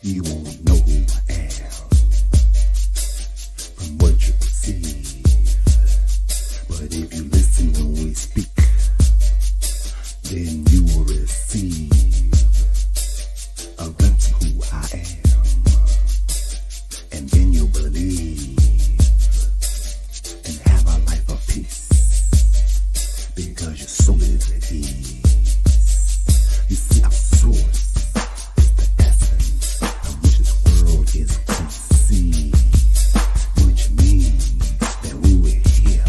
You won't know who I am from what you perceive. But if you listen when we speak, then you will receive a glimpse of who I am. And then you'll believe and have a life of peace, because your soul is at ease. You see, our source is the essence of which this world is conceived, which means that we were here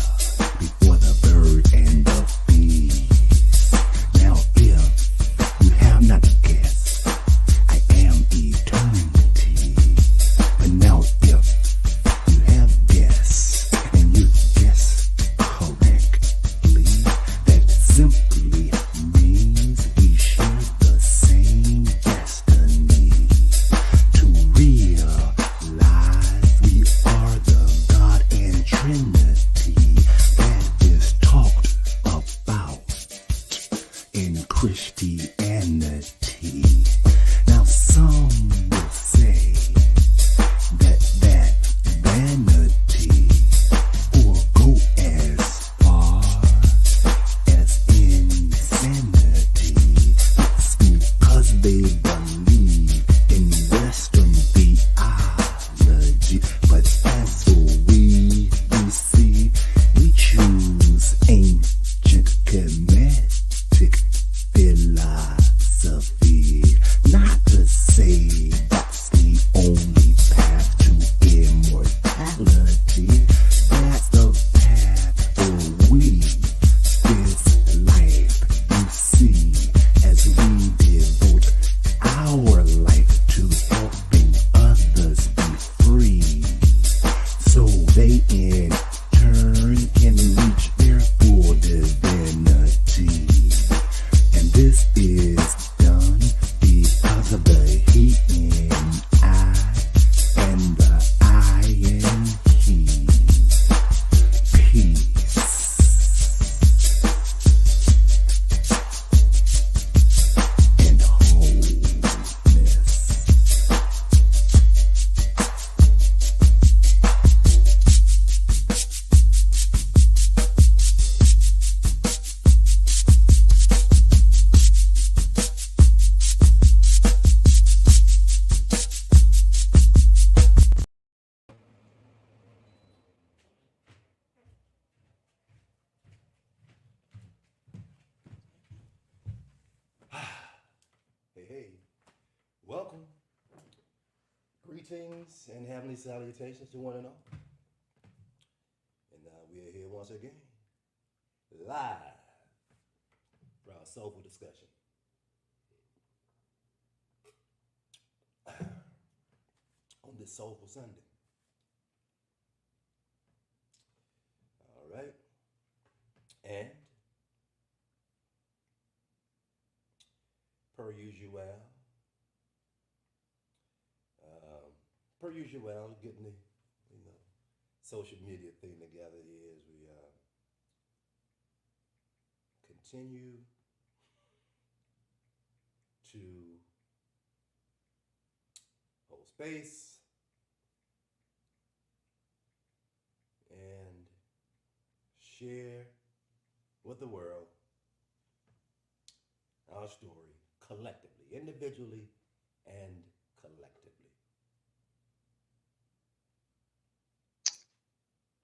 before the bird and the bees. Now if you have not guessed, I am eternity. But now if you have guessed, and you guessed correctly, that simply means we share the same destiny to realize we are the God and Trinity that is talked about in Christianity. Now some will say that vanity, or go as far as insanity. It's because they believe in Western theology. But as we see, we choose ancient Kemetic philosophy. Not to say that's the only path to immortality. That's the path for we, this life, you see, as we devote our life to helping others be free, so they in turn can reach their full divinity. And this is done because of the he in I and the I in he. Peace and wholeness. Hey, welcome. Greetings and heavenly salutations to one and all. And we are here once again, live for our Soulful Discussion. On this Soulful Sunday. All right. And per usual, getting the social media thing together here as we continue to hold space and share with the world our story collectively, individually and collectively.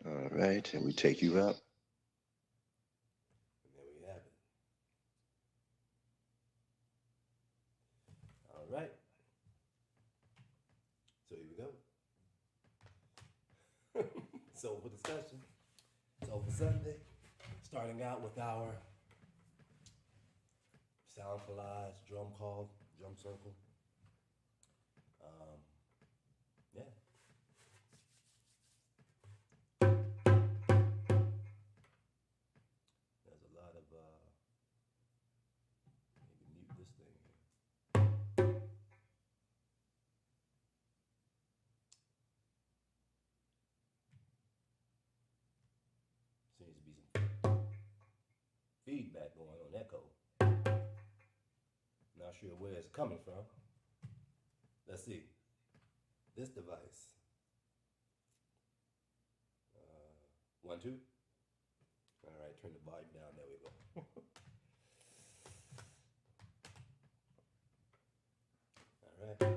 All right, and we take you up. And there we have it. All right. So here we go. Soulful Discussion. Soulful Sunday. Starting out with our sound collage, drum call, drum circle. Yeah. There's a lot of, maybe mute this thing here. Seems to be some feedback going on, echo. Not sure where it's coming from. Let's see. this device. 1, 2. All right, turn the volume down. There we go. All right.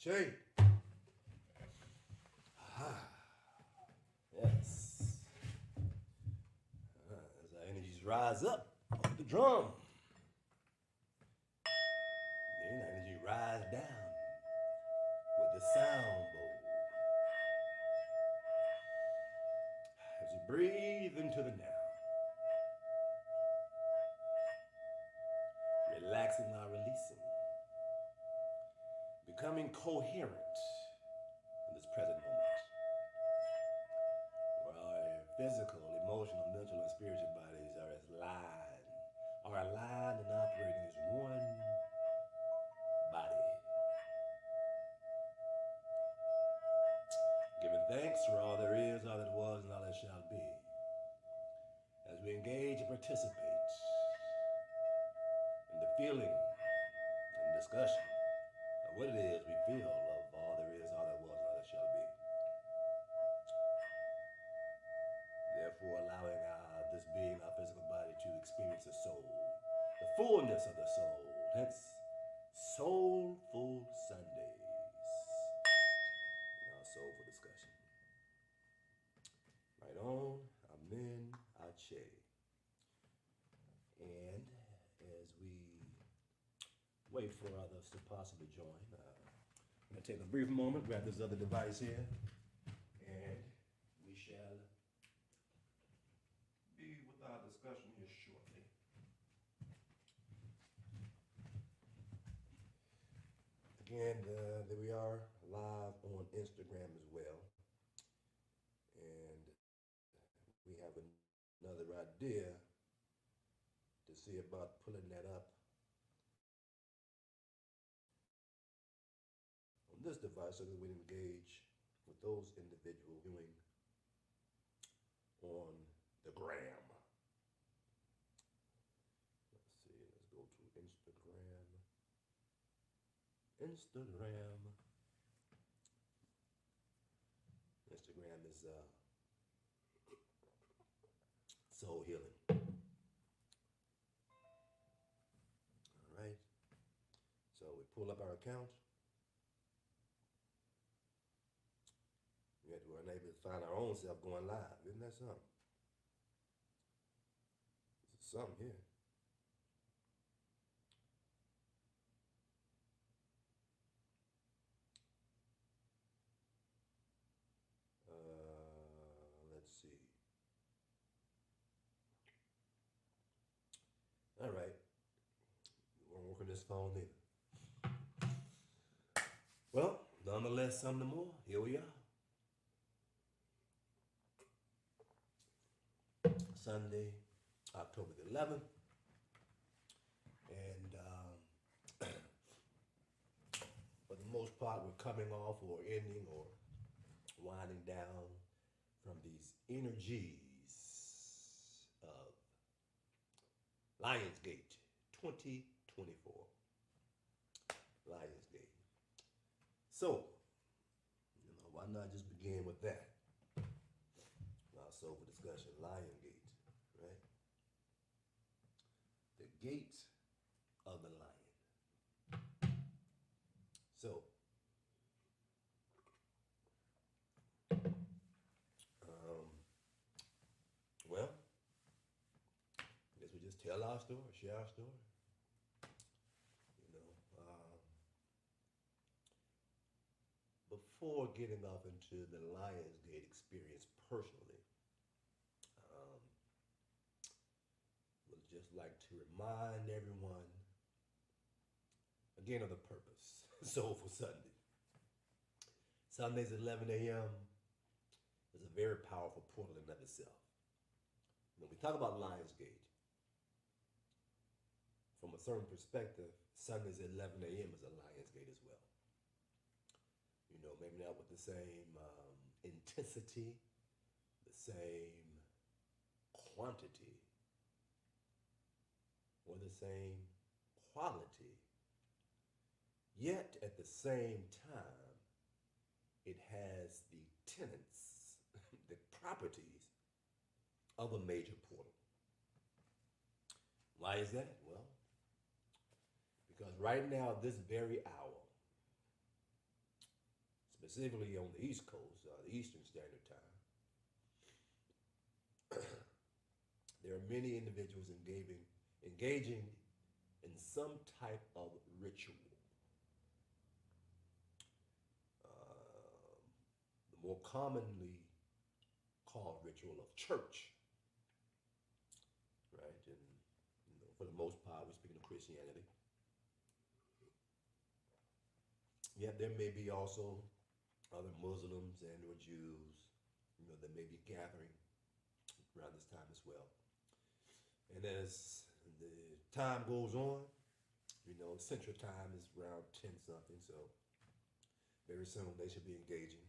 Jay. Yes. As our energies rise up off the drum, then our energy rise down with the sound bowl. As you breathe into the now, relaxing or releasing, becoming coherent in this present moment, where our physical, emotional, mental, and spiritual bodies are aligned and operating as one body. Giving thanks for all there is, all that was, and all that shall be, as we engage and participate in the feeling and discussion of what it is we feel of all there is, all that was, and all that shall be. Therefore, allowing this being, our physical body, to experience the soul, the fullness of the soul. Hence, Soulful Sunday. else to possibly join. I'm going to take a brief moment, grab this other device here, and we shall be with our discussion here shortly. Again, there we are, live on Instagram as well. And we have another idea to see about pulling that up on this device so that we engage with those individuals viewing on the gram. Let's see, let's go to Instagram. Instagram is soul healing. All right. So we pull up our account. We're unable to find our own self going live. Isn't that something? There's something here. Let's see. All right. We won't work on this phone either. Well, nonetheless, something more. Here we are. Sunday, October the 11th. And for the most part, we're coming off or ending or winding down from these energies of Lionsgate 2024. Lionsgate. So, why not just begin with that? Our Soulful Discussion, Lionsgate, right? The gate of the lion. So, well, I guess we just tell our story, share our story. Before getting off into the Lionsgate experience personally, would just like to remind everyone again of the purpose. Soulful Sunday. Sundays at 11 a.m. is a very powerful portal in and of itself. When we talk about Lionsgate, from a certain perspective, Sundays at 11 a.m. is a Lionsgate as well. Maybe not with the same intensity, the same quantity, or the same quality. Yet at the same time, it has the tenets, the properties of a major portal. Why is that? Well, because right now, this very hour, specifically on the East Coast, the Eastern Standard Time, there are many individuals engaging in some type of ritual. The more commonly called ritual of church, right? And for the most part, we're speaking of Christianity. Yet there may be also other Muslims and or Jews, that may be gathering around this time as well. And as the time goes on, Central Time is around 10 something, so very soon they should be engaging,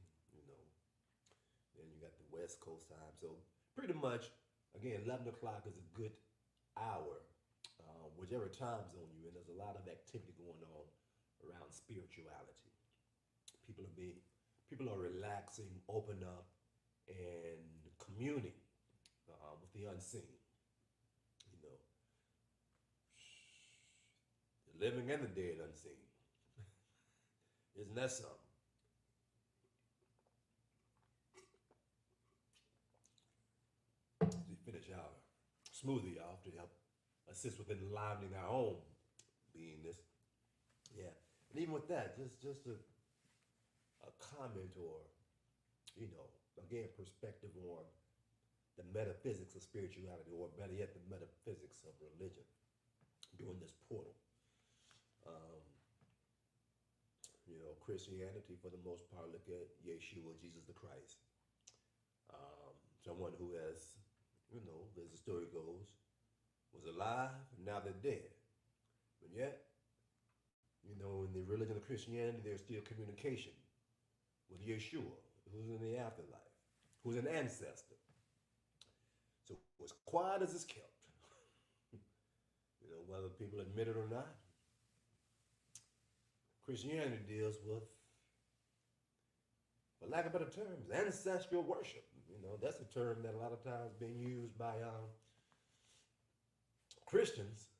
Then you got the West Coast time, so pretty much, again, 11 o'clock is a good hour, whichever time zone you're in. There's a lot of activity going on around spirituality. People are relaxing, open up, and communing with the unseen. The living and the dead unseen. Isn't that something? As we finish our smoothie off to help assist with enlivening our own beingness. Yeah. And even with that, just a comment or, you know, again, perspective on the metaphysics of spirituality, or better yet, the metaphysics of religion during this portal. Um, you know, Christianity, for the most part, look at Yeshua, Jesus the Christ. Someone who has, you know, as the story goes, was alive, and now they're dead. But yet, you know, in the religion of Christianity, there's still communication with Yeshua, who's in the afterlife, who's an ancestor. So as quiet as it's kept, you know, whether people admit it or not, Christianity deals with, for lack of better terms, ancestral worship. You know, that's a term that a lot of times being used by Christians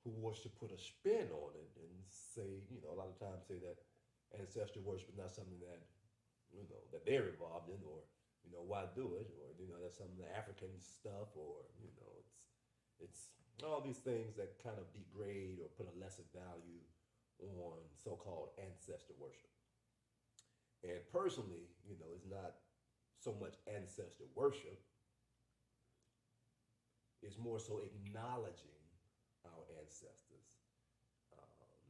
who wants to put a spin on it and say, you know, a lot of times say that ancestral worship is not something that, you know, that they're involved in, or, you know, why do it, or, you know, that's some of the African stuff, or, you know, it's all these things that kind of degrade or put a lesser value on so-called ancestor worship. And personally, you know, it's not so much ancestor worship, it's more so acknowledging our ancestors,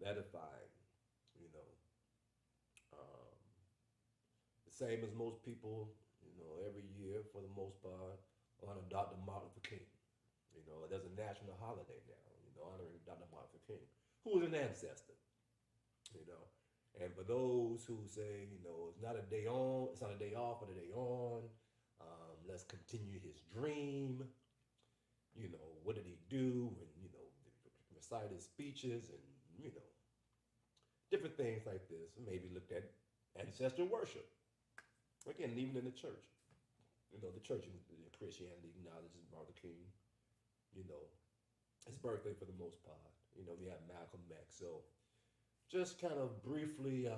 edifying, you know. The same as most people, you know, every year for the most part, honor Dr. Martin Luther King. You know, there's a national holiday now, you know, honoring Dr. Martin Luther King, who is an ancestor, you know. And for those who say, you know, it's not a day on, it's not a day off, but a day on, let's continue his dream. You know, what did he do? And, you know, recite his speeches and, you know, different things like this. Maybe looked at ancestor worship. Again, even in the church. You know, the church in Christianity acknowledges Martin Luther King, you know, his birthday for the most part. You know, we have Malcolm X. So just kind of briefly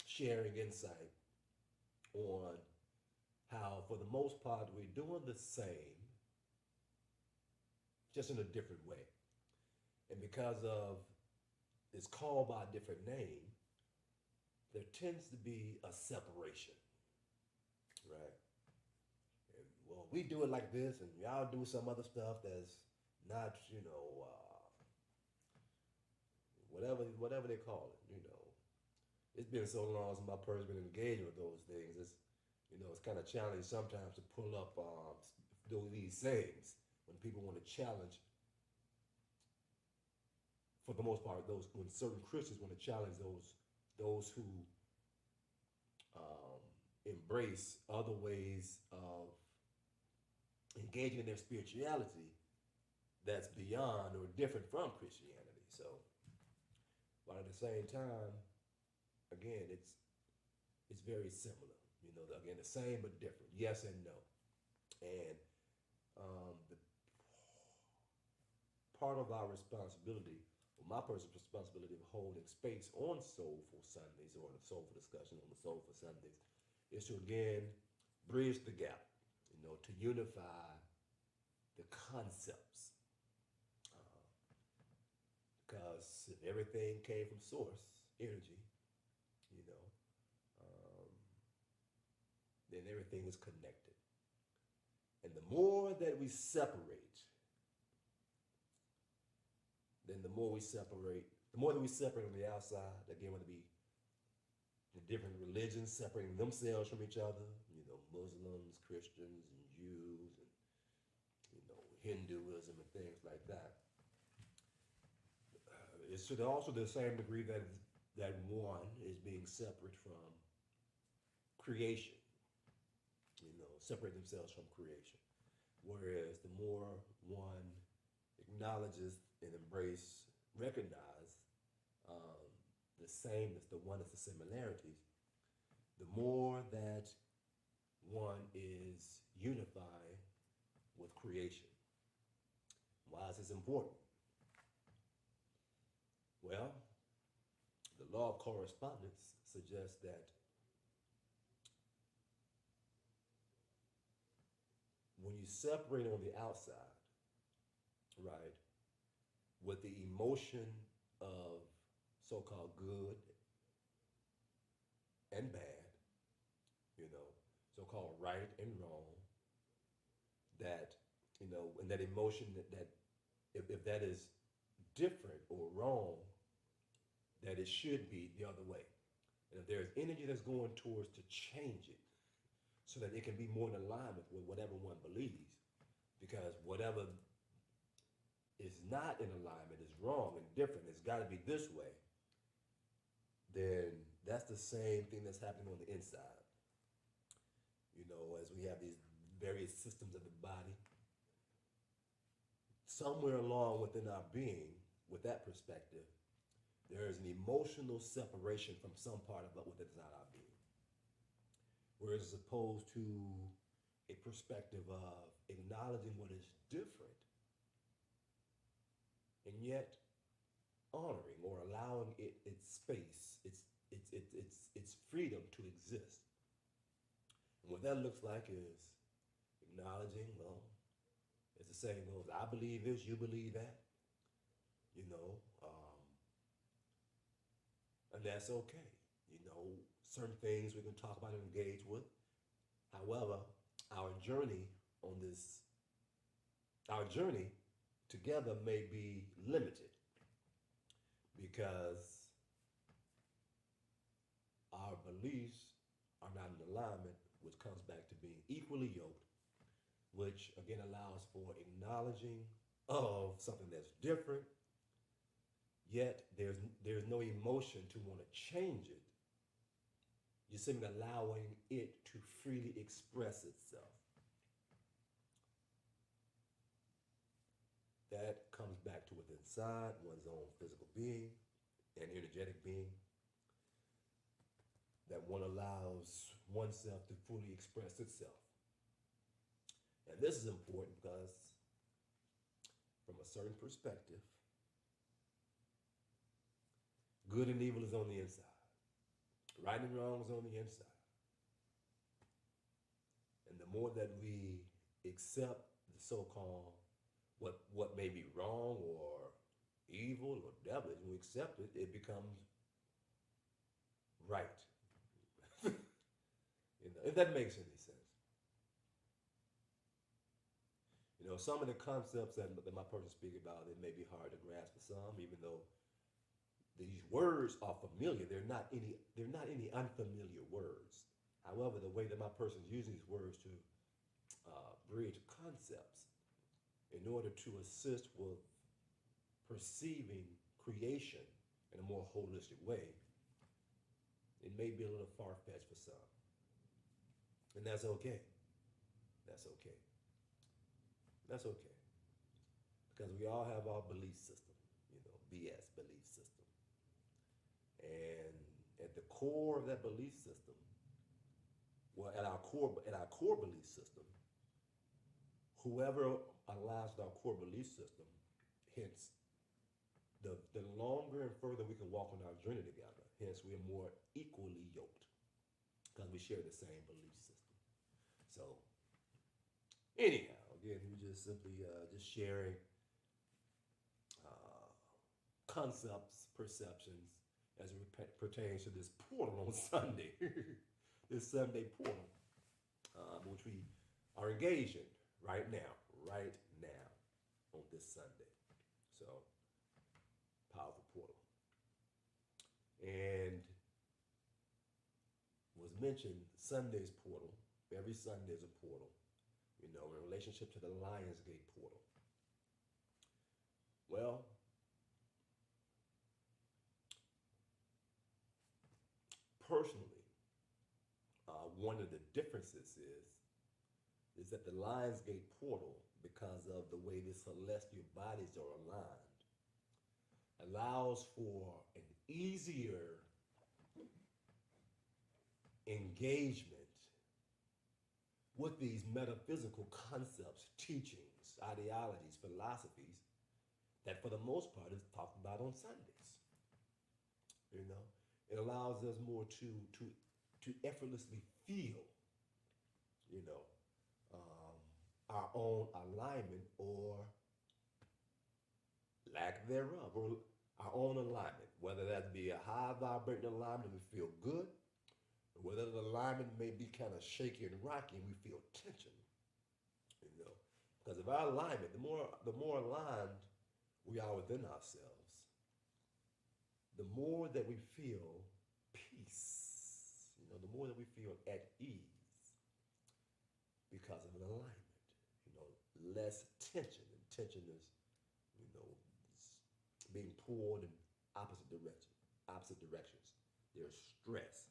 sharing insight on how, for the most part, we're doing the same, just in a different way. And because of it's called by a different name, there tends to be a separation, right? And, well, we do it like this, and y'all do some other stuff that's not, you know, whatever they call it, you know. It's been so long since my person's been engaged with those things. It's, you know, it's kind of challenging sometimes to pull up these sayings when people want to challenge. For the most part, those when certain Christians want to challenge those who embrace other ways of engaging in their spirituality that's beyond or different from Christianity. So, but at the same time, again, it's very similar. You know, again, the same but different. Yes and no. And the part of our responsibility, or my personal responsibility of holding space on Soulful Sundays, or the Soulful Discussion on the Soulful Sundays, is to again bridge the gap, you know, to unify the concepts. Because if everything came from source energy, you know, then everything is connected. And the more that we separate, then the more that we separate on the outside, again, whether it be the different religions separating themselves from each other, you know, Muslims, Christians, and Jews, and, you know, Hinduism and things like that. It's to also the same degree that one is being separate from creation, you know, separate themselves from creation. Whereas the more one acknowledges and recognize the sameness, the oneness, the similarities, the more that one is unified with creation. Why is this important? Well, the law of correspondence suggests that when you separate on the outside, right, with the emotion of so-called good and bad, so-called right and wrong, that, and that emotion that if that is different or wrong, that it should be the other way. And if there's energy that's going towards to change it so that it can be more in alignment with whatever one believes, because whatever is not in alignment is wrong and different, it's got to be this way, then that's the same thing that's happening on the inside. As we have these various systems of the body, somewhere along within our being, with that perspective, there is an emotional separation from some part of what is not our being. Whereas as opposed to a perspective of acknowledging what is different and yet honoring or allowing it its space, its freedom to exist. And what that looks like is acknowledging, well, as the saying goes, I believe this, you believe that, and that's okay. Certain things we can talk about and engage with. However, our journey together may be limited because our beliefs are not in alignment, which comes back to being equally yoked, which again allows for acknowledging of something that's different, yet there's no emotion to want to change it. You're simply allowing it to freely express itself. That comes back to within inside one's own physical being and energetic being, that one allows oneself to fully express itself. And this is important because from a certain perspective, good and evil is on the inside. Right and wrong is on the inside. And the more that we accept the so-called what may be wrong or evil or devilish, when we accept it, it becomes right. If that makes any sense. Some of the concepts that my person speak about, it may be hard to grasp for some, even though these words are familiar. They're not any unfamiliar words. However, the way that my person is using these words to bridge concepts in order to assist with perceiving creation in a more holistic way, it may be a little far-fetched for some. And that's okay. That's okay. That's okay. Because we all have our belief system, BS belief system. And at the core of that belief system, well, at our core belief system, whoever aligns with our core belief system, hence the longer and further we can walk on our journey together, hence we are more equally yoked because we share the same belief system. So anyhow, again, we just simply just sharing concepts, perceptions as it pertains to this portal on Sunday, this Sunday portal, which we are engaged in right now on this Sunday. So, powerful portal. And was mentioned Sunday's portal. Every Sunday is a portal, in relationship to the Lionsgate portal. Well, personally, one of the differences is that the Lionsgate portal, because of the way the celestial bodies are aligned, allows for an easier engagement with these metaphysical concepts, teachings, ideologies, philosophies that for the most part is talked about on Sundays. It allows us more to effortlessly feel, our own alignment or lack thereof, or our own alignment, whether that be a high vibrating alignment, we feel good, or whether the alignment may be kind of shaky and rocky and we feel tension, you know. Because of our alignment, the more aligned we are within ourselves, the more that we feel peace, you know, the more that we feel at ease because of an alignment, you know, less tension. And tension is, you know, being pulled in opposite directions. There's stress.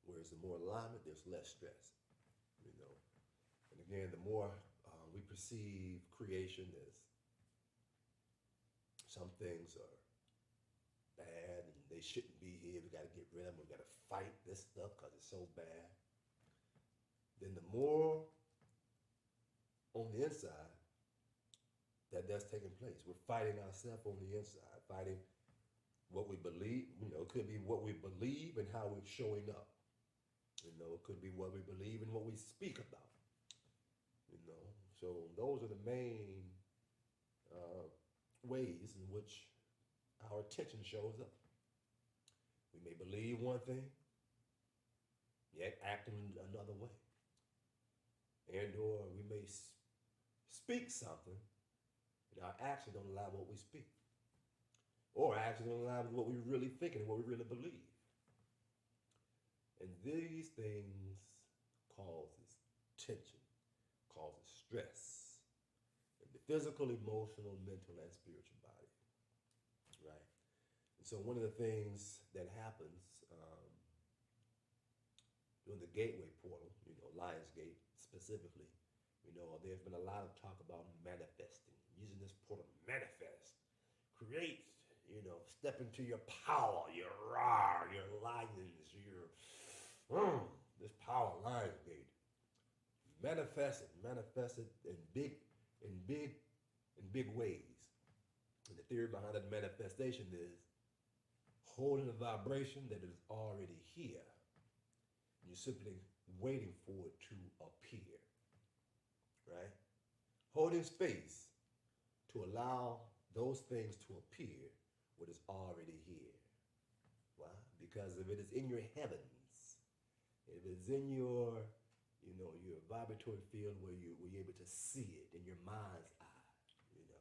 Whereas the more alignment, there's less stress, you know. And again, the more we perceive creation as some things are bad and they shouldn't be here, we got to get rid of them, we got to fight this stuff because it's so bad, then the more on the inside that's taking place. We're fighting ourselves on the inside, fighting what we believe. You know, it could be what we believe and how we're showing up. You know, it could be what we believe and what we speak about. You know, so those are the main ways in which our attention shows up. We may believe one thing, yet act in another way. And or we may speak something, and our action don't align with what we speak. Or our action don't align with what we really think and what we really believe. And these things causes tension, causes stress in the physical, emotional, mental, and spiritual body, right? And so one of the things that happens during the gateway portal, you know, Lion's Gate specifically, you know, there's been a lot of talk about manifesting, using this portal to manifest, create, you know, step into your power, your roar, your lions, your this power Lion's Gate. Manifest it in big ways. And the theory behind that manifestation is holding a vibration that is already here. You're simply waiting for it to appear, right? Holding space to allow those things to appear what is already here. Why? Because if it is in your heavens, if it's in your, you know, your vibratory field where you're able to see it in your mind's eye, you know,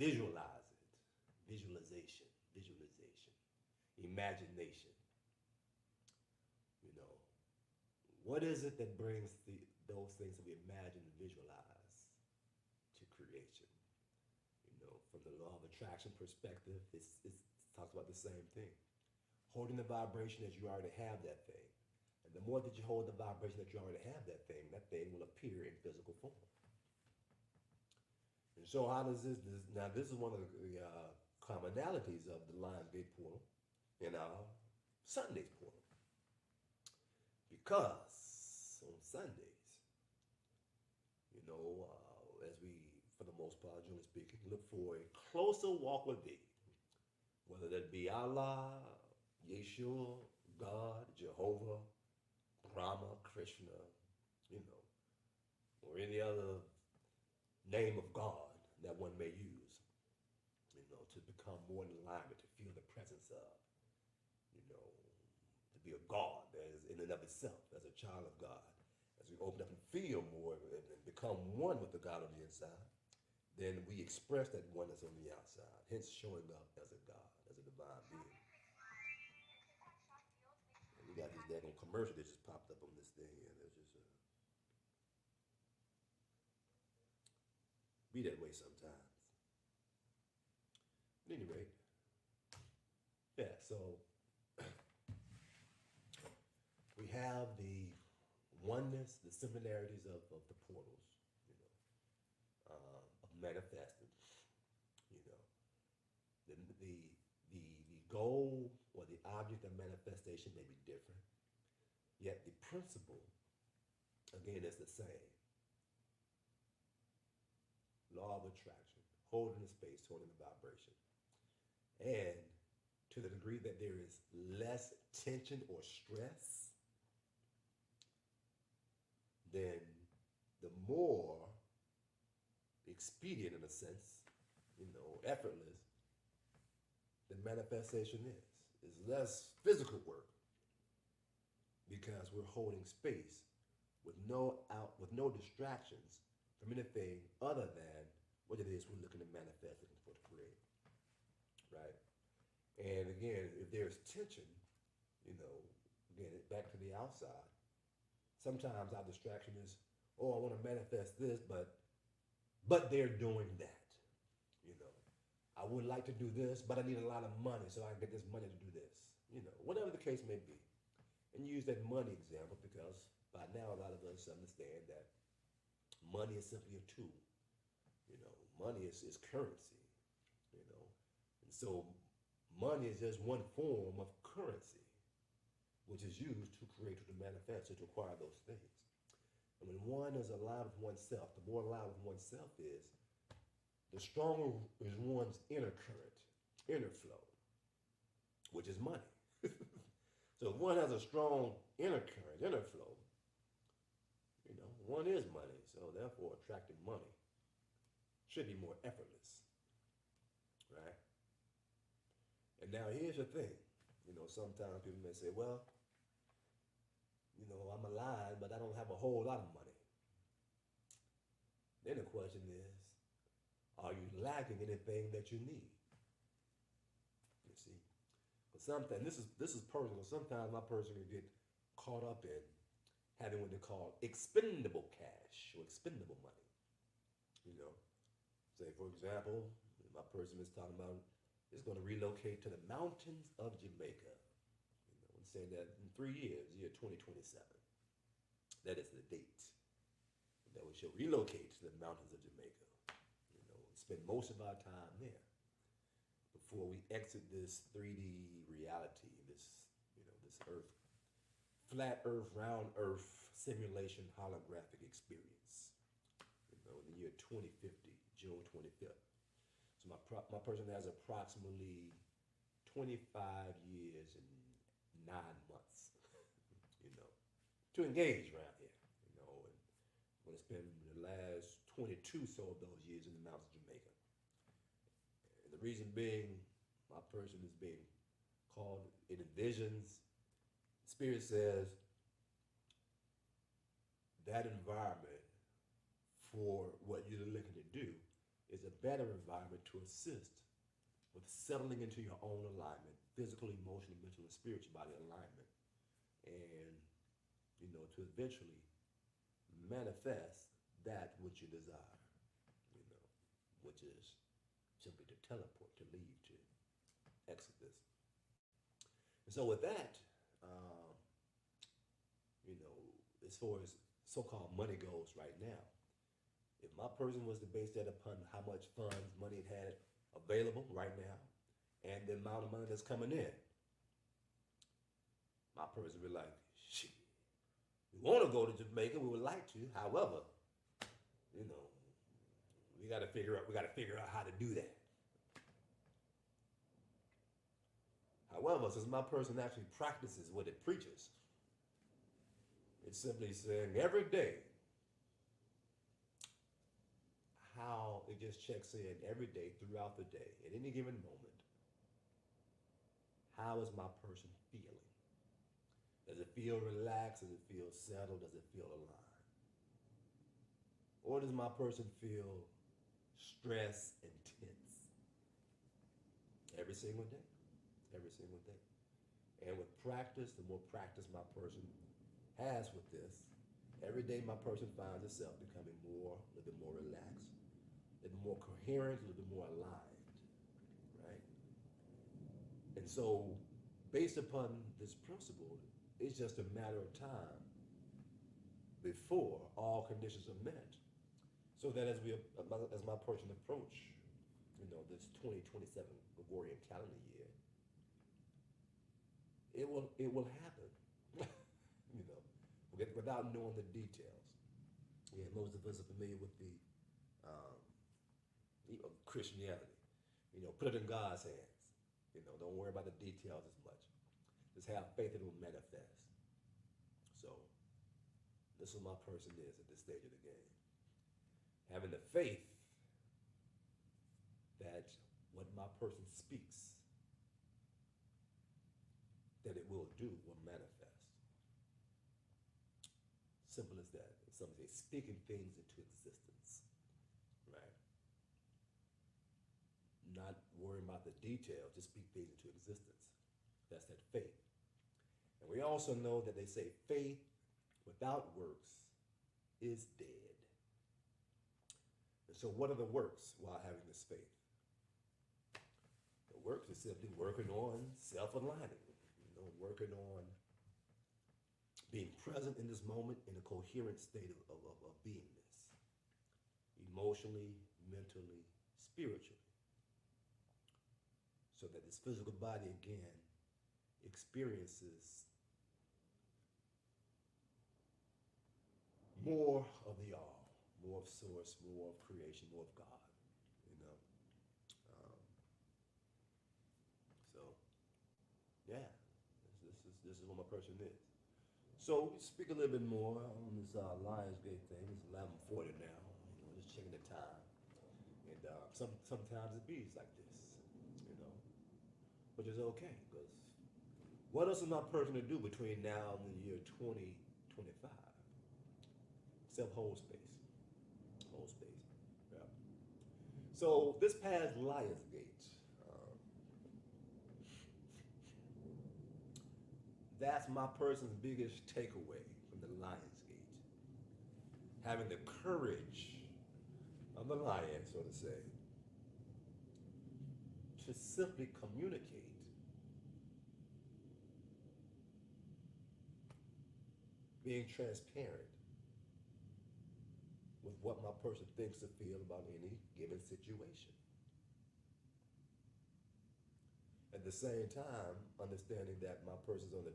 visualize it, visualization, imagination. You know, what is it that brings those things that we imagine and visualize to creation? You know, from the law of attraction perspective, it talks about the same thing. Holding the vibration that you already have that thing. And the more that you hold the vibration that you already have that thing will appear in physical form. And so how does this now this is one of the commonalities of the Lion's Gate portal in our Sunday's portal. Because on Sundays, you know, as we, for the most part, generally speaking, look for a closer walk with thee, whether that be Allah, Yeshua, God, Jehovah, Brahma, Krishna, you know, or any other name of God that one may use, you know, to become more in alignment, to feel the presence of, you know, to be a God that is in and of itself, as a child of God. As we open up and feel more and become one with the God on the inside, then we express that oneness on the outside, hence showing up as a God, as a divine being. And we got this daggone commercial that just popped up on this thing, and it's just be that way sometimes. At any rate, yeah, so we have the oneness, the similarities of the portals, you know, of manifesting, you know. The goal or the object of manifestation may be different, yet the principle, again, is the same. Law of attraction, holding the space, holding the vibration. And to the degree that there is less tension or stress, then the more expedient, in a sense, effortless the manifestation is. It's less physical work because we're holding space with no distractions from anything other than what it is we're looking to manifest, looking for to create, right? And again, if there's tension, again, back to the outside, sometimes our distraction is, oh, I want to manifest this, but they're doing that. I would like to do this, but I need a lot of money so I can get this money to do this. Whatever the case may be. And use that money example because by now a lot of us understand that money is simply a tool. Money is currency. And so money is just one form of currency, which is used to create, to manifest, to acquire those things. And when one is aligned with oneself, the more aligned with oneself is, the stronger is one's inner current, inner flow, which is money. So if one has a strong inner current, inner flow, one is money. So therefore, attracting money should be more effortless, right? And now here's the thing. Sometimes people may say, well, I'm alive, but I don't have a whole lot of money. Then the question is, are you lacking anything that you need? You see, but sometimes this is personal. Sometimes my person can get caught up in having what they call expendable cash or expendable money. Say for example, my person is talking about is going to relocate to the mountains of Jamaica. And saying that in 3 years, year 2027. That is the date that we shall relocate to the mountains of Jamaica. Spend most of our time there before we exit this 3D reality, this earth, flat earth, round earth simulation holographic experience, in the year 2050, June 25th. So my person has approximately 25 years and 9 months, to engage around here, and I'm going to spend the last 22 so of those years in the mountains of Jamaica. And the reason being, my person is being called, it envisions, Spirit says, that environment for what you're looking to do is a better environment to assist with settling into your own alignment, physical, emotional, mental, and spiritual body alignment. And, to eventually manifest that which you desire, which is simply to teleport, to leave, to exit this. And so with that, as far as so-called money goes right now, if my person was to base that upon how much funds, money it had available right now, and the amount of money that's coming in, my person would be like, shit, we want to go to Jamaica, we would like to, however, we got to figure out how to do that. However, since my person actually practices what it preaches, it's simply saying every day how it just checks in every day throughout the day, at any given moment. How is my person feeling? Does it feel relaxed? Does it feel settled? Does it feel aligned? Or does my person feel stressed and tense? Every single day. Every single day. And with practice, the more practice my person has with this, every day my person finds itself becoming a little bit more relaxed, a little more coherent, a little bit more aligned, right? And so, based upon this principle, it's just a matter of time before all conditions are met. So that as my person approach, this 2027 Gregorian calendar year, it will happen, without knowing the details. Yeah, most of us are familiar with the Christianity. Put it in God's hands. Don't worry about the details as much. Just have faith it will manifest. So this is what my person is at this stage of the game. Having the faith that what my person speaks, that it will do, will manifest. Simple as that. Some say speaking things into existence, right? Not worrying about the details, just speak things into existence. That's that faith. And we also know that they say faith without works is dead. And so what are the works while having this faith? The works is simply working on self-aligning, working on being present in this moment in a coherent state of beingness, emotionally, mentally, spiritually, so that this physical body again experiences more of the all, more of source, more of creation, more of God, so yeah, this is what my person is. So we speak a little bit more on this Lionsgate thing. It's 11:40 now. Just checking the time, and sometimes it be like this, which is okay, because what else is my person to do between now and the year 2025? Except hold space, yeah. So this past Lionsgate, that's my person's biggest takeaway from the Lionsgate. Having the courage of the lion, so to say, to simply communicate being transparent with what my person thinks or feels about any given situation. At the same time, understanding that my person's on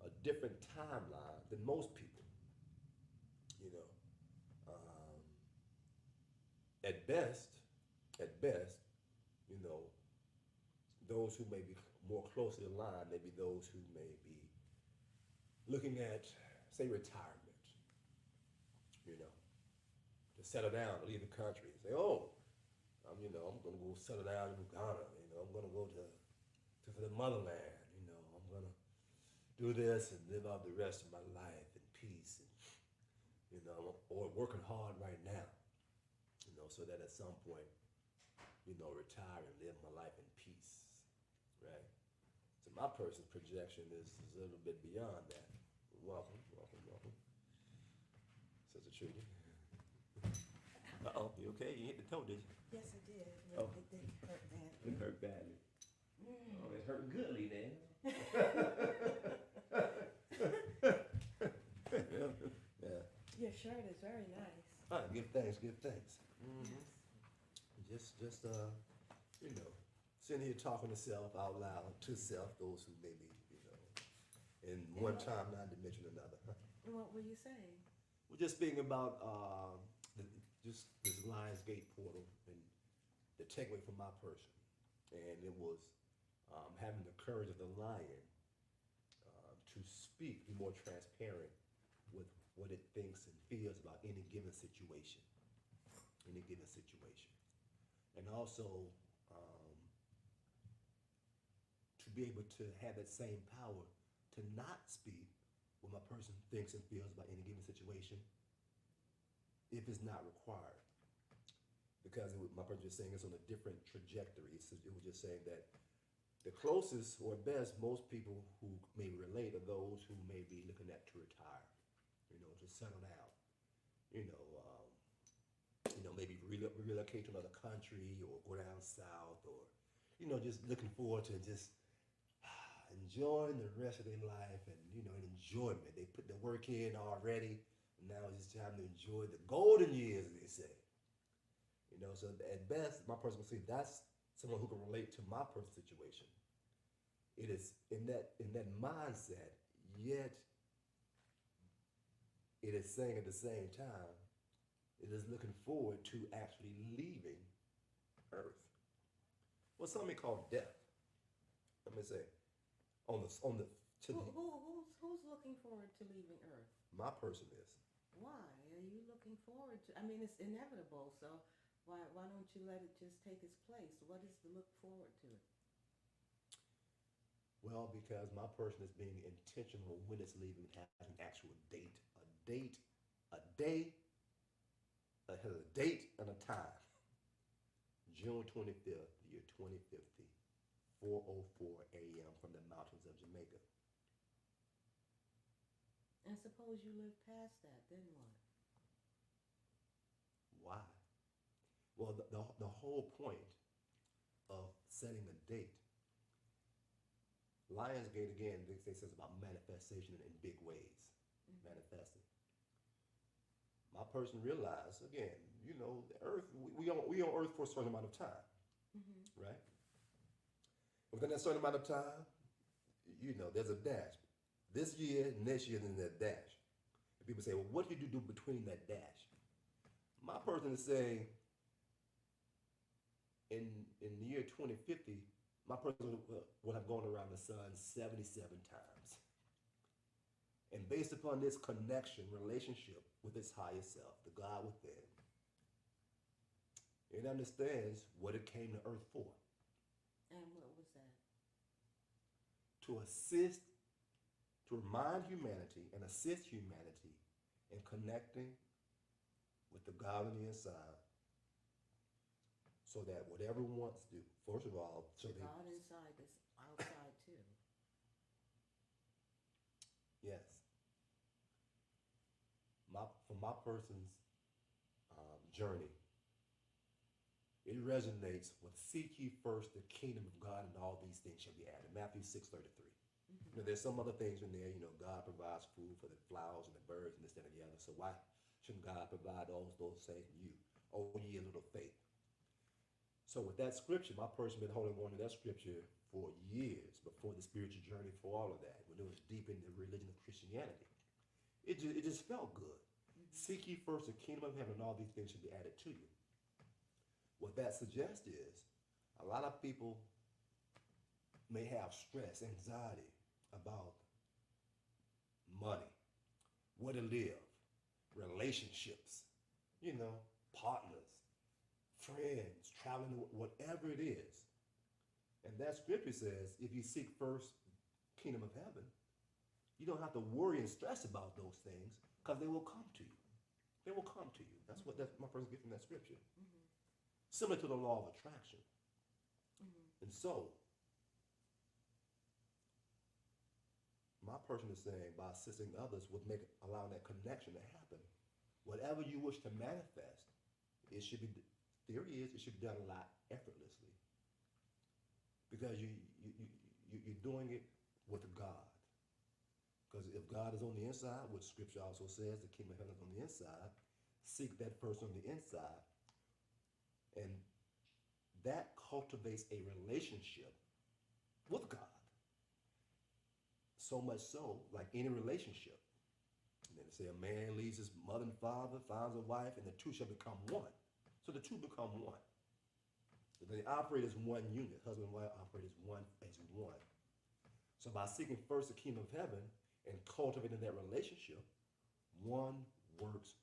a different timeline than most people. At best, those who may be more closely aligned may be those who may be looking at, say, retirement, to settle down, to leave the country, and say, oh, I'm going to go settle down in Ghana, I'm going to go to the motherland, I'm going to do this and live out the rest of my life in peace, and, or working hard right now, so that at some point, retire and live my life in peace, right? So my person's projection is a little bit beyond that. Welcome. Sister Trudy. Uh-oh, you okay? You hit the toe, did you? Yes, I did. Oh. It did hurt badly. It hurt badly. Oh, it's hurting goodly then. Yeah. Your shirt is very nice. All right, give thanks. Yes. Just sitting here talking to self out loud, to self, those who may be, in one time, not to mention another. And what were you saying? We're just speaking about just this Lionsgate portal and the takeaway from my person. And it was having the courage of the lion to speak, be more transparent with what it thinks and feels about any given situation. And also to be able to have that same power to not speak what my person thinks and feels about any given situation if it's not required. Because my person was saying it's on a different trajectory. So it was just saying that the closest or best most people who may relate are those who may be looking at to retire, to settle down, maybe relocate to another country or go down south, or, just looking forward to just enjoying the rest of their life and, enjoyment. They put the work in already. Now it's just time to enjoy the golden years, as they say. So at best, my person will say that's someone who can relate to my personal situation. It is in that mindset, yet it is saying at the same time, it is looking forward to actually leaving Earth. What some may call death. Let me say, who's looking forward to leaving Earth? My person is. Why are you looking forward to? I mean, it's inevitable. So Why don't you let it just take its place? What is the look forward to it? Well, because my person is being intentional when it's leaving, has an actual date, a day, has a date and a time. June 25th, year 2050, 4:04 a.m. from the mountains of Jamaica. And suppose you live past that, then what? Why? Well, the whole point of setting a date, Lionsgate again, they says about manifestation in big ways, manifesting. My person realized again, you know, the Earth, we on Earth for a certain amount of time, right? Within that certain amount of time, you know, there's a dash. This year, next year, then that dash. And people say, well, what did you do between that dash? My person is saying, in the year 2050, my person will have gone around the sun 77 times. And based upon this connection, relationship with its higher self, the God within, it understands what it came to earth for. And what was that? To assist, to remind humanity and assist humanity in connecting with the God on the inside, so that whatever one wants to do, first of all, so The God inside is outside too. yes, for my person's journey, it resonates with seek ye first the kingdom of God, and all these things shall be added. Matthew 6:33. You know, there's some other things in there. You know, God provides food for the flowers and the birds and this, that, and the other. So why shouldn't God provide those things in you? Oh, ye a little faith. So with that scripture, my person been holding on to that scripture for years before the spiritual journey, for all of that, when it was deep in the religion of Christianity. It just felt good. Seek ye first the kingdom of heaven, and all these things should be added to you. What that suggests is a lot of people may have stress, anxiety about money, where to live, relationships, you know, partners, friends, traveling, whatever it is. And that scripture says, if you seek first kingdom of heaven, you don't have to worry and stress about those things, because they will come to you. They will come to you. That's what my person gets from that scripture. Similar to the law of attraction. And so, my person is saying, by assisting others with allowing that connection to happen, whatever you wish to manifest, it should be, theory is, it should be done a lot effortlessly. Because you're doing it with God. Because if God is on the inside, which scripture also says, the kingdom of heaven is on the inside, seek that first on the inside. And that cultivates a relationship with God. So much so, like any relationship. And then they say a man leaves his mother and father, finds a wife, and the two shall become one. So the two become one. So they operate as one unit. Husband and wife operate as one. So by seeking first the kingdom of heaven and cultivating that relationship, one works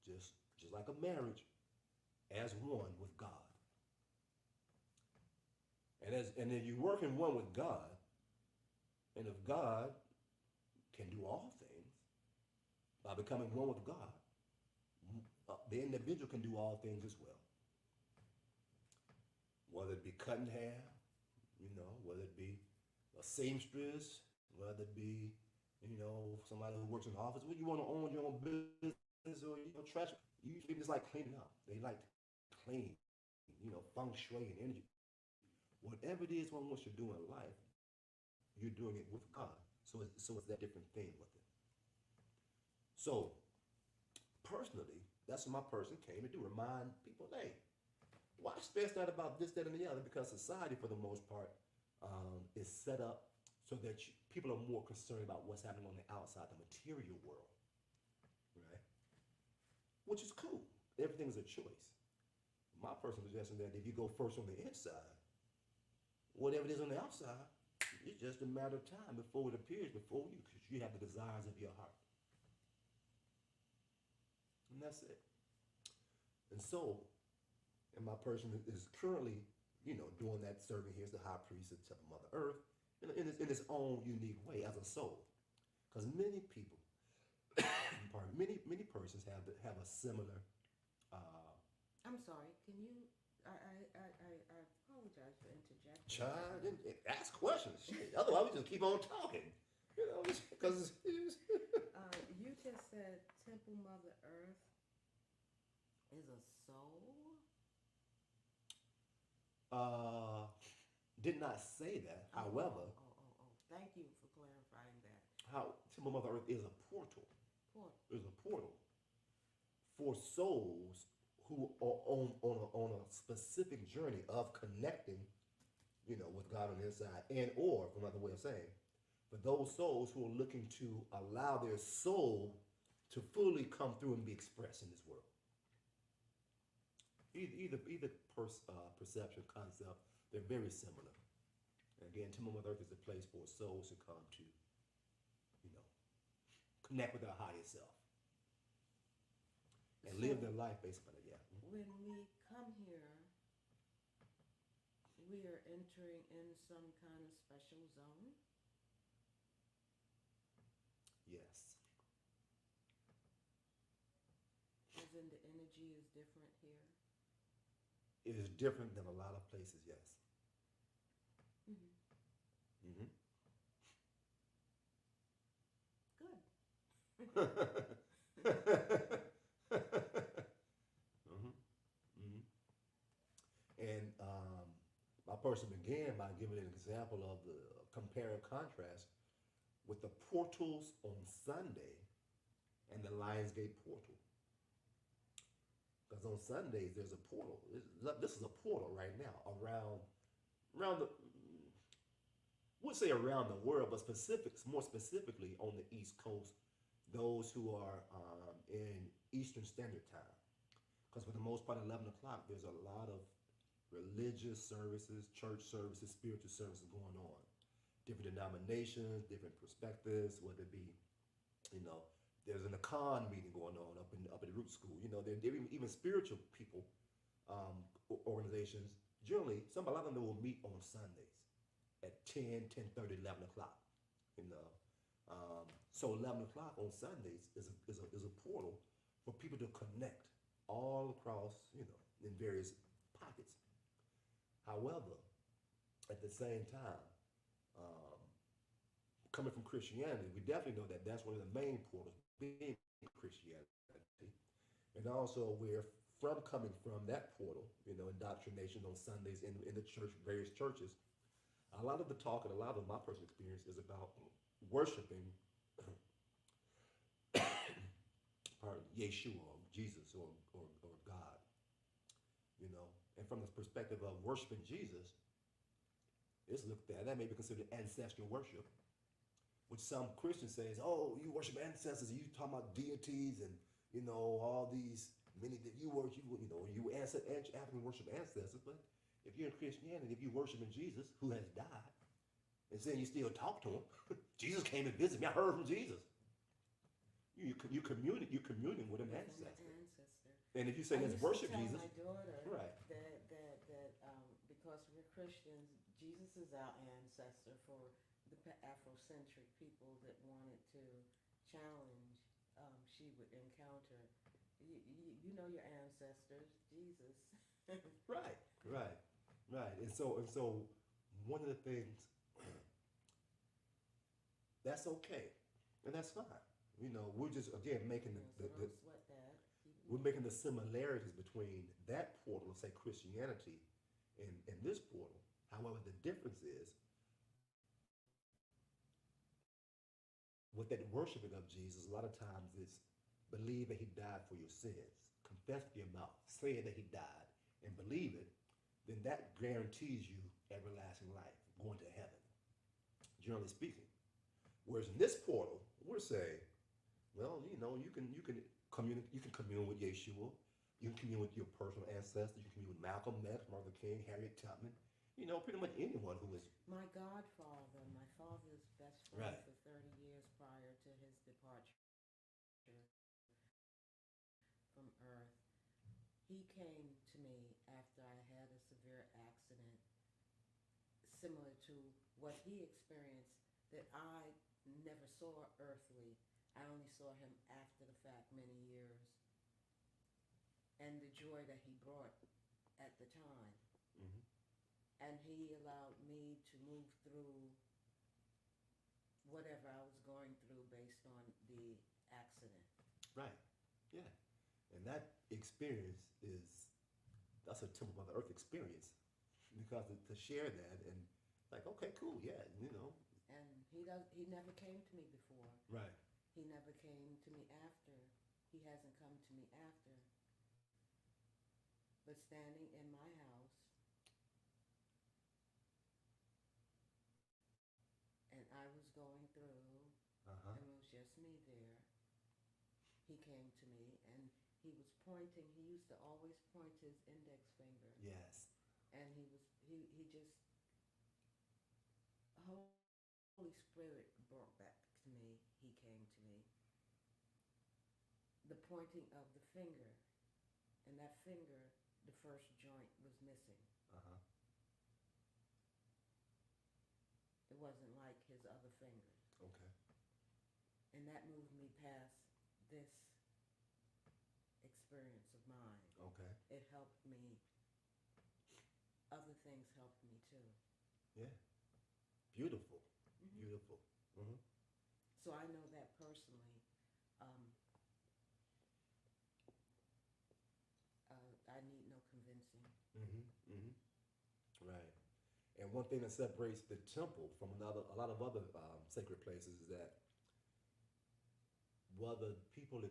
just like a marriage, as one with God. And if you work in one with God, and if God can do all things by becoming one with God, the individual can do all things as well. Whether it be cutting hair, you know, whether it be a seamstress, whether it be, you know, somebody who works in the office, you want to own your own business or, you know, trash. Usually just like cleaning up. They like to clean, you know, feng shui and energy. Whatever it is one wants to do in life, you're doing it with God. So it's that different thing with it. So personally, that's what my person came to do, remind people, hey, why stress out about this, that, and the other? Because society, for the most part, is set up so that people are more concerned about what's happening on the outside, the material world, right? Which is cool. Everything's a choice. My personal suggestion that if you go first on the inside, whatever it is on the outside, it's just a matter of time before it appears before you, because you have the desires of your heart. And that's it. And so, and my person is currently, doing that, serving here as the high priest of Mother Earth in his own unique way as a soul. Because many people, pardon, many persons have a similar. Uh, I'm sorry. Can you? I apologize for interjecting. Child, ask questions. Shit. Otherwise, we just keep on talking. Because You just said Temple Mother Earth is a soul. did not say that. However, Thank you for clarifying that. how Temple Mother Earth is a portal. Portal. Is a portal for souls who are on a specific journey of connecting, with God on the inside, and or another way of saying, for those souls who are looking to allow their soul to fully come through and be expressed in this world. Either perception, concept, they're very similar. And again, Temple Mother Earth is a place for souls to come to, connect with their higher self and live their life based on it. Yeah. When we come here, we are entering in some kind of special zone. Yes. As in the energy is different here. It is different than a lot of places. Yes. Mm-hmm. Mm-hmm. Good. And my person began by giving an example of the compare and contrast with the portals on Sunday and the Lionsgate portal. Because on Sundays there's a portal. This is a portal right now around the, we'll say around the world, but more specifically on the East Coast, those who are in Eastern Standard Time. Because for the most part, 11 o'clock, there's a lot of religious services, church services, spiritual services going on. Different denominations, different perspectives, whether it be, there's an Akan meeting going on up in the root school. There even spiritual people, organizations, generally, a lot of them will meet on Sundays at 10, 10:30, 11 o'clock. So 11 o'clock on Sundays is a portal for people to connect all across, in various pockets. However, at the same time, coming from Christianity, we definitely know that that's one of the main portals, being Christianity. And also, coming from that portal, indoctrination on Sundays in the church, various churches, a lot of the talk and a lot of my personal experience is about worshiping Yeshua, or Jesus, or God, and from the perspective of worshiping Jesus, it's looked at, that may be considered ancestral worship, which some Christians say is, oh, you worship ancestors, you talking about deities and, all these many that you worship, you African worship ancestors, but if you're in Christianity, if you worship in Jesus, who has died, and saying you still talk to him, Jesus came and visited me, I heard from Jesus. You communing with an ancestor. And if you say let's worship Jesus, my daughter right? That because we're Christians, Jesus is our ancestor for the Afrocentric people that wanted to challenge. She would encounter, you know your ancestors, Jesus. Right. And so one of the things that's okay, and that's fine. We're just again making we're making the similarities between that portal of, say, Christianity and this portal. However, the difference is with that worshiping of Jesus, a lot of times it's believe that he died for your sins, confess with your mouth, say that he died, and believe it, then that guarantees you everlasting life, going to heaven, generally speaking. Whereas in this portal, we're saying, well, you can commune with Yeshua, you can commune with your personal ancestors, you can commune with Malcolm X, Martin Luther King, Harriet Tubman, pretty much anyone who is My godfather, my father's best friend right. for 30 years prior to his departure from Earth, he came to me after similar to what he experienced that I never saw earthly. I only saw him after the fact many years. And the joy that he brought at the time. Mm-hmm. And he allowed me to move through whatever I was going through based on the accident. Right. Yeah. And that experience that's a Temple of the Earth experience. Because to share that and like, okay, cool, yeah, And he never came to me before. Right. He never came to me after. He hasn't come to me after. But standing in my house, and I was going through, Uh-huh. and it was just me there, he came to me, and he was pointing. He used to always point his index finger. Yes. And he just, Holy Spirit brought back to me, he came to me, the pointing of the finger, and that finger, the first joint was missing. Uh-huh. It wasn't like his other fingers. Okay. And that moved me past this experience of mine. Okay. It helped me. Other things helped me too. Yeah. Beautiful. Mm-hmm. Beautiful. Mm-hmm. So I know that personally. I need no convincing. Mm-hmm. Mm-hmm. Right. And one thing that separates the temple from a lot of other sacred places is that whether people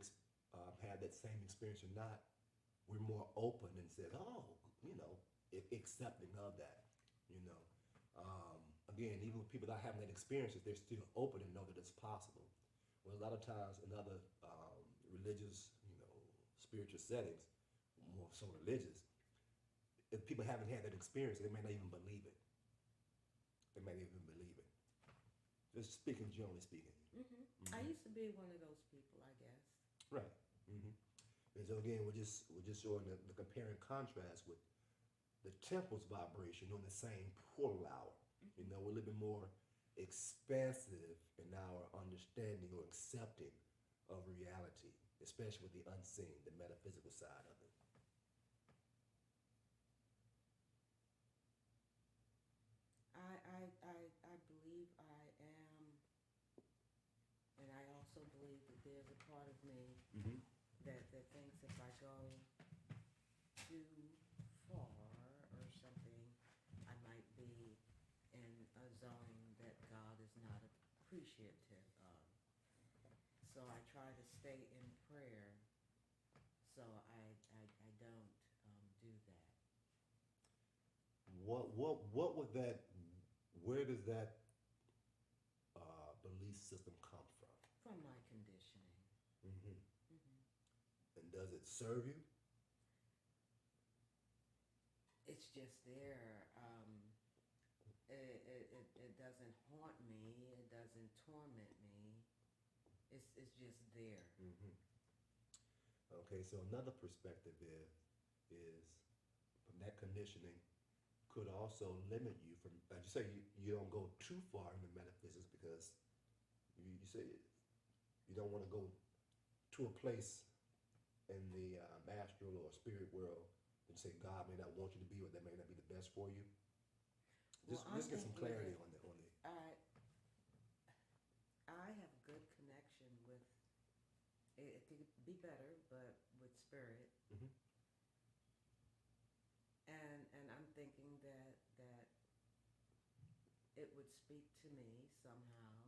have that same experience or not, we're more open and said, oh, accepting of that, Again, even with people that having that experience, they're still open and know that it's possible. Well, a lot of times in other religious, spiritual settings, more so religious, if people haven't had that experience, they may not even believe it. They may not even believe it. Just speaking, generally speaking. Mm-hmm. I used to be one of those people, I guess. Right. Mm-hmm. And so again, we're just showing the compare and contrast with the temple's vibration on the same portal hour. Mm-hmm. We're a little bit more expansive in our understanding or accepting of reality, especially with the unseen, the metaphysical side of it. I believe I am, and I also believe that there's a part of me Mm-hmm. that thinks if I go too far or something, I might be in a zone that God is not appreciative of. So I try to stay in prayer, so I don't do that. What would that? Where does that belief system come from? From my conditioning. Mm-hmm. Mm-hmm. And does it serve you? It's just there. It doesn't haunt me. It doesn't torment me. It's just there. Mm-hmm. Okay, so another perspective is from that conditioning could also limit you from, like you say, you don't go too far into metaphysics because you say you don't want to go to a place in the astral or spirit world and say God may not want you to be or that may not be the best for you. Well, Just get some clarity on that. I have a good connection with. It could be better, but with spirit. Mm-hmm. And I'm thinking that it would speak to me somehow,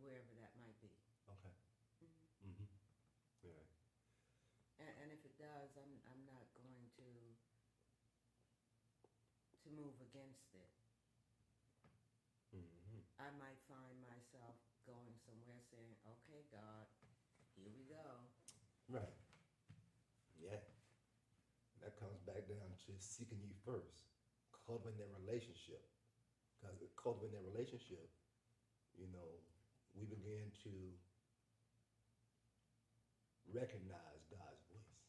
wherever that might be. Okay. Mm-hmm. Mm-hmm. Yeah. And if it does, I'm not going to move against it. Mm-hmm. I might find myself going somewhere saying, okay, God, here we go. Right. Yeah. That comes back down to seeking you first, cultivating that relationship. Because cultivating that relationship, we begin to recognize God's voice,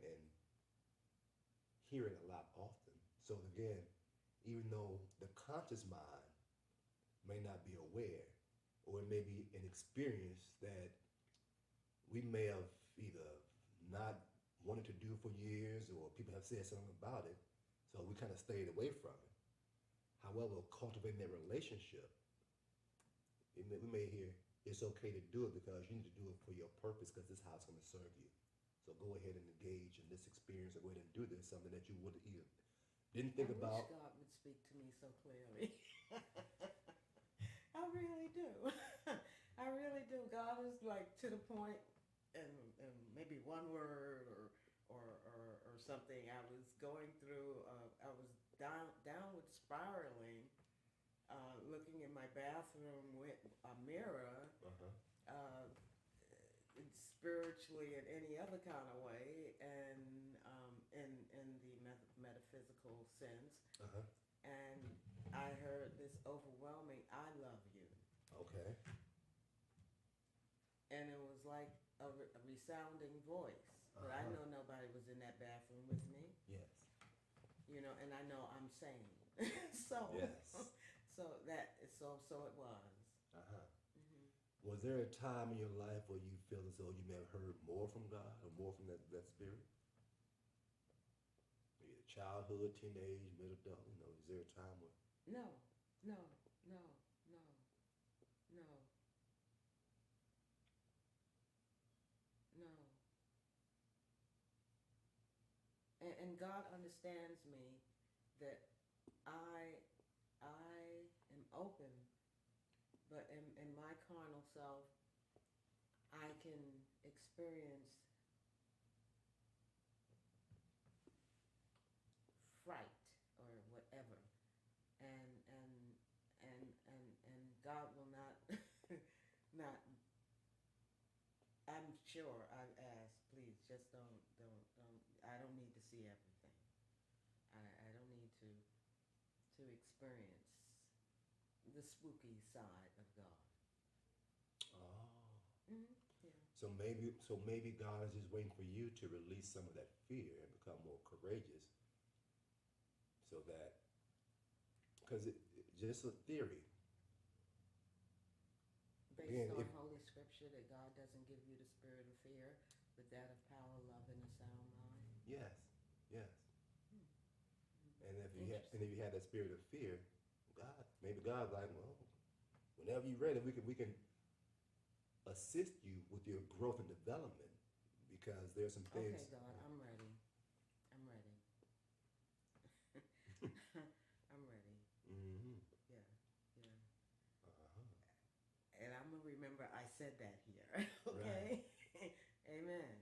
and hear it a lot often. So again, even though the conscious mind may not be aware, or it may be an experience that we may have either not wanted to do for years, or people have said something about it, so we kind of stayed away from it. However, cultivating that relationship, we may hear it's okay to do it because you need to do it for your purpose because this is how it's going to serve you. So go ahead and engage in this experience, or go ahead and do this, something that you would either didn't think about. I wish God would speak to me so clearly. I really do. I really do. God is like to the point, and maybe one word or something. I was going through. I was downward spiraling, looking in my bathroom with a mirror. Uh, Spiritually in any other kind of way, and in the metaphysical sense, and I heard this overwhelming "I love you," Okay. and it was like a resounding voice. But I know nobody was in that bathroom with me, Yes. and I know I'm sane. so Yes. so it was. Was there a time in your life where you feel as though you may have heard more from God or more from that spirit? Maybe childhood, teenage, middle adult, is there a time where? No, no, no, no, no, no. And God understands me that I am open, but in my carnal self, I can experience fright or whatever, and God will not not. I'm sure I've asked, please, just don't. I don't need to see everything. I don't need to experience the spooky side of God. Oh. Yeah. So maybe God is just waiting for you to release some of that fear and become more courageous, so that, because just a theory. Based on Holy Scripture, that God doesn't give you the spirit of fear, but that of power, love, and a sound mind. Yes, yes. And if you have that spirit of fear, maybe God's like, well, whenever you're ready, we can assist you with your growth and development, because there's some things. Okay, God, I'm ready. I'm ready. I'm ready. Yeah, yeah. And I'm gonna remember I said that here. Okay. Right. Amen.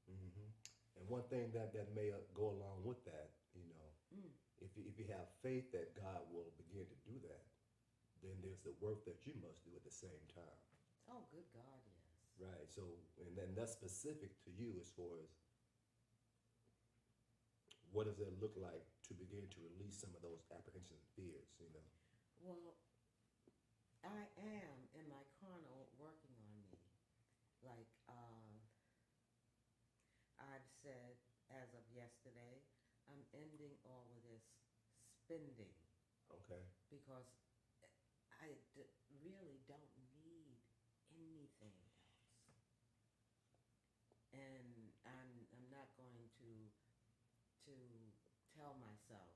And one thing that may go along with that, if you have faith that God will begin to do that, then there's the work that you must do at the same time. Oh, good God, yes. Right. So, and then that's specific to you as far as what does it look like to begin to release some of those apprehensions and fears, Well, I am in my carnal working on me. Like I've said as of yesterday, I'm ending all of this spending. Okay. Because I really don't need anything else. And I'm not going to tell myself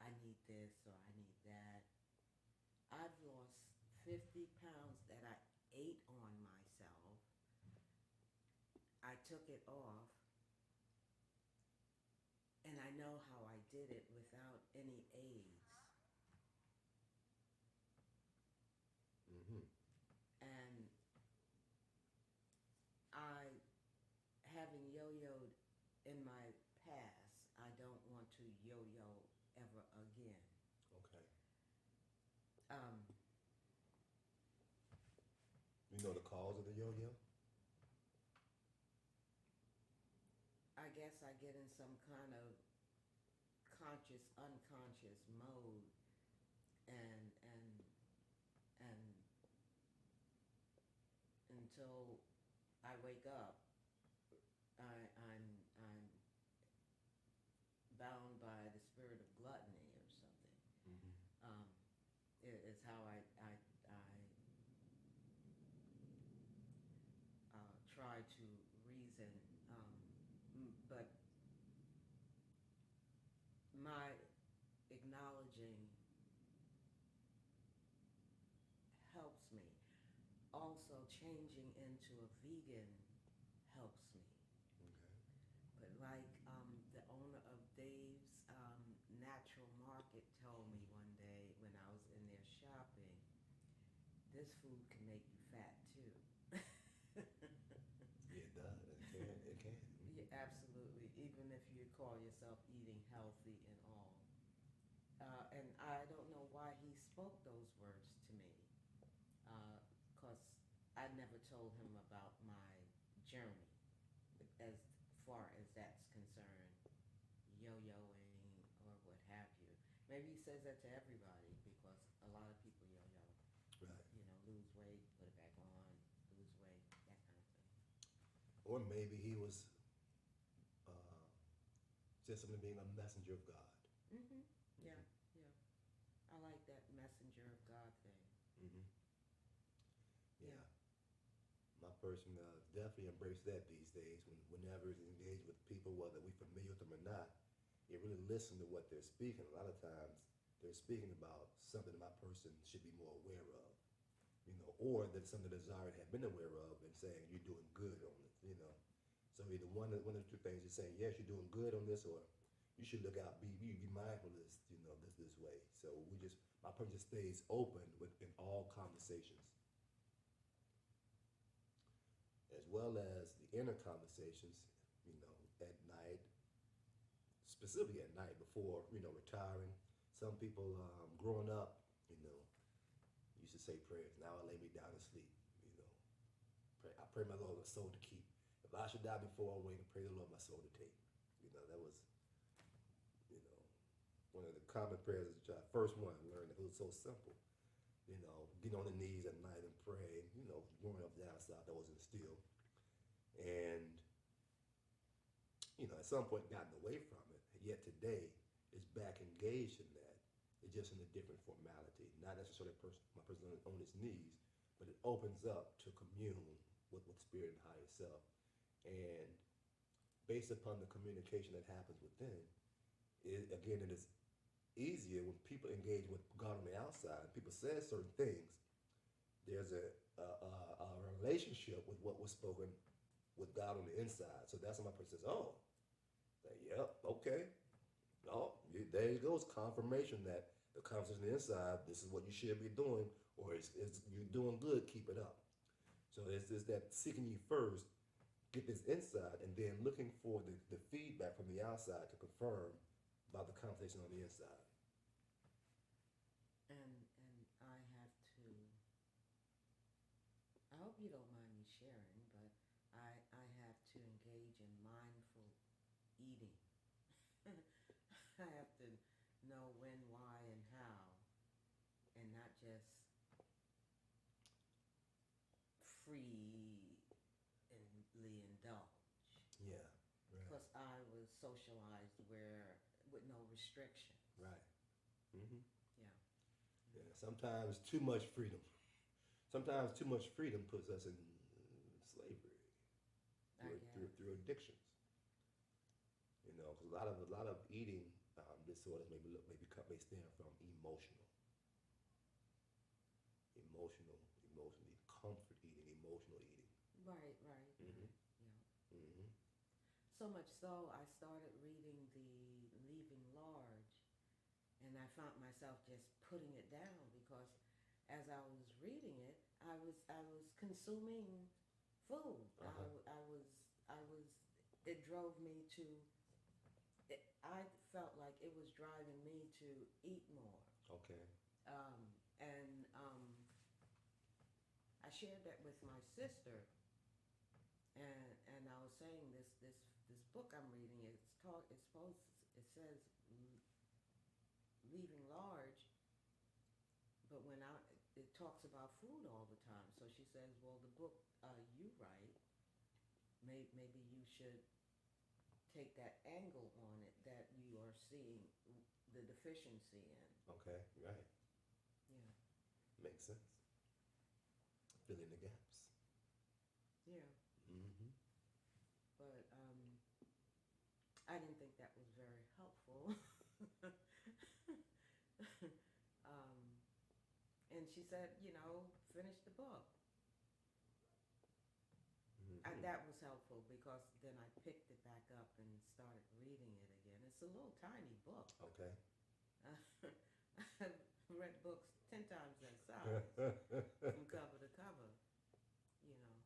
I need this or I need that. I've lost 50 pounds that I ate on myself. I took it off, and I know how I did it without any aids. And having yo-yoed in my past, I don't want to yo-yo ever again. Okay. You know the cause of the yo-yo? I guess I get in some kind of conscious, unconscious mode, and until I wake up, I'm bound by the spirit of gluttony. how I try to reason, but my acknowledging helps me. Also, changing into a vegan helps me. Okay. But like the owner of Dave's Natural Market told me one day when I was in there shopping, this food can make you fat too. Yeah, it does. It can. It can. Yeah, absolutely. Even if you call yourself eating healthy and all. And I don't know why he spoke those words to me, because I never told him about my journey as far as that's concerned, yo-yoing or what have you. Maybe he says that to everybody because a lot of people yo-yo. Right. Lose weight, put it back on, lose weight, that kind of thing. Or maybe he was uh, just simply being a messenger of God. Mm-hmm. Yeah, yeah. I like that messenger of God thing. Mm-hmm. Yeah. My person definitely embraces that these days. Whenever he's engaged with people, whether we're familiar with them or not, you really listen to what they're speaking. A lot of times, they're speaking about something that my person should be more aware of, or that something desired had been aware of, and saying you're doing good on it. So either one of the two things is saying yes, you're doing good on this, or you should look out, be mindful of this, this way. So my person just stays open in all conversations, as well as the inner conversations, at night, specifically at night before, retiring. Some people, growing up, used to say prayers. Now I lay me down to sleep, I pray my Lord my soul to keep. If I should die before I wake, pray the Lord my soul to take. That was, one of the common prayers as a child. First one I learned, it was so simple. Get on the knees at night and pray. Growing up down south, that was instilled. And, at some point gotten away from it. Yet today is back engaged in that. It's just in a different formality. Not necessarily my person on his knees, but it opens up to commune with spirit and higher self. And based upon the communication that happens within, it is easier when people engage with God on the outside. People say certain things. There's a relationship with what was spoken with God on the inside. So that's when my person says, oh, yep, okay. Oh, there you go. It's confirmation that the conversation on the inside, this is what you should be doing, or you're doing good, keep it up. So it's that seeking you first, get this inside, and then looking for the feedback from the outside to confirm about the conversation on the inside. And I have to, I hope you don't mind me sharing, but I have to engage in mindful eating. I have to know when, why, and how, and not just freely indulge. Yeah, right. Because I was socialized with no restriction. Right. Mm-hmm. Yeah. Yeah. Sometimes too much freedom. Sometimes too much freedom puts us in slavery through addictions. Because a lot of eating disorders may stem from emotional, comfort eating, emotional eating. Right. Mm-hmm. Yeah. Mm-hmm. So much so, I started reading the Leaving Large, and I found myself just putting it down because as I was reading it, I was consuming food. It drove me to. I felt like it was driving me to eat more. Okay. I shared that with my sister, and I was saying this book I'm reading. It says Leaving Large, but it talks about food all the time. So she says, well, the book you write, maybe you should take that angle on it that you are seeing the deficiency in. Okay. Right. Yeah. makes sense. Fill in the gaps. Yeah. Mm-hmm. But I didn't think that was very helpful. um, and she said, finish the book. Mm-hmm. That was helpful because then I picked it back up and started reading it again. It's a little tiny book. Okay. I've read books 10 times that size from cover to cover. You know,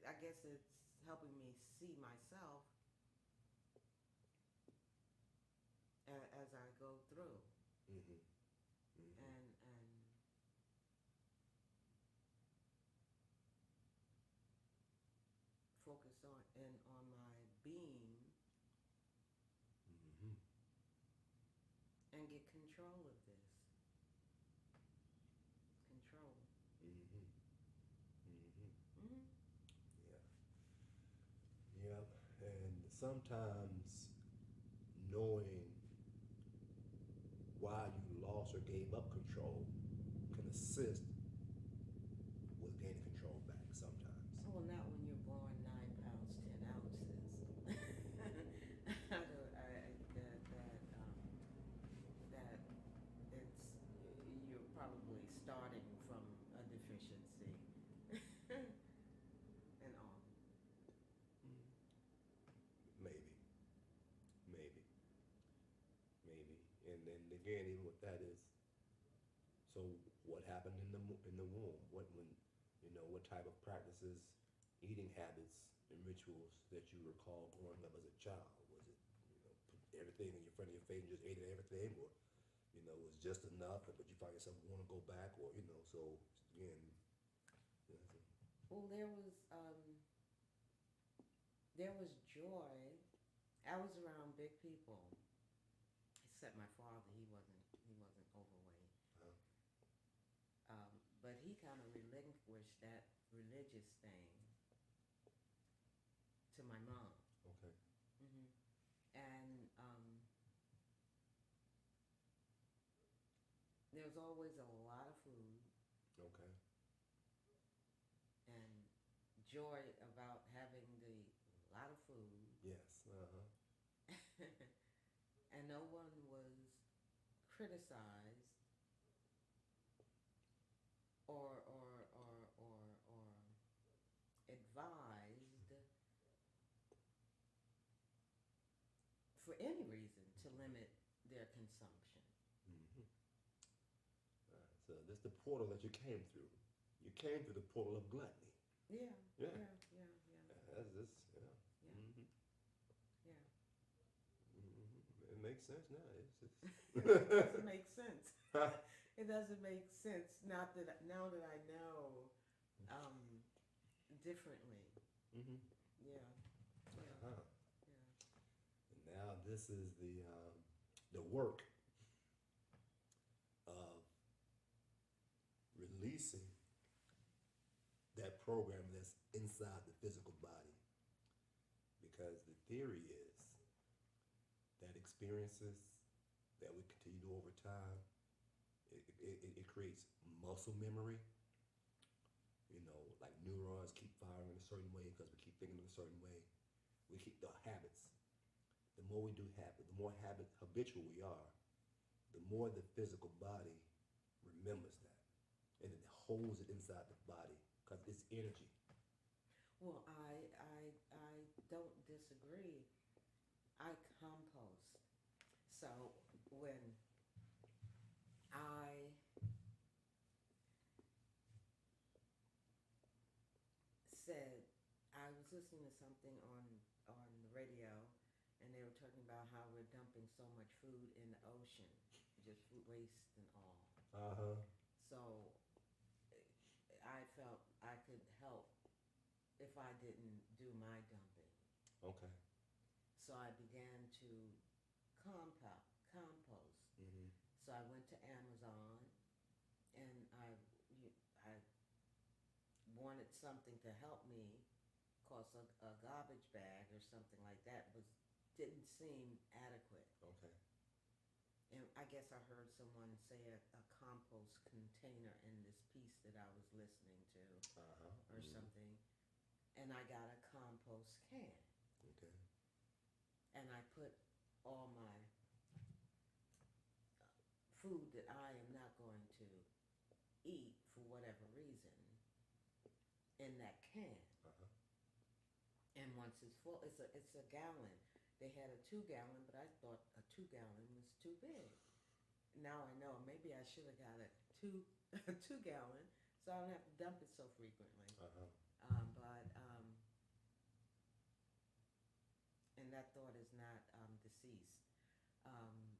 I guess it's helping me see myself as I go through, Mm-hmm. Mm-hmm. and focus on my being Mm-hmm. and get control of this. Control. Mm-hmm. Mm-hmm. Mm-hmm. Yeah. Yeah. And sometimes knowing why you lost or gave up control can assist with gaining control back sometimes. Well, not when you're born 9 pounds 10 ounces. That it's you're probably starting from a deficiency and all. Maybe. Maybe. Maybe. And then again, even with that is, so what happened in the womb? What type of practices, eating habits, and rituals that you recall growing up as a child? Was it, put everything in front of your face and just ate everything, or was just enough, but you find yourself want to go back, or so again. Well, there was joy. I was around big people, except my father. He wasn't overweight. But he kind of relinquished that religious thing to my mom. Okay. Mm-hmm. And there was always a lot of food. Okay. And joy about having the lot of food. Yes. Uh-huh. And no one was criticized or advised for any reason to limit their consumption. Mm-hmm. So this is the portal that you came through. You came through the portal of gluttony. Yeah. Yeah. That's this. Yeah. Yeah. Mm-hmm. Yeah. Mm-hmm. It makes sense now. It doesn't make sense. It doesn't make sense. Now that I know differently. Mm-hmm. Yeah. Uh-huh. Yeah. And now this is the work of releasing that program that's inside the physical body. Because the theory is that experiences that we continue to do over time, it creates muscle memory. Like neurons keep firing in a certain way because we keep thinking in a certain way. We keep the habits. The more we do habit, the more habitual we are, the more the physical body remembers that. And it holds it inside the body because it's energy. Well, I don't disagree. I compost. So when I said I was listening to something on the radio, and they were talking about how we're dumping so much food in the ocean, just food waste and all. Uh-huh. So I felt I could help if I didn't do my dumping. Okay. So I began to compost. Mm-hmm. So I went to Amazon, and I wanted something to help me, cause a garbage bag or something like that didn't seem adequate. Okay. And I guess I heard someone say a compost container. container in this piece that I was listening to or Mhm. something, and I got a compost can, Okay. and I put all my food that I am not going to eat for whatever reason in that can. Uh-huh. And once it's full, it's a gallon. They had a 2 gallon, but I thought a 2 gallon was too big. Now I know maybe I should have got a 2 gallon, so I don't have to dump it so frequently. Uh-huh. And that thought is not deceased. Um,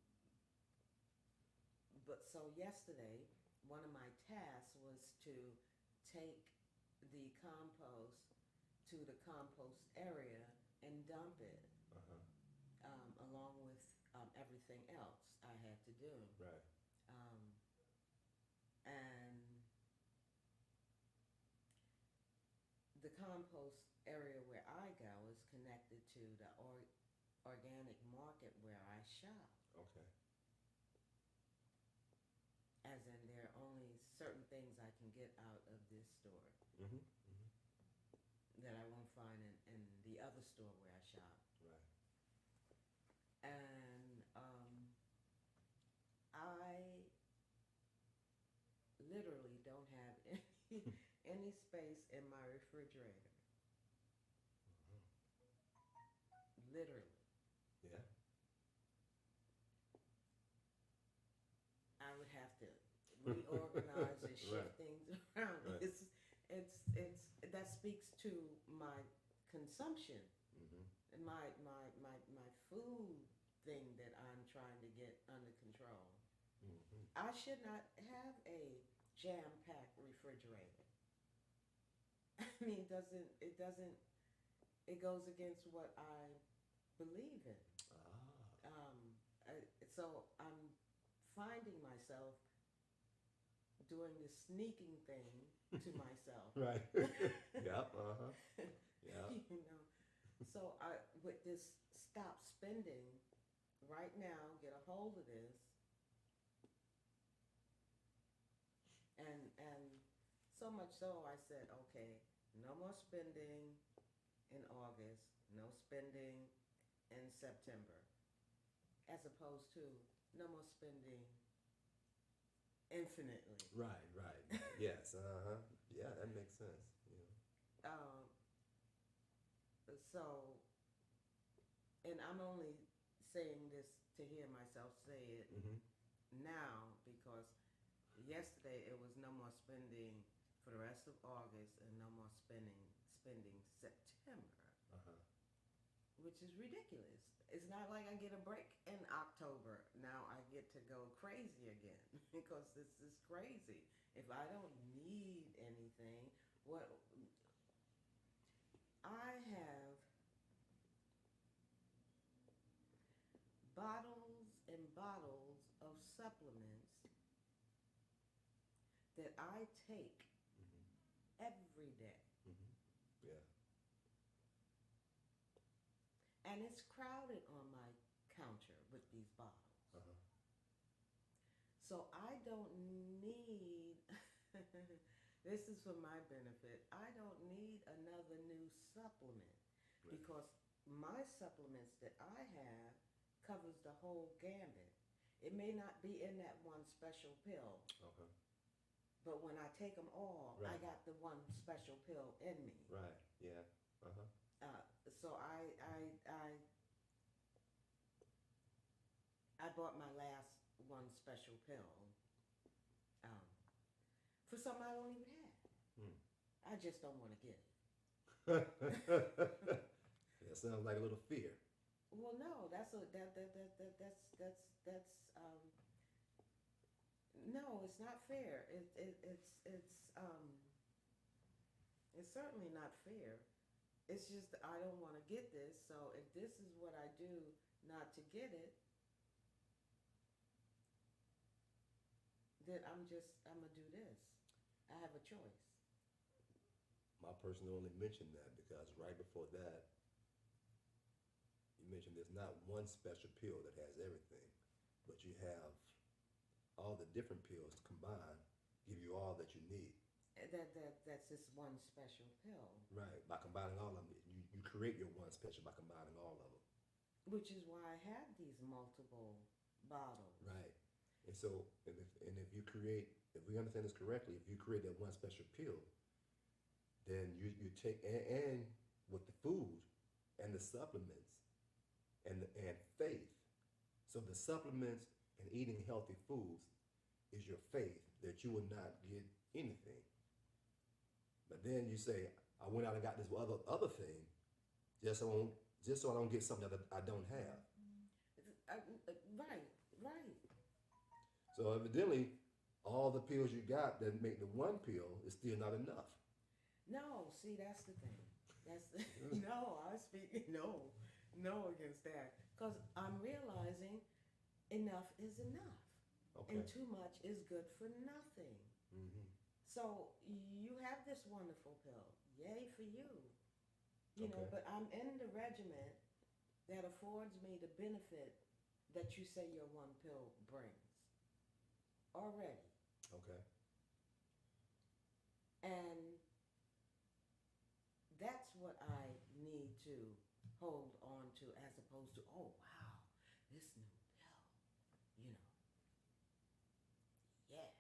but so yesterday, one of my tasks was to take the compost to the compost area and dump it, Uh-huh. along with everything else I had to do. Right. Um, and the compost area where I go is connected to the organic market where I shop. Okay. As in, there are only certain things I can get out of this store Mm-hmm. Mm-hmm. that I won't find in the other store where I shop. Right. And I literally don't have any space in my refrigerator. Literally. Yeah. I would have to reorganize and shift Right. things around. Right. It's that speaks to my consumption Mm-hmm. and my food thing that I'm trying to get under control. Mm-hmm. I should not have a jam-packed refrigerator. I mean, it goes against what I believe in. Ah. So I'm finding myself doing this sneaking thing to myself. Right. Yep. Uh-huh. Yeah. You know, so with this stop spending right now, get a hold of this, and so much so I said, okay, no more spending in August, no spending in September, as opposed to no more spending infinitely. Right. Right. Yes. Uh-huh. Yeah, that makes sense. Yeah. So, and I'm only saying this to hear myself say it Mm-hmm. now because yesterday it was no more spending for the rest of August and no more spending September, Uh-huh. which is ridiculous. It's not like I get a break in October. Now I get to go crazy again because this is crazy. If I don't need anything, what I have bottles and bottles of supplements that I take Mm-hmm. every day. Mm-hmm. Yeah. And it's crowded on my counter with these bottles. Uh-huh. So I don't need, this is for my benefit, I don't need another new supplement Right. because my supplements that I have covers the whole gambit. It may not be in that one special pill, Okay. but when I take them all, I Right. got the one special pill in me. Right. Yeah. Uh-huh. So I bought my last one special pill for something I don't even have. Hmm. I just don't want to get it. That sounds like a little fear. Well, no, that's no, it's not fair. It's certainly not fair. It's just I don't want to get this. So if this is what I do not to get it, then I'm gonna do this. I have a choice. My person only mentioned that because right before that, you mentioned there's not one special pill that has everything, but you have all the different pills combined give you that's this one special pill, Right. By combining all of them, you create your one special by combining all of them. which is why I have these multiple bottles. Right. And so, if you create, if we understand this correctly, if you create that one special pill, then you take and with the food and the supplements and faith. So the supplements and eating healthy foods is your faith that you will not get anything. But then you say, I went out and got this other thing, just so I don't get something that I don't have. Right. So evidently, all the pills you got that make the one pill is still not enough. No, see, that's the thing. No, I was speaking no against that, because I'm realizing enough is enough, Okay. and too much is good for nothing. Mm-hmm. So you have this wonderful pill, yay for you, you know. Okay. But I'm in the regimen that affords me the benefit that you say your one pill brings already, Okay. and that's what I need to hold on to, as opposed to, oh wow, this new pill, you know. Yes.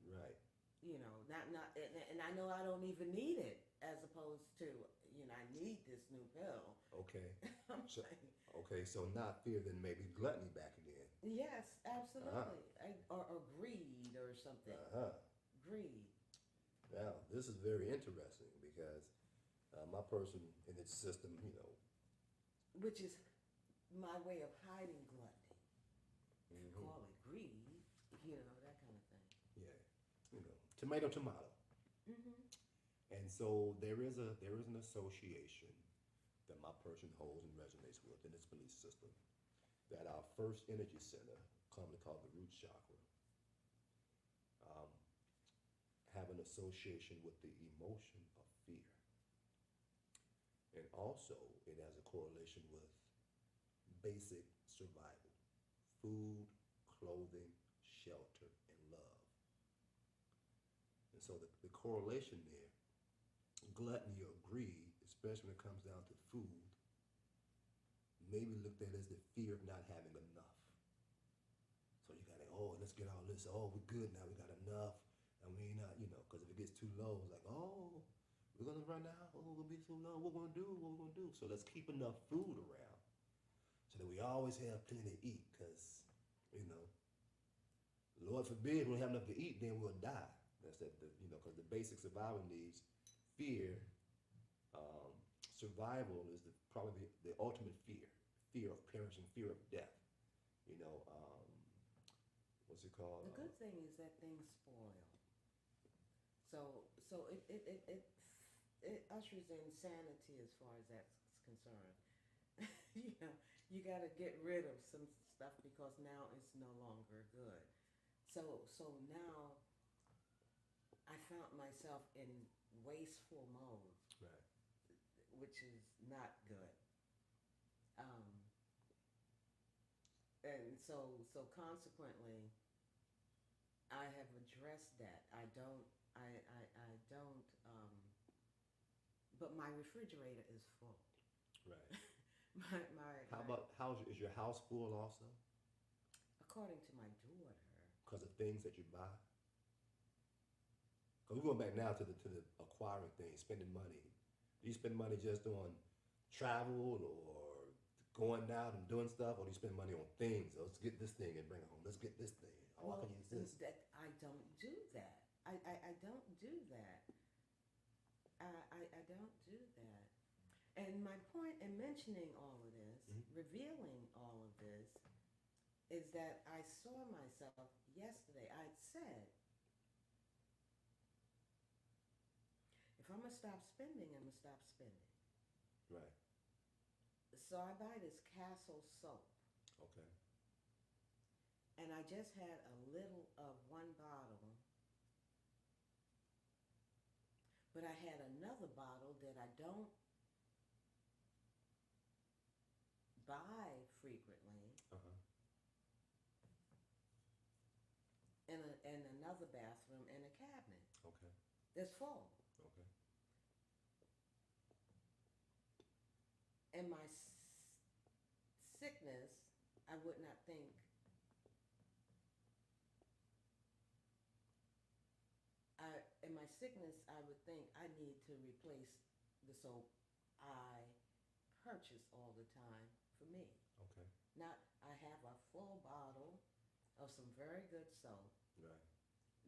Right. You know, not and I know I don't even need it, as opposed to, you know, I need this new pill. Okay. I'm So, like, okay. So not fear, then maybe gluttony back again. yes, absolutely. Or greed or something. Greed. Now this is very interesting because my person in its system, you know. Which is my way of hiding gluttony. If you Mhm. call it greed, you know, that kind of thing. Yeah. You know, tomato. Mm-hmm. And so there is an association that my person holds and resonates with in its belief system, that our first energy center, commonly called the root chakra, have an association with the emotion of fear. And also it has a correlation with basic survival, food, clothing, shelter, and love. And so the correlation there, gluttony or greed, especially when it comes down to food, may be looked at as the fear of not having enough. So you gotta, oh, let's get all this, oh, we're good now, we got enough, and we ain't not, you know, because if it gets too low, it's like, oh, we're gonna run out, oh, we'll be too low, what we're gonna do? So let's keep enough food around so that we always have plenty to eat, because, you know, Lord forbid we don't have enough to eat, then we'll die. That's that, you know, because the basic survival needs, fear, survival is probably the ultimate fear of perishing, fear of death. You know, what's it called? The good thing is that things spoil. So it ushers in sanity as far as that's concerned. You know, you got to get rid of some stuff because now it's no longer good. So now I found myself in wasteful mode, Right. which is not good. And so consequently, I have addressed that. I don't, but my refrigerator is full. Right. Is your house full also? According to my daughter. Because of things that you buy? Because we're going back now to the acquiring things, spending money. Do you spend money just on travel or going out and doing stuff, or do you spend money on things? Oh, let's get this thing and bring it home. Let's get this thing. Oh, I can use this. I don't do that. I don't do that. I don't do that. And my point in mentioning all of this, revealing all of this, is that I saw myself yesterday. I'd said, if I'm going to stop spending, I'm going to stop spending. Right. So I buy this Castle soap. Okay. And I just had a little of one bottle. But I had another bottle that I don't buy frequently. Uh-huh. In another bathroom in a cabinet. Okay. that's full. Okay. In my sickness, I would not think in my sickness, I would think I need to replace the soap I purchase all the time for me. Okay. Not, I have a full bottle of some very good soap Right.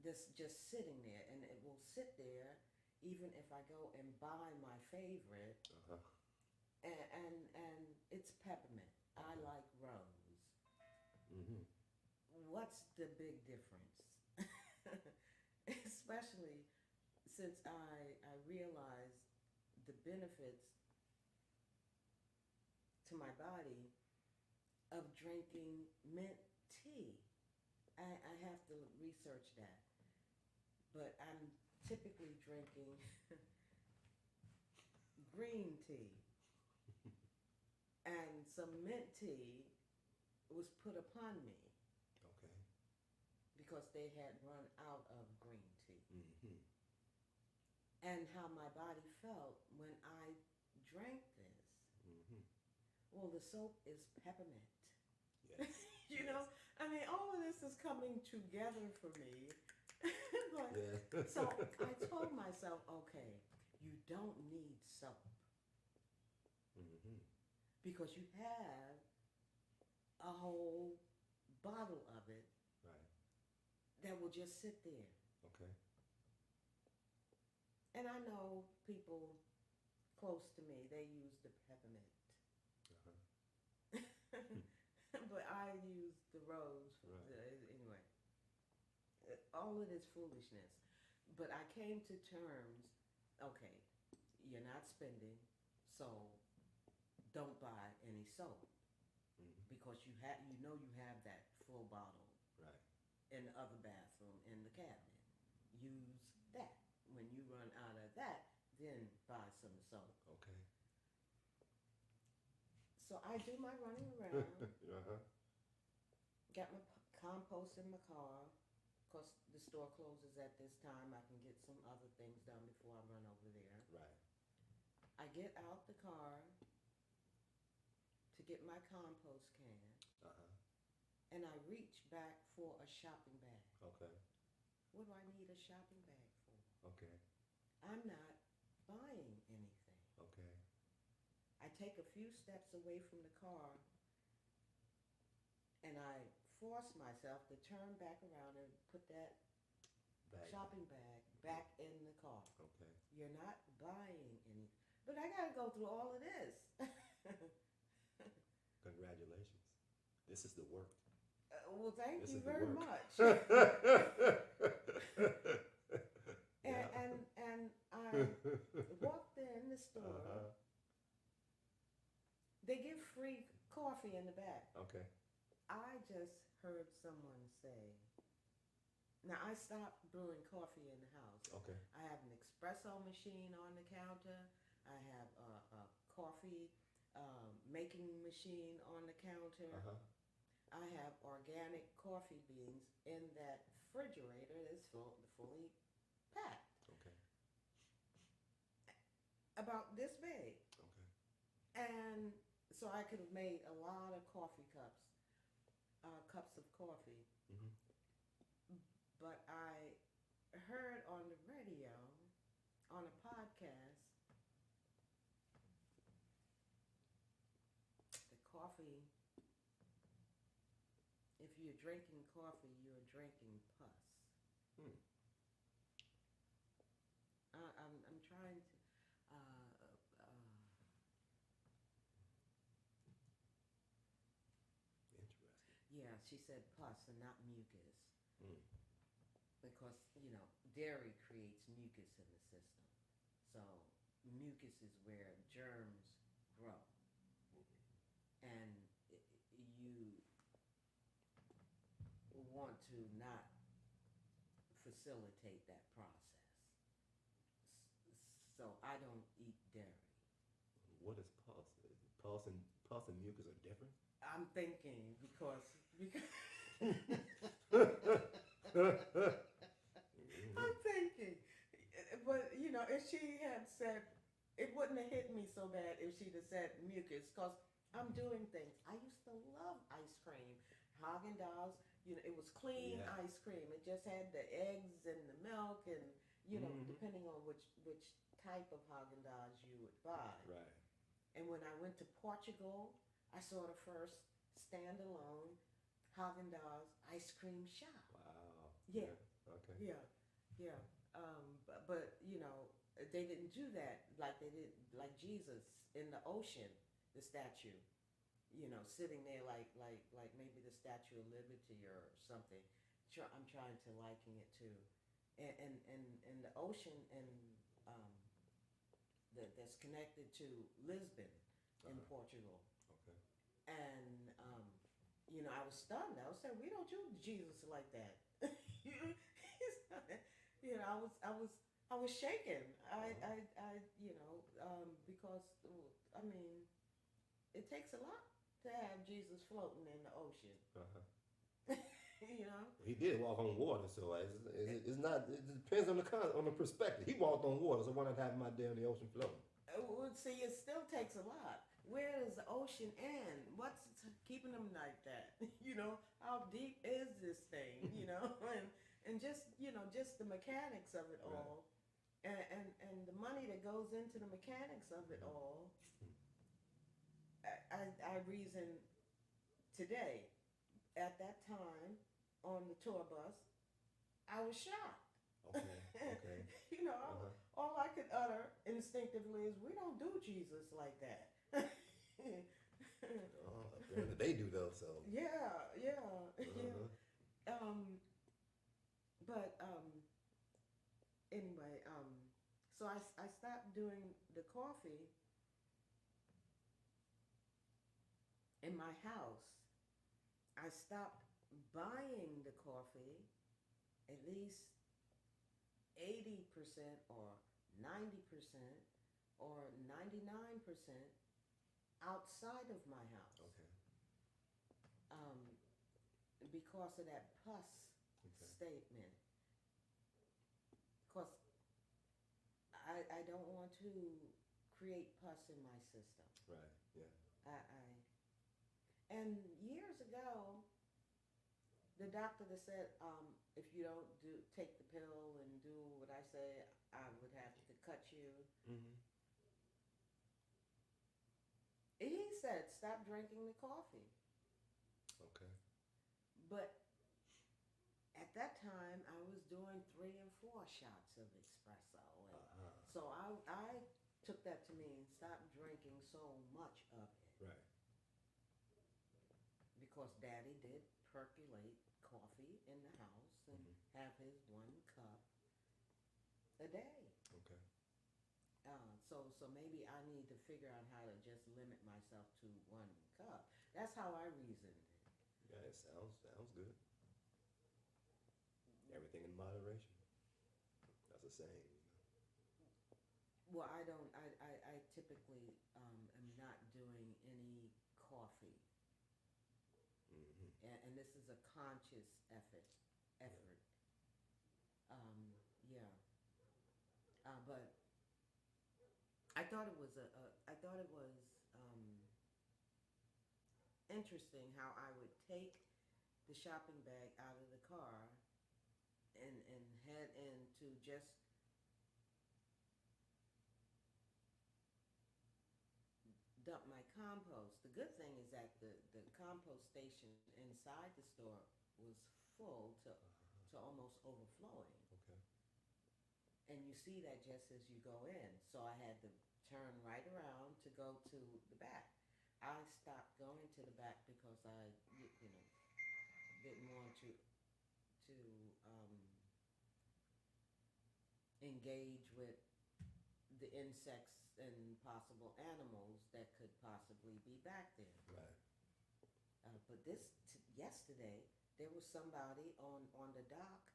that's just sitting there, and it will sit there even if I go and buy my favorite, Uh-huh. and it's peppermint. I Okay. like rose. Mm-hmm. What's the big difference? Especially since I realized the benefits to my body of drinking mint tea. I have to research that. But I'm typically drinking green tea. And some mint tea was put upon me Okay. because they had run out of green tea. Mm-hmm. And how my body felt when I drank this. Mm-hmm. Well, the soap is peppermint. Yes. You know, I mean, all of this is coming together for me. But, Yeah. so I told myself, okay, you don't need soap Mm-hmm. because you have a whole bottle of it Right. that will just sit there. Okay. And I know people close to me, they use the peppermint. Uh-huh. But I use the rose. Right. Anyway, all of this foolishness. But I came to terms, okay, you're not spending, so don't buy any soap Mm-hmm. because you know you have that full bottle Right. in the other bathroom in the cabinet. Use that. When you run out of that, then buy some soap. Okay. So I do my running around, Uh-huh. got my compost in my car. Of course, the store closes at this time. I can get some other things done before I run over there. Right. I get out the car to get my compost can, Uh-huh. and I reach back for a shopping bag. Okay. What do I need a shopping bag for? Okay. I'm not buying anything. Okay. I take a few steps away from the car, and I force myself to turn back around and put that Bag. shopping bag back in the car. Okay. You're not buying anything. But I gotta go through all of this. Congratulations. This is the work. Well, thank This you is the very work. much. Yeah. And I walked in the store. Uh-huh. They give free coffee in the back. Okay. I just heard someone say, now I stopped brewing coffee in the house. Okay. I have an espresso machine on the counter. I have a coffee making machine on the counter. Uh-huh. I have organic coffee beans in that refrigerator that's fully packed. Okay. About this big. Okay. And so I could have made a lot of coffee cups of coffee. Mm-hmm. But I heard on the radio, on a podcast, the coffee, if you're drinking coffee, you're drinking pus. Hmm. I'm trying to, Interesting. yeah, she said pus and not mucus. Mm. Because, dairy creates mucus in the system. So mucus is where germs grow. And you want to not facilitate that process. So I don't eat dairy. What is pulse? Pulse and mucus are different? I'm thinking because I'm thinking, if she had said, it wouldn't have hit me so bad if she'd have said mucus, because I'm doing things. I used to love ice cream. Haagen-Dazs, it was clean Yeah. ice cream. It just had the eggs and the milk and, depending on which type of Haagen-Dazs you would buy. Right. And when I went to Portugal, I saw the first standalone Haagen-Dazs ice cream shop. Wow. Yeah. Okay. Yeah. But they didn't do that like they did, like Jesus in the ocean, the statue, sitting there like maybe the Statue of Liberty or something. I'm trying to liken it to, and the ocean and that's connected to Lisbon in Portugal. Okay. And I was stunned. I was saying, we don't do Jesus like that. I was shaken. Because it takes a lot to have Jesus floating in the ocean. He did walk on water, so it's not. It depends on the perspective. He walked on water, so why not have him out there in the ocean floating? Well, see, it still takes a lot. Where does the ocean end? What's keeping them like that? How deep is this thing? and just just the mechanics of it all, and the money that goes into the mechanics of it all. I reason today, at that time, on the tour bus, I was shocked. Okay. All I could utter instinctively is, we don't do Jesus like that. Apparently they do though, so. Yeah. But anyway, so I stopped doing the coffee in my house. I stopped buying the coffee at least 80% or 90% or 99% outside of my house. Okay. Because of that pus statement. Because I don't want to create pus in my system. Right. Yeah. And years ago, the doctor that said, if you don't take the pill and do what I say, I would have to cut you. Mm-hmm. He said, stop drinking the coffee. Okay. But at that time, I was doing 3 and 4 shots of espresso. And so I took that to mean stop drinking so much of it. Right. Because Daddy did percolate coffee in the house and have his 1 cup a day. Okay. So maybe I need to figure out how to just limit myself to 1 cup. That's how I reasoned it. Yeah, it sounds good. Everything in moderation. That's a saying. Well, I typically am not doing any coffee. Mm-hmm. And this is a conscious effort. But I thought it was interesting how I would take the shopping bag out of the car and head into just dump my compost. The good thing is that the compost station inside the store was full to almost overflowing. Okay. And you see that just as you go in. So I had to turn right around to go to the back. I stopped going to the back because I, didn't want to engage with the insects and possible animals that could possibly be back there. Right. But yesterday, there was somebody on the dock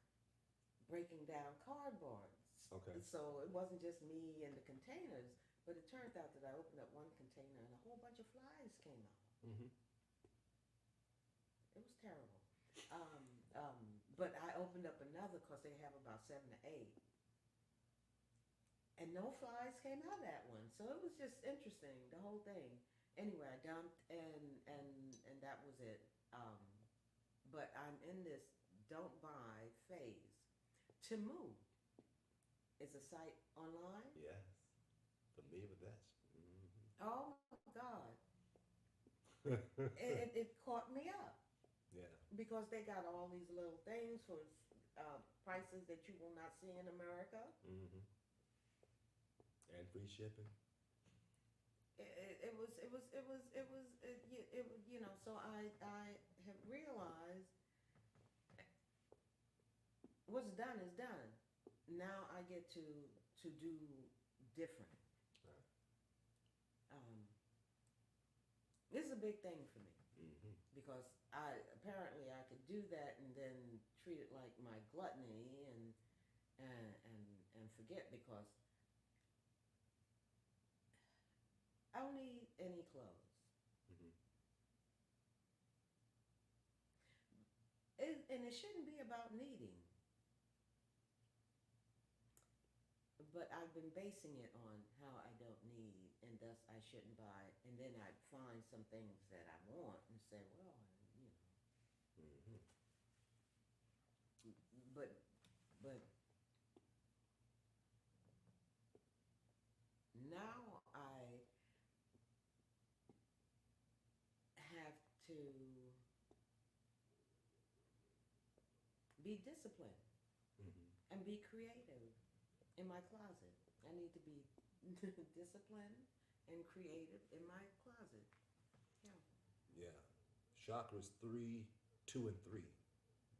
breaking down cardboard. Okay. So it wasn't just me and the containers, but it turned out that I opened up 1 container and a whole bunch of flies came out. Mm-hmm. It was terrible. But I opened up another because they have about 7 to 8. and no flies came out of that one. So it was just interesting, the whole thing. Anyway, I dumped, and that was it. But I'm in this don't buy phase. Temu is a site online. Yes. Familiar with that. Oh my God. It caught me up Yeah. because they got all these little things for prices that you will not see in America. Mm-hmm. And free shipping. You know. So I have realized what's done is done. Now I get to do different. Right. This is a big thing for me Mm-hmm. because I apparently I could do that and then treat it like my gluttony and forget because I don't need any clothes. Mm-hmm. And it shouldn't be about needing. But I've been basing it on how I don't need, and thus I shouldn't buy. And then I find some things that I want and say, well, you know. Mm-hmm. But now I have to be disciplined Mm-hmm. and be creative in my closet. I need to be disciplined and creative in my closet. Yeah. Yeah. Chakras 3, 2, and 3.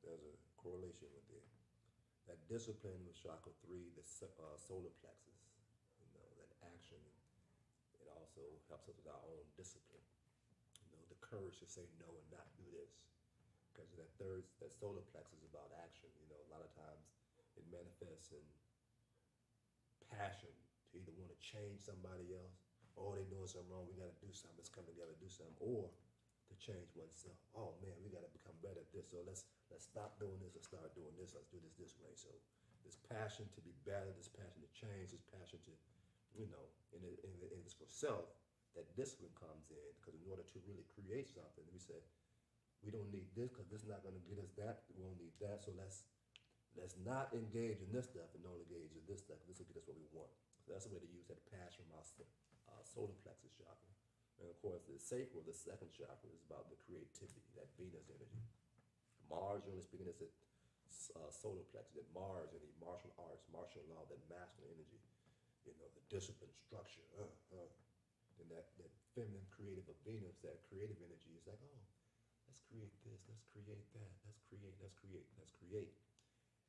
There's a correlation with it. That discipline with chakra 3, the solar plexus, that action. It also helps us with our own discipline. The courage to say no and not do this. Because that solar plexus is about action. A lot of times it manifests in passion to either want to change somebody else, or they doing something wrong, we got to do something, let's come together, do something, or to change oneself. Oh man, we got to become better at this, so let's stop doing this and start doing this. Let's do this way. So this passion to be better, this passion to change, this passion to, and it's for self. That discipline comes in because in order to really create something, we say we don't need this because this is not going to get us that. We won't need that, so let's not engage in this stuff and only engage in this stuff. This will get us what we want. So that's the way to use that passion from our solar plexus chakra. And of course, the sacral, the second chakra, is about the creativity, that Venus energy. Mars, generally speaking, is at solar plexus. That Mars and the martial arts, martial law, that masculine energy, the discipline, structure. Then that feminine creative of Venus, that creative energy is like, oh, let's create this, let's create that, let's create, let's create, let's create.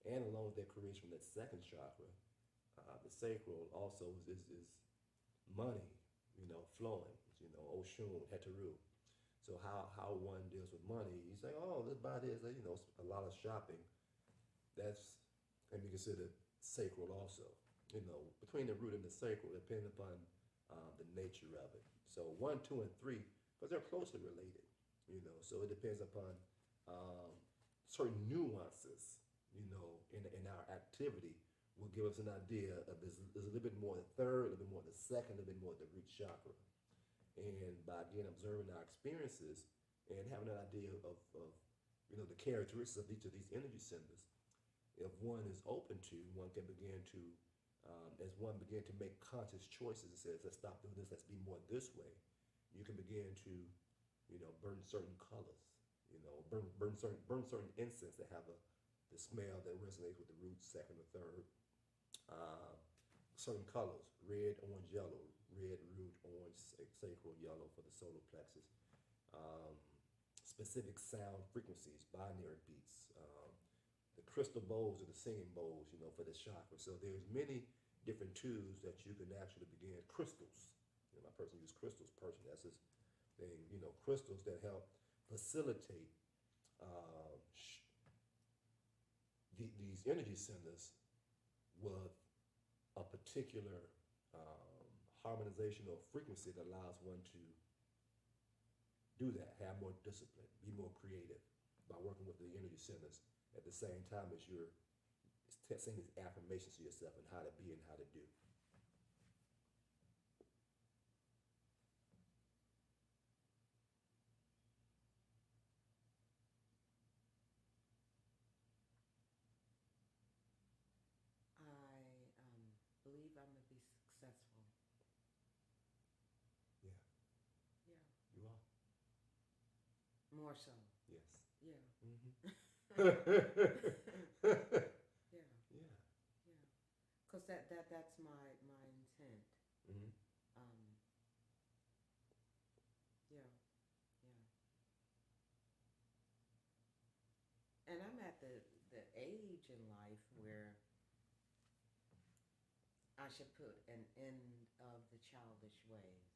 And along with that creation from that second chakra, the sacral also is money, flowing, Oshun, Heteru. So how one deals with money, you say, oh, let's buy this, a lot of shopping. That's, can be considered sacral also. Between the root and the sacral, depending upon the nature of it. So 1, 2, and 3, because they're closely related, so it depends upon certain nuances, in our activity will give us an idea of there's a little bit more the third, a little bit more the second, a little bit more the root chakra. And by again observing our experiences and having an idea of the characteristics of each of these energy centers, if one is open to, one can begin to, as one begin to make conscious choices and says, let's stop doing this, let's be more this way, you can begin to, burn certain colors, burn certain incense that have the smell that resonates with the root, second or third. Certain colors, red, orange, yellow, red root, orange, sacral, yellow for the solar plexus. Specific sound frequencies, binary beats, the crystal bowls or the singing bowls, for the chakra. So there's many different tools that you can actually begin. Crystals, my person uses crystals personally. That's his thing. Crystals that help facilitate these energy centers with a particular harmonization or frequency that allows one to do that, have more discipline, be more creative by working with the energy centers at the same time as you're saying these affirmations to yourself and how to be and how to do. More so. Yes. Yeah. Yeah. Yeah. Yeah. Yeah. Cause that's my intent. Mm-hmm. Um. Yeah. Yeah. And I'm at the age in life where I should put an end of the childish ways.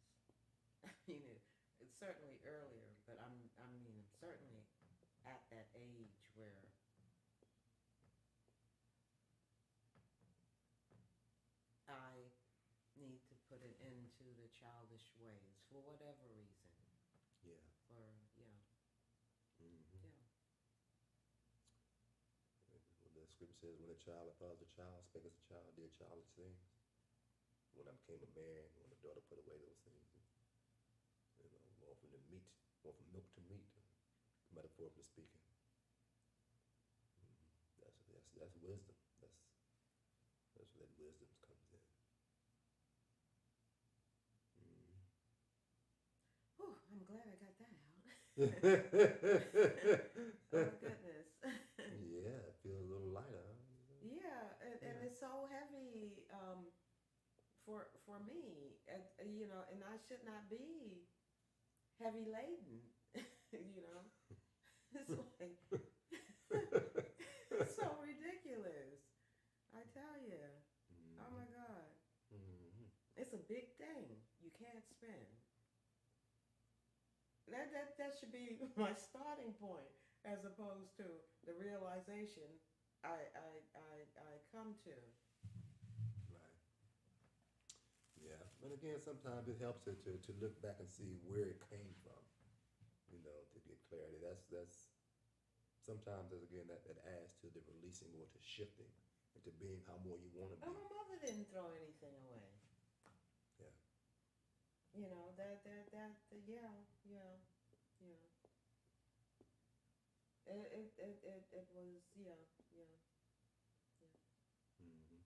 I mean, it's certainly earlier, but I'm certainly at that age where I need to put an end to the childish ways for whatever reason. Yeah. For yeah, Mm-hmm. yeah. The scripture says, when a child fathers a child, speaketh a child, did childish things. When I became a man, when a daughter put away those things, more from the meat, more from milk to meat, metaphorically speaking. Mm-hmm. That's wisdom. That's where that wisdom comes in. Mm-hmm. Whew, I'm glad I got that out. Oh Oh my goodness. yeah, it feels a little lighter. Huh? Yeah, and Yeah. it's so heavy for me, and I should not be heavy laden. you know, it's like it's so ridiculous. I tell you. Oh my God, Mm-hmm. it's a big thing. You can't spend. That should be my starting point, as opposed to the realization I come to. Right. Yeah. And again, sometimes it helps to look back and see where it came from, to get clarity. That's sometimes there's again that adds to the releasing or to shifting into being how more you want to Oh, be. my mother didn't throw anything away. Yeah. Yeah, yeah, yeah. It was, yeah, yeah, yeah. Mm-hmm.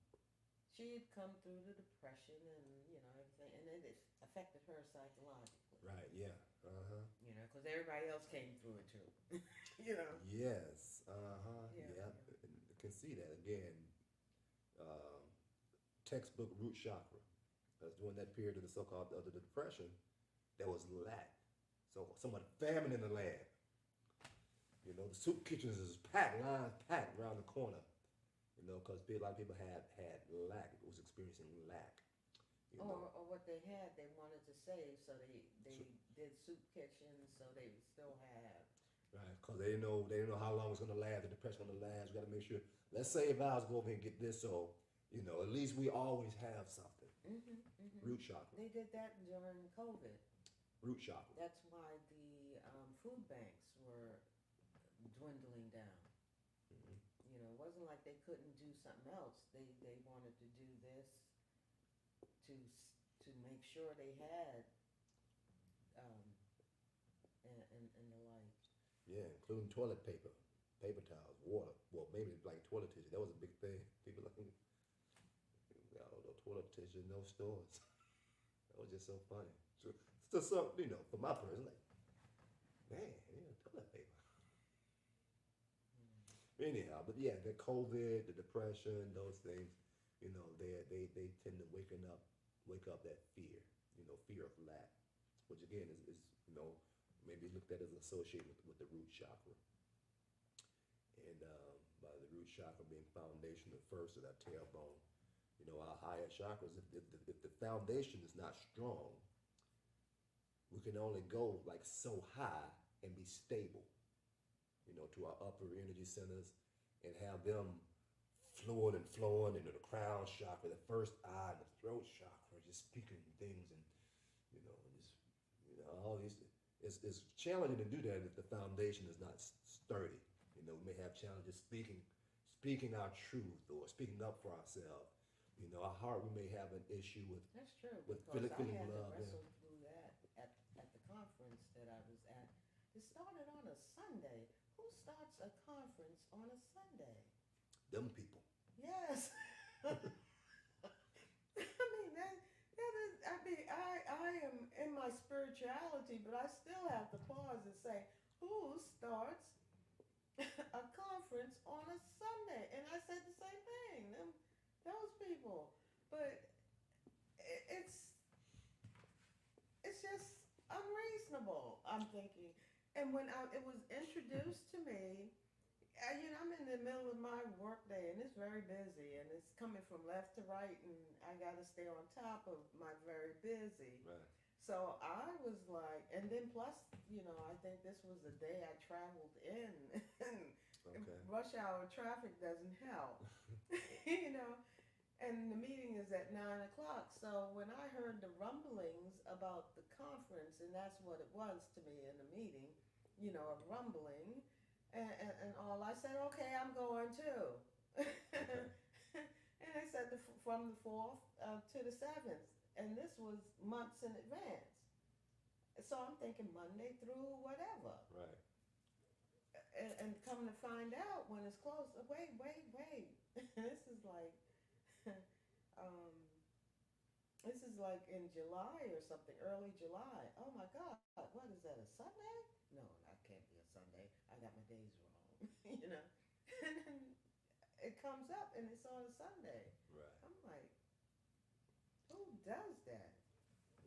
She had come through the depression and, everything, and it affected her psychologically. Right. Yeah. Uh-huh. Because everybody else came through it too. you know? Yes. Uh-huh. Yeah, Yeah. yeah. And you can see that again. Um, Textbook root chakra. Because during that period of the so-called of the depression, there was lack. So somewhat famine in the land. The soup kitchens is packed, lines packed around the corner. Because a lot of people had lack, was experiencing lack. You know, Or what they had, they wanted to save, so they So- did soup kitchens, so they would still have. right? Because they didn't know how long it's gonna last. The depression gonna last. We got to make sure. Let's save ours. Go over here and get this. So at least we always have something. Root chakra. They did that during COVID. Root chakra. That's why the food banks were dwindling down. Mm-hmm. It wasn't like they couldn't do something else. They wanted to do this to to make sure they had um, and the like. Yeah, including toilet paper, paper towels, water. Well, maybe like toilet tissue. That was a big thing. People like, got all the toilet tissue in those stores. That was just so funny. So, it's just something, for my person, like, man, toilet paper. Anyhow, but yeah, the COVID, the depression, those things, they tend to wake up that fear, fear of lack, which again is maybe looked at as associated with the root chakra. And by the root chakra being foundation, the first of that tailbone, our higher chakras, if the foundation is not strong, we can only go like so high and be stable, to our upper energy centers and have them flowing into the crown chakra, the first eye, and the throat chakra, just speaking things and, just, all these. It's challenging to do that if the foundation is not sturdy. We may have challenges speaking our truth or speaking up for ourselves. Our heart, we may have an issue with. That's true. With because feeling I had love, to yeah. wrestle through that at the conference that I was at. It started on a Sunday. Who starts a conference on a Sunday? Them people. Yes. I mean that is. I mean I am in my spirituality, but I still have to pause and say, who starts a conference on a Sunday? And I said the same thing. Those people. But it's just unreasonable. I'm thinking. And when it was introduced to me, I'm in the middle of my workday and it's very busy and it's coming from left to right and I got to stay on top of my very busy. Right. So I was like, and then plus, I think this was the day I traveled in. Okay. Rush hour traffic doesn't help, you know. And the meeting is at 9 o'clock. So when I heard the rumblings about the conference, and that's what it was to me in the meeting, a rumbling, and all, I said, okay, I'm going too. Okay. And they said from the 4th to the 7th, and this was months in advance. So I'm thinking Monday through whatever. Right. And come to find out when it's close, wait. This is like, this is like in July or something, early July. Oh my God, what is that, a Sunday? No, that can't be a Sunday. I got my days wrong, And then it comes up and it's on a Sunday. Right. I'm like, who does that?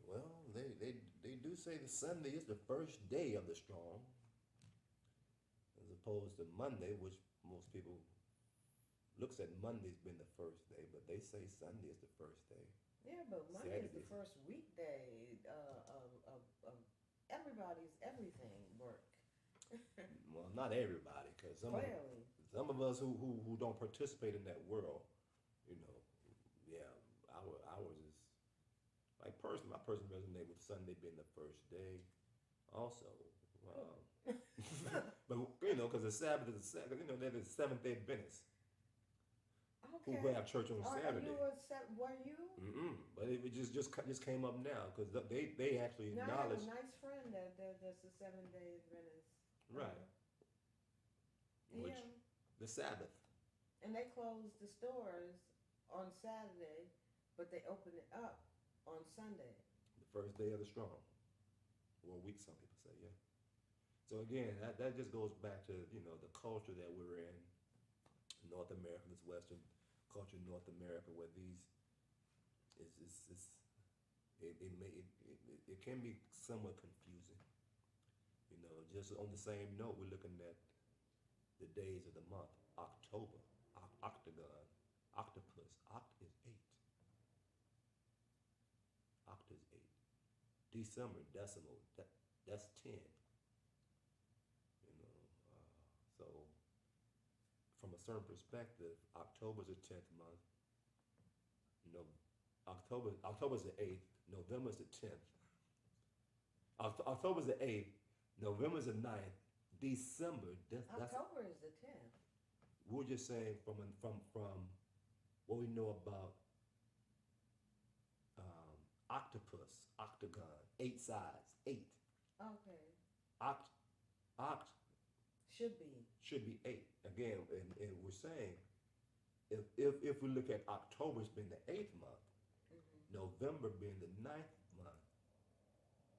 Well, they do say the Sunday is the first day of the strong, as opposed to Monday, which most people looks at Monday's been the first day, but they say Sunday is the first day. Yeah, but Monday is the Saturdays. first weekday of everybody's everything work. Well, not everybody, because Clearly. some of us who don't participate in that world, yeah, ours is like my person resonate with Sunday being the first day, also. But because the Sabbath is the second, they're the Seventh Day Adventists who Okay. have church on Saturday. Were you? But it just came up now because they actually No, I have acknowledge. a nice friend that's a 7-day Adventist. Right. Which Yeah. the Sabbath. And they close the stores on Saturday, but they open it up on Sunday. The first day of the strong. Or week, some people say, yeah. So again, that just goes back to, the culture that we're in North America, this Western culture in North America, where it can be somewhat confusing. Just on the same note, we're looking at the days of the month. October, octagon, octopus, oct is 8. Oct is 8. December, decimal, that's 10. So from a certain perspective, October's the 10th month. October's the 8th. November's the 10th. October's the 8th. November's the 9th. December. October is the 10th. We're just saying from what we know about octopus, octagon, 8 sides, 8. Okay. Oct Should be 8. Again, and we're saying if we look at October's being the 8th month, November being the 9th month,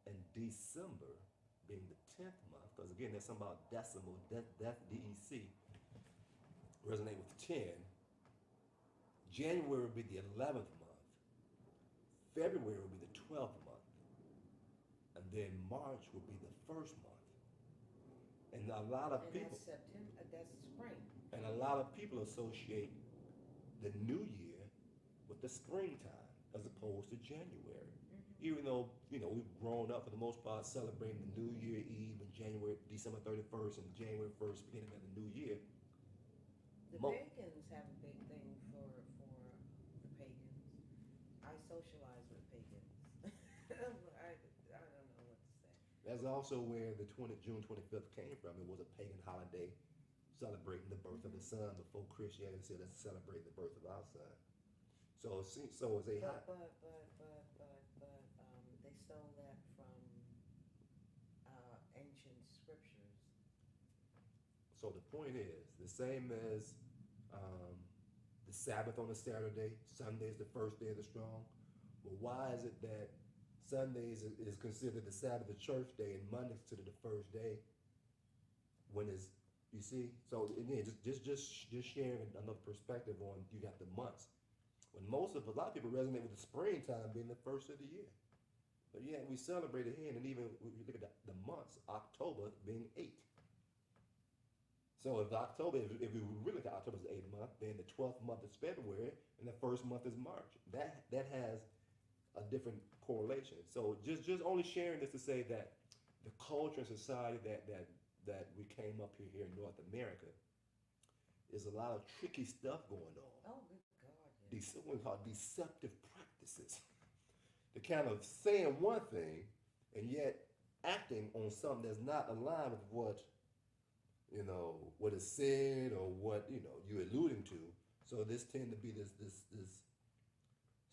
and December being the 10th month, because again, there's something about decimal, DEC, resonate with 10. January would be the 11th month. February would be the 12th month. And then March would be the 1st month. And a lot of people... that's September, that's spring. And a lot of people associate the new year with the springtime as opposed to January. Even though, we've grown up for the most part celebrating the New Year Eve and December 31st and January 1st, beginning of the new year. The pagans have a big thing for the pagans. I socialize with pagans. I don't know what to say. That's also where the June 25th came from. It was a pagan holiday celebrating the birth of the sun before Christianity said, let's celebrate the birth of our son. So it's a But they stole that from ancient scriptures. So the point is, the same as the Sabbath on a Saturday, Sunday is the first day of the strong. Well, why is it that Sundays is considered the Sabbath, the church day, and Monday's considered the first day when is, you see, so again, just sharing another perspective on, you got the months. When a lot of people resonate with the springtime being the first of the year. But yeah, we celebrate it here, and even when you look at the months, October being 8. So if we really look at October as the 8th month, then the 12th month is February, and the first month is March. That has a different correlation. So just only sharing this to say that the culture and society that we came up here in North America is a lot of tricky stuff going on. Oh, good God, yeah. These what we call deceptive practices. They're kind of saying one thing and yet acting on something that's not aligned with what what is said or what you're alluding to. So this tend to be this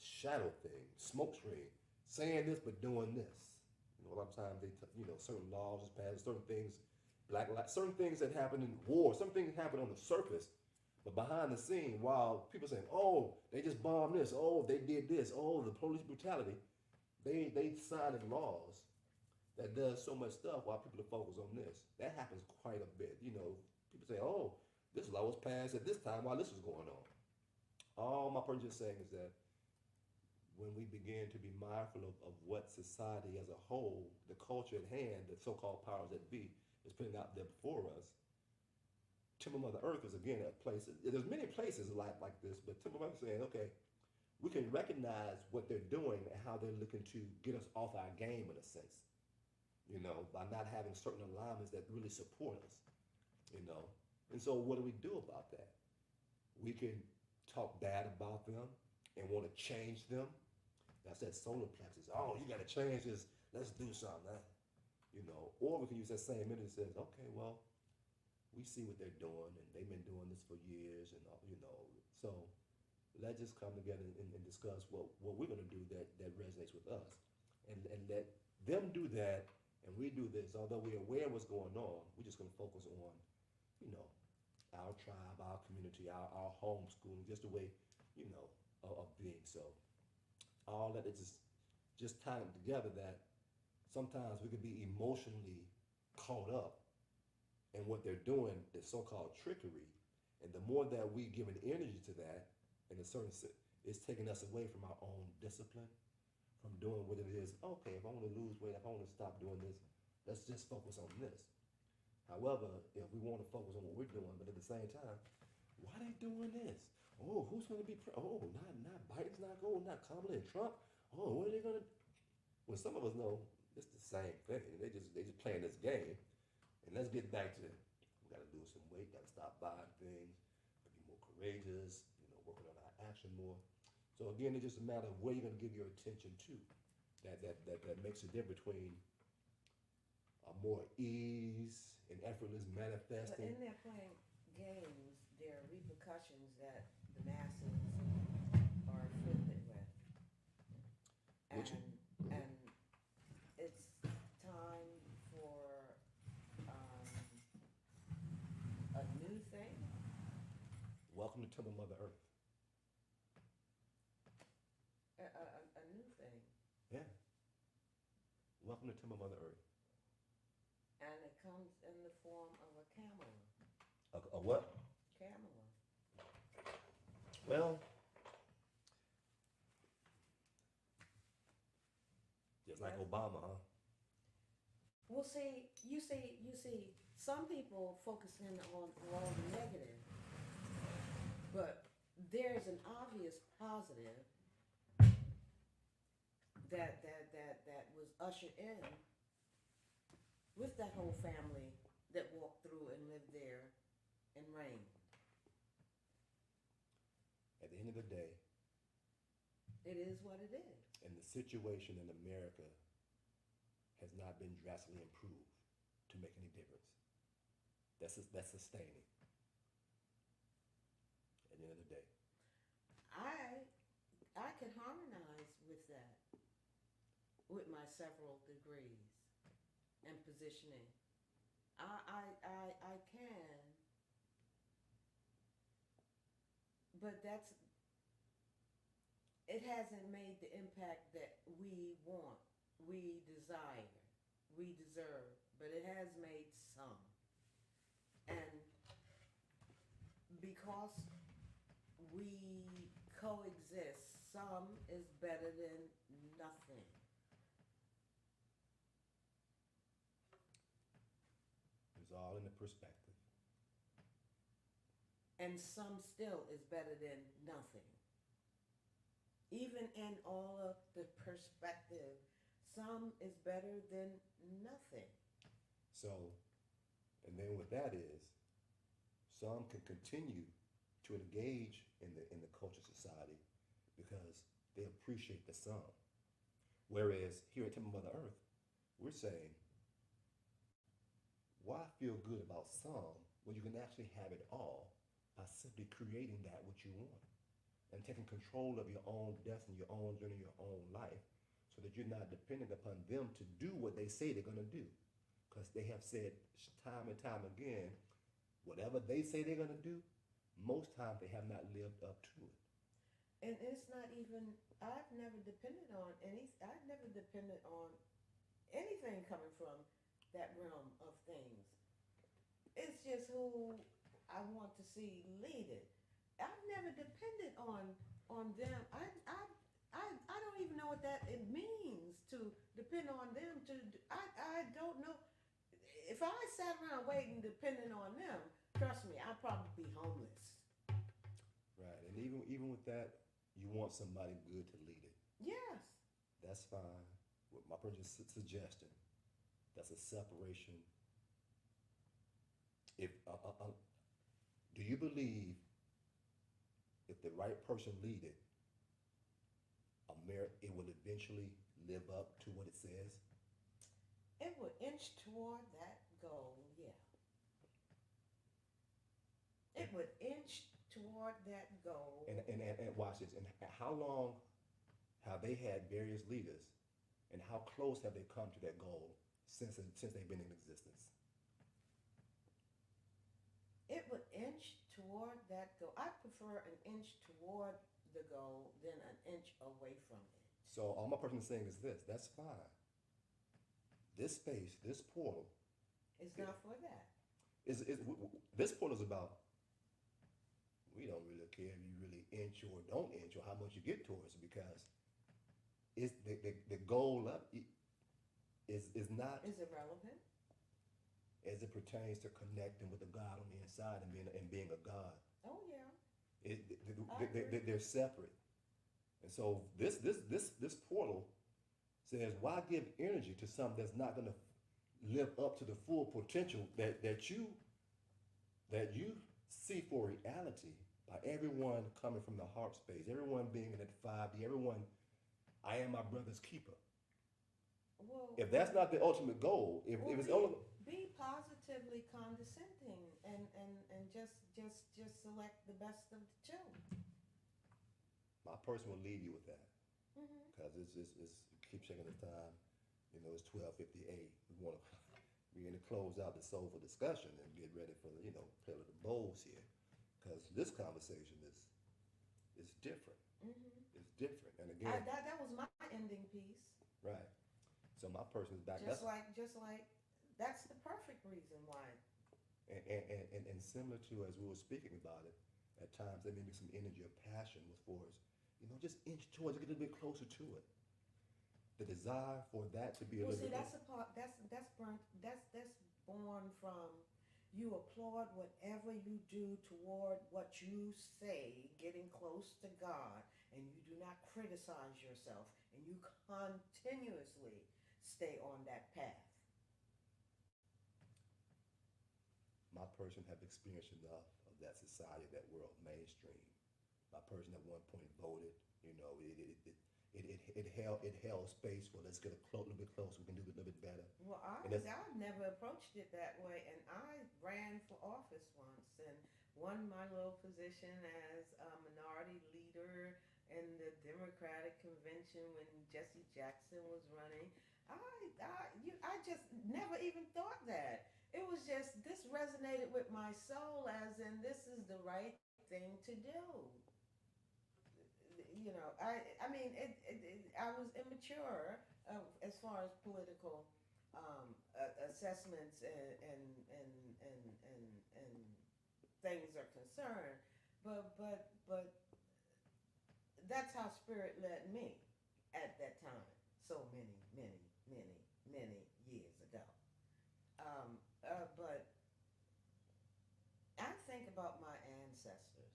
shadow thing, smoke screen, saying this but doing this. A lot of times certain laws is passed, certain things, certain things that happen in war, some things happen on the surface, but behind the scene, while people saying, oh, they just bombed this, oh, they did this, oh, the police brutality, they signed laws that does so much stuff while people are focused on this. That happens quite a bit. People say, oh, this law was passed at this time while this was going on. All my point just saying is that when we begin to be mindful of what society as a whole, the culture at hand, the so-called powers that be, is putting out there before us, Timber Mother Earth is again a place. There's many places like this, but Timber Mother is saying, okay, we can recognize what they're doing and how they're looking to get us off our game in a sense, by not having certain alignments that really support us, And so what do we do about that? We can talk bad about them and want to change them. That's that solar plexus. Oh, you got to change this. Let's do something. Or we can use that same energy that says, okay, well, we see what they're doing, and they've been doing this for years, and so let's just come together and discuss what we're going to do that resonates with us, and let them do that, and we do this. Although we're aware of what's going on, we're just going to focus on, our tribe, our community, our homeschooling, just the way, of being. So all that is just tying together that sometimes we could be emotionally caught up in what they're doing, the so-called trickery. And the more that we give an energy to that, in a certain sense, it's taking us away from our own discipline, from doing what it is. Okay, if I want to lose weight, if I want to stop doing this, let's just focus on this. However, if we want to focus on what we're doing, but at the same time, why are they doing this? Oh, who's going to be, not Biden's not going, not Kamala and Trump. Oh, what are they going to do? When some of us know it's the same thing. They just playing this game. And let's get back to, we got to lose some weight, got to stop buying things, be more courageous, working on our action more. So again, it's just a matter of where you're going to give your attention to. That makes a difference between more ease and effortless But manifesting. in their playing games, there are repercussions that the masses are afflicted with. Which- And it's time for a new thing. Welcome to Timber Mother Earth. A new thing. Yeah. Welcome to Timber Mother Earth. And it comes in the form of a camel. A what? Camel. Well, just like Obama, huh? Well, see, you see, some people focus in on all the negative, but there's an obvious positive that was ushered in with that whole family that walked through and lived there and reigned. At the end of the day, It is what it is. and the situation in America has not been drastically improved to make any difference. That's sustaining. At the end of the day. I can harmonize with that, with my several degrees and positioning. I can, but it hasn't made the impact that we want, we desire, we deserve, but it has made some. because we coexist, some is better than nothing. It's all in the perspective. And some still is better than nothing. Even in all of the perspective, some is better than nothing. So, and then what that is, some can continue to engage in the culture society because they appreciate the some. Whereas here at Temple Mother Earth, we're saying, why feel good about some when you can actually have it all by simply creating that which you want and taking control of your own destiny, your own journey, your own life, so that you're not dependent upon them to do what they say they're going to do. Because they have said time and time again, whatever they say they're going to do, most times they have not lived up to it. And it's not even, I've never depended on anything coming from that realm of things. It's just who I want to see lead it. I've never depended on them. I don't even know what it means to depend on them. I don't know. If I sat around waiting, depending on them, trust me, I'd probably be homeless. Right, and even with that, you want somebody good to lead it. Yes. That's fine. With my personal suggestion, that's a separation. If do you believe if the right person lead it, it will eventually live up to what it says? It would inch toward that goal, yeah. It would inch toward that goal. And watch this. And how long have they had various leaders, and how close have they come to that goal since they've been in existence? It would inch toward that goal. I prefer an inch toward the goal than an inch away from it. So all my person is saying is this: that's fine. This space, this portal, It's not for that. This portal is about. We don't really care if you really inch or don't inch or how much you get towards it, because it's the goal up is not Is it relevant? as it pertains to connecting with the God on the inside and being a God. Oh yeah. They're separate. And so this portal says, why give energy to something that's not going to live up to the full potential that you see for reality, by everyone coming from the heart space, everyone being in that 5D, everyone, I am my brother's keeper. Well, If that's not the ultimate goal, if it's only... Be positively condescending and just select the best of the two. My person will leave you with that. Mm-hmm. Because it's keep checking the time. You know, it's 12:58. We're going to close out the Soulful Discussion and get ready for play with the bowls here. Because this conversation is different. Mm-hmm. It's different. And again, that was my ending piece. right. So my person is back. Just like that's the perfect reason why. And similar to as we were speaking about it, at times there may be some energy of passion with force. Just inch towards it, get a little bit closer to it. The desire for that to be a Well, little see, bit. that's a part. That's born from you applaud whatever you do toward what you say, getting close to God, and you do not criticize yourself, and you continuously stay on that path. My person have experienced enough of that society, that world, mainstream. My person at one point voted, it held space for let's get a little bit closer, we can do it a little bit better. Well, I've never approached it that way, and I ran for office once and won my little position as a minority leader in the Democratic convention when Jesse Jackson was running. I just never even thought that. It was just, this resonated with my soul, as in this is the right thing to do. I mean, I was immature as far as political assessments and things are concerned. But that's how Spirit led me at that time, so many years ago. But I think about my ancestors,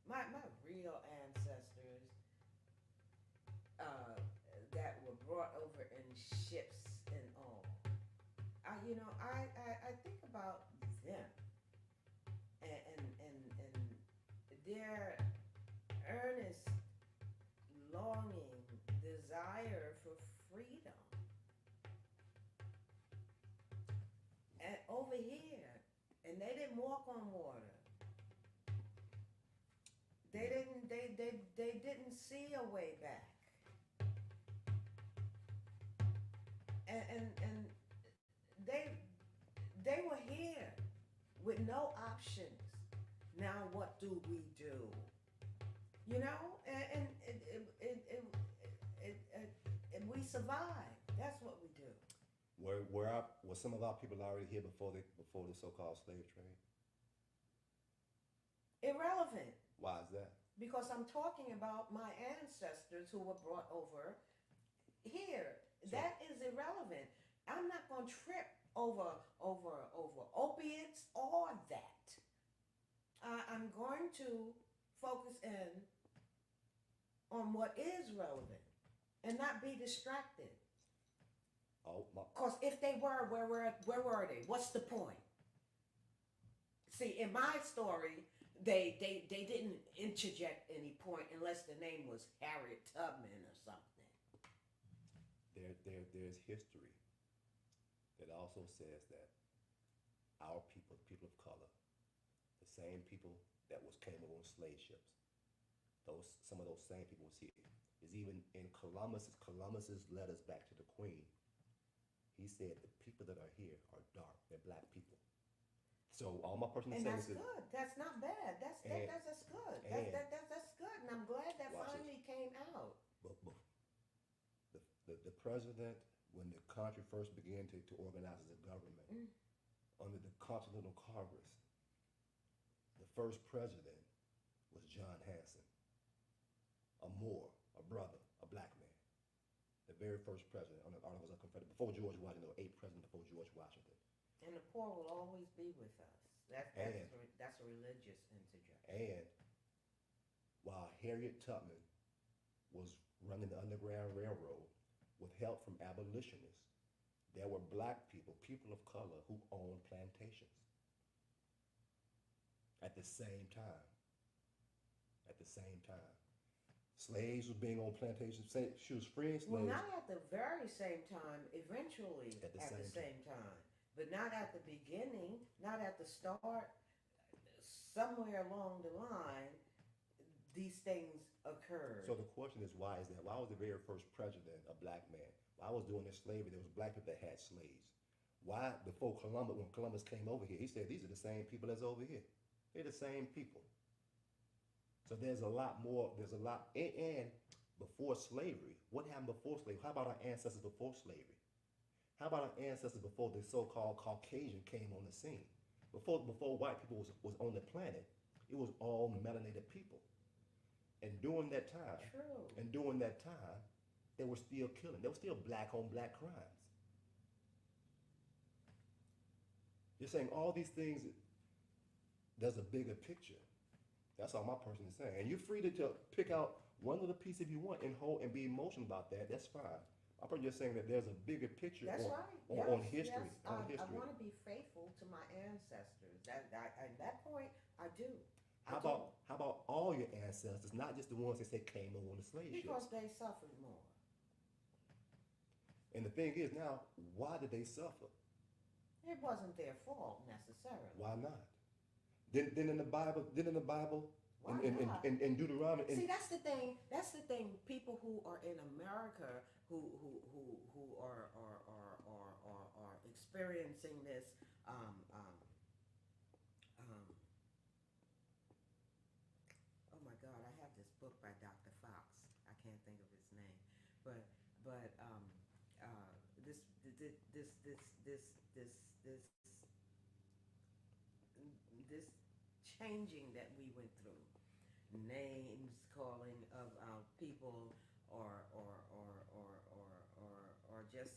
my real ancestors uh, that were brought over in ships and all. I think about them and their earnest longing, desire for freedom. And over here, and they didn't walk on water. They didn't see a way back. And they were here with no options. Now what do we do? You know, and we survive. That's what we do. Were some of our people already here before the so-called slave trade? Irrelevant. Why is that? Because I'm talking about my ancestors who were brought over here. That is irrelevant. I'm not going to trip over opiates or that. I'm going to focus in on what is relevant and not be distracted. Because if they were, where were they? What's the point? See, in my story, they didn't interject any point unless the name was Harriet Tubman or something. There's history that also says that our people of color, the same people that came over on slave ships, some of those same people was here. Is even in Columbus's letters back to the Queen. He said the people that are here are dark. They're black people. So all my person is saying is good. That's not bad. That's good. That's good. And I'm glad that finally came out. But the president, when the country first began to organize as a government, under the Continental Congress, the first president was John Hanson, a Moor, a brother, a black man. The very first president on the Articles of Confederation, before George Washington. There were 8 presidents before George Washington. And the poor will always be with us. That's a religious interjection. And while Harriet Tubman was running the Underground Railroad with help from abolitionists, there were black people of color, who owned plantations at the same time. Slaves were being on plantations. She was freeing slaves. Well, not at the very same time, eventually at the same time. But not at the beginning, not at the start. Somewhere along the line, these things occurred. So the question is, why is that? Why was the very first president a black man? Why was during the slavery there was black people that had slaves? Why before Columbus, when Columbus came over here, he said these are the same people as over here. They're the same people. So there's a lot more, and before slavery, what happened before slavery? How about our ancestors before slavery? How about our ancestors before the so-called Caucasian came on the scene? Before white people was on the planet, it was all melanated people. And during that time, they were still killing. There was still black on black crimes. You're saying all these things, there's a bigger picture. That's all my person is saying. And you're free to pick out one little piece if you want and be emotional about that. That's fine. My person just saying that there's a bigger picture on history. Yes. I want to be faithful to my ancestors. At that point, I do. How about all your ancestors, not just the ones that say came over on the slave ships? Because they suffered more. And the thing is now, why did they suffer? It wasn't their fault necessarily. Why not? Then in the Bible, in Deuteronomy. See, that's the thing. People who are in America who are experiencing this oh my God, I have this book by Dr. Fox. I can't think of his name, but this changing that we went through, names calling of our people, or just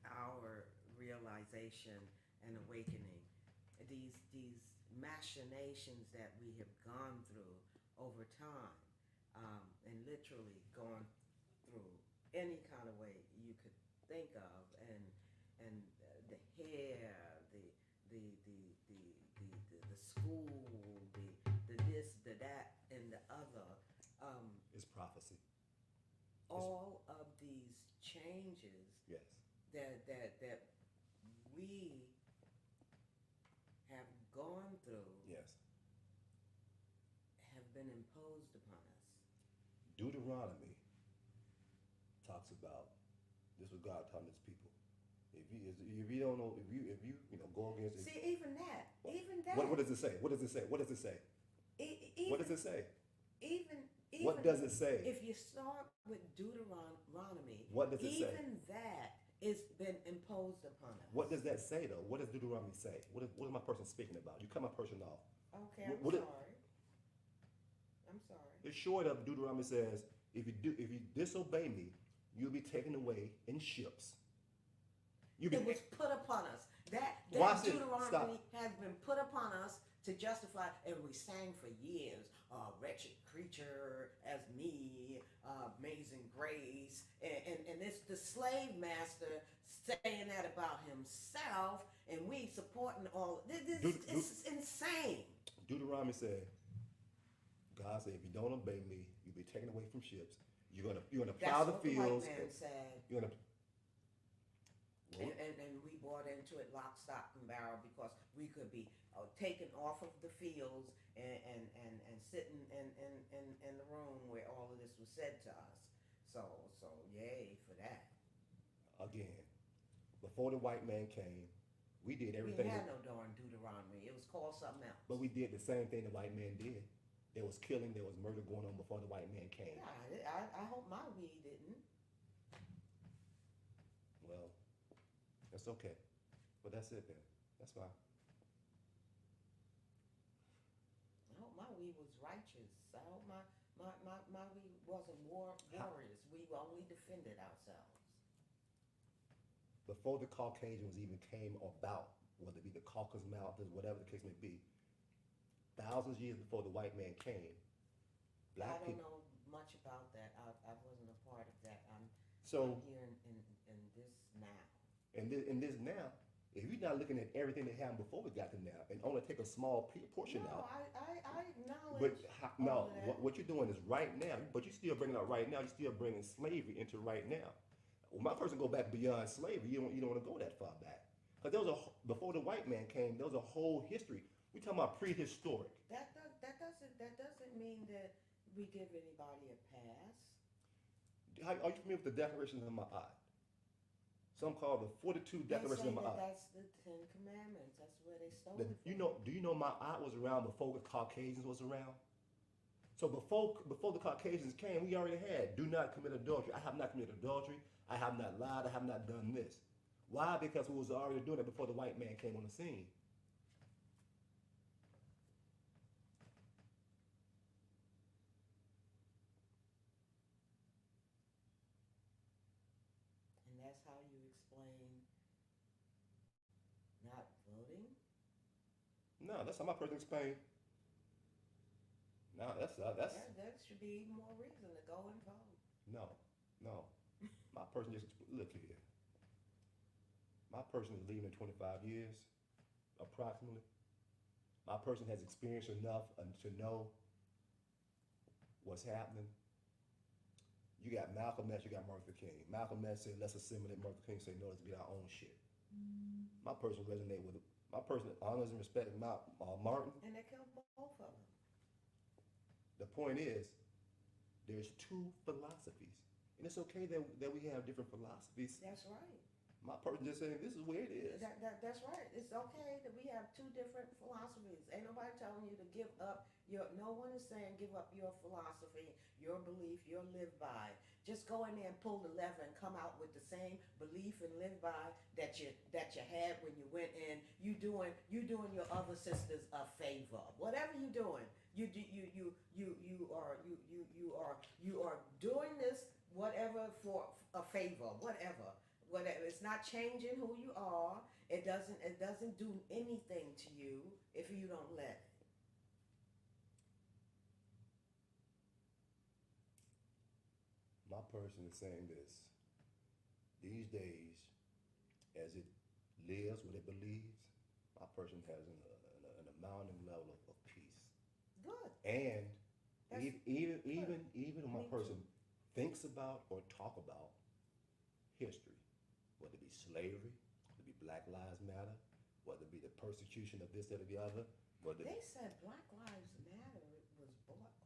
our realization and awakening. These machinations that we have gone through over time, and literally gone through any kind of way you could think of, and the hair, the school, the this, the that, and the other. It's prophecy. All of these changes Yes. that we have gone through Yes. have been imposed upon us. Deuteronomy talks about this is what God taught his people. If you don't know, if you go against it. See, even that. What does it say? What does it say? What does it say? What does it say? Even What does it say? If you start with Deuteronomy, What does it say? even that has been imposed upon us. What does that say though? What does Deuteronomy say? What is my person speaking about? You cut my person off. Okay, I'm What- sorry. I'm sorry. It's short of Deuteronomy says, if you disobey me, you'll be taken away in ships. It was put upon us. That Watch it. Deuteronomy Stop. has been put upon us to justify, and we sang for years, wretched creature as me, amazing grace, and it's the slave master saying that about himself, and we supporting all this. It's insane. Deuteronomy said, God said, if you don't obey me, you'll be taken away from ships. You're gonna plow That's the what fields. the white man said. You're gonna And we bought into it lock, stock, and barrel because we could be taken off of the fields and sitting in the room where all of this was said to us. So yay for that. again, before the white man came, we did We everything. didn't have no darn Deuteronomy. It was called something else. But we did the same thing the white man did. There was killing, there was murder going on before the white man came. Yeah, I hope my weed didn't. Well, that's okay. But that's it then. That's fine. I hope my weed was righteous. I hope my weed wasn't warriors. We only defended ourselves. Before the Caucasians even came about, whether it be the Caucasus Mountains, whatever the case may be, thousands of years before the white man came, I black don't people. know much about that. I wasn't a part of that. I'm So here in this now. in this now, if you're not looking at everything that happened before we got to now, and only take a small portion No, out. I acknowledge. But no, all of that. what you're doing is right now. But you're still bringing out right now. You're still bringing slavery into right now. When my person go back beyond slavery, you don't want to go that far back, because there was before the white man came, there was a whole history. We talking about prehistoric. That doesn't mean that we give anybody a pass. Are you familiar with the Declarations of Ma'at? Some call the 42 They Declarations say of that Ma'at. that's the Ten Commandments. That's where they stole it from. Do you know Ma'at was around before the Caucasians was around? So before the Caucasians came, we already had, do not commit adultery. I have not committed adultery. I have not lied. I have not done this. Why? Because we was already doing it before the white man came on the scene. And that's how you explain not voting? No, that's how my person explained. No, that's That should be even more reason to go and vote. no. My person just look here. My person is leaving in 25 years, approximately. My person has experienced enough to know what's happening. You got Malcolm X, you got Martin Luther King. Malcolm X said, let's assimilate. Martin Luther King said, no, let's get our own shit. My person resonate with it. My person honors and respects Martin. And they killed both of them. The point is, there's two philosophies. And it's okay that we have different philosophies. That's right. My person just saying, this is where it is. That's right. It's okay that we have two different philosophies. Ain't nobody telling you to give up no one is saying give up your philosophy, your belief, your live by, just go in there and pull the lever and come out with the same belief and live by that you had when you went in. You doing your other sisters a favor. Whatever you doing, you are doing this whatever for a favor. Whatever. It's not changing who you are. It doesn't do anything to you if you don't let it. My person is saying this. These days, as it lives what it believes, my person has an amounting level of peace. Good. And That's even when my Me person too. thinks about or talk about history, whether it be slavery, whether it be Black Lives Matter, whether it be the persecution of this, that, or the other, whether They said Black Lives Matter was bought off.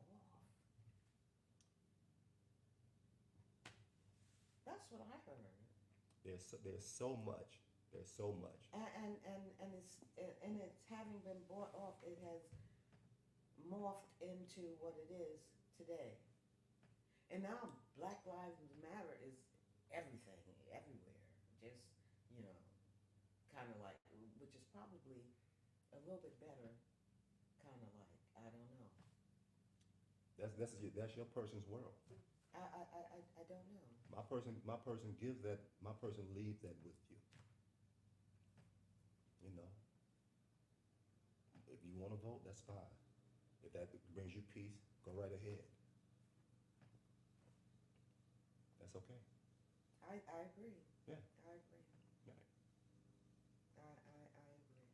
That's what I heard. there's so much, And it's having been bought off, it has morphed into what it is today. And now Black Lives Matter is everything, everywhere. Just, kind of like, which is probably a little bit better, kind of like, I don't know. that's your person's world. I don't know. My person leaves that with you. If you want to vote, that's fine. If that brings you peace, go right ahead. That's okay. I agree. Yeah. I agree. Right. I agree.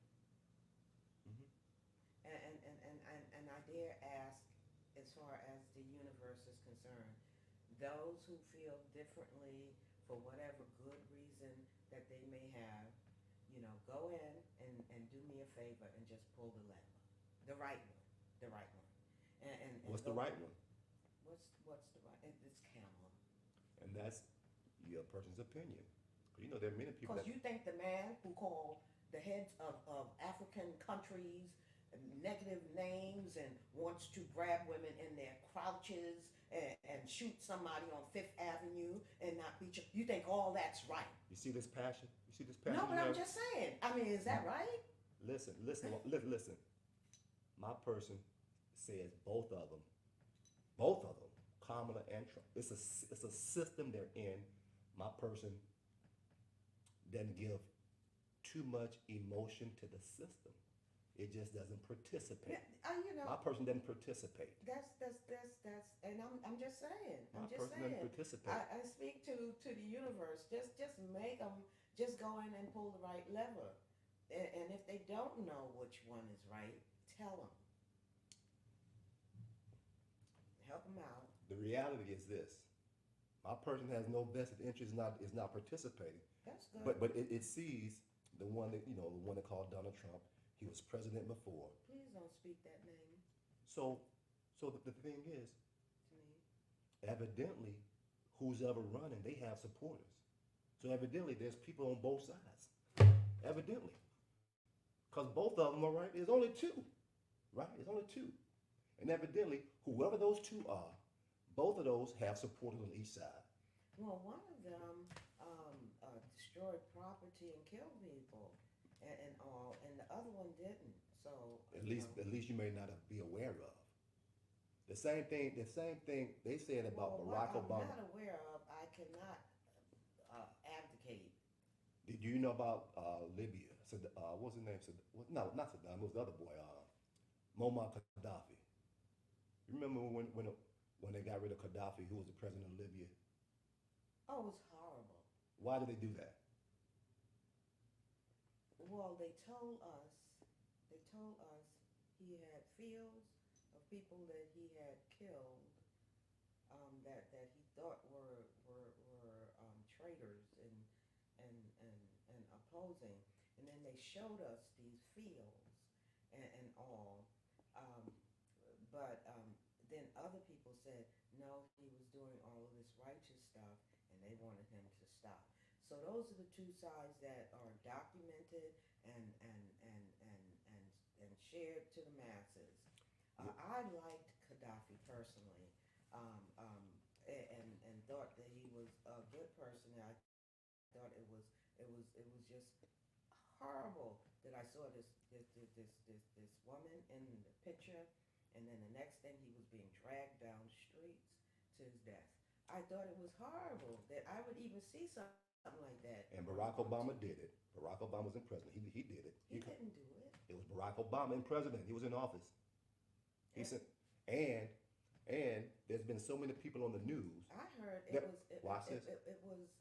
Mm-hmm. And I dare ask, as far as the universe is concerned, those who feel differently for whatever good reason that they may have, go in and do me a favor and just pull the lever. The right one. The right one. And What's the right one? What's the right? It's camel. And that's your person's opinion. There are many people Because you think the man who called the heads of African countries negative names and wants to grab women in their crouches and shoot somebody on Fifth Avenue and not beat you, you think all that's right. You see this passion? No, but I'm just saying. I mean, is that right? Listen. My person says both of them, Kamala and Trump. It's a system they're in. My person doesn't give too much emotion to the system. It just doesn't participate. My person doesn't participate. That's and I'm just saying. My person doesn't participate. I speak to the universe. Just make them just go in and pull the right lever. And if they don't know which one is right, tell them. Help them out. The reality is this: my person has no vested interest, is not participating. That's good. But it sees the one that called Donald Trump. He was president before. Please don't speak that name So the thing is, to me. evidently, who's ever running, they have supporters. So evidently, there's people on both sides. Evidently, because both of them are right. There's only two, right? There's only two, and evidently, whoever those two are, both of those have supporters on each side. Well, one of them destroyed property and killed people and all, and the other one didn't. So At least you may not be aware of. The same thing they said about Barack Obama. I'm not aware of. I cannot abdicate. Did you know about Libya? What's his name? No, not Saddam. It was the other boy, Muammar Gaddafi. You remember when they got rid of Gaddafi, who was the president of Libya? Oh, it was horrible. Why did they do that? Well, they told us he had fields of people that he had killed, that he thought were traitors and opposing, and then they showed us these fields and all, but then other people said no, he was doing all of this righteous stuff, and they wanted him to stop. So those are the two sides that are documented and shared to the masses. I liked Gaddafi personally, and thought that he was a good person. And I thought it was just horrible that I saw this woman in the picture, and then the next thing he was being dragged down the streets to his death. I thought it was horrible that I would even see something like that. And Barack Obama did it. Barack Obama was in president. He did it. He didn't do it. It was Barack Obama in president. He was in office. He said, and there's been so many people on the news. I heard that, it watch was this. it was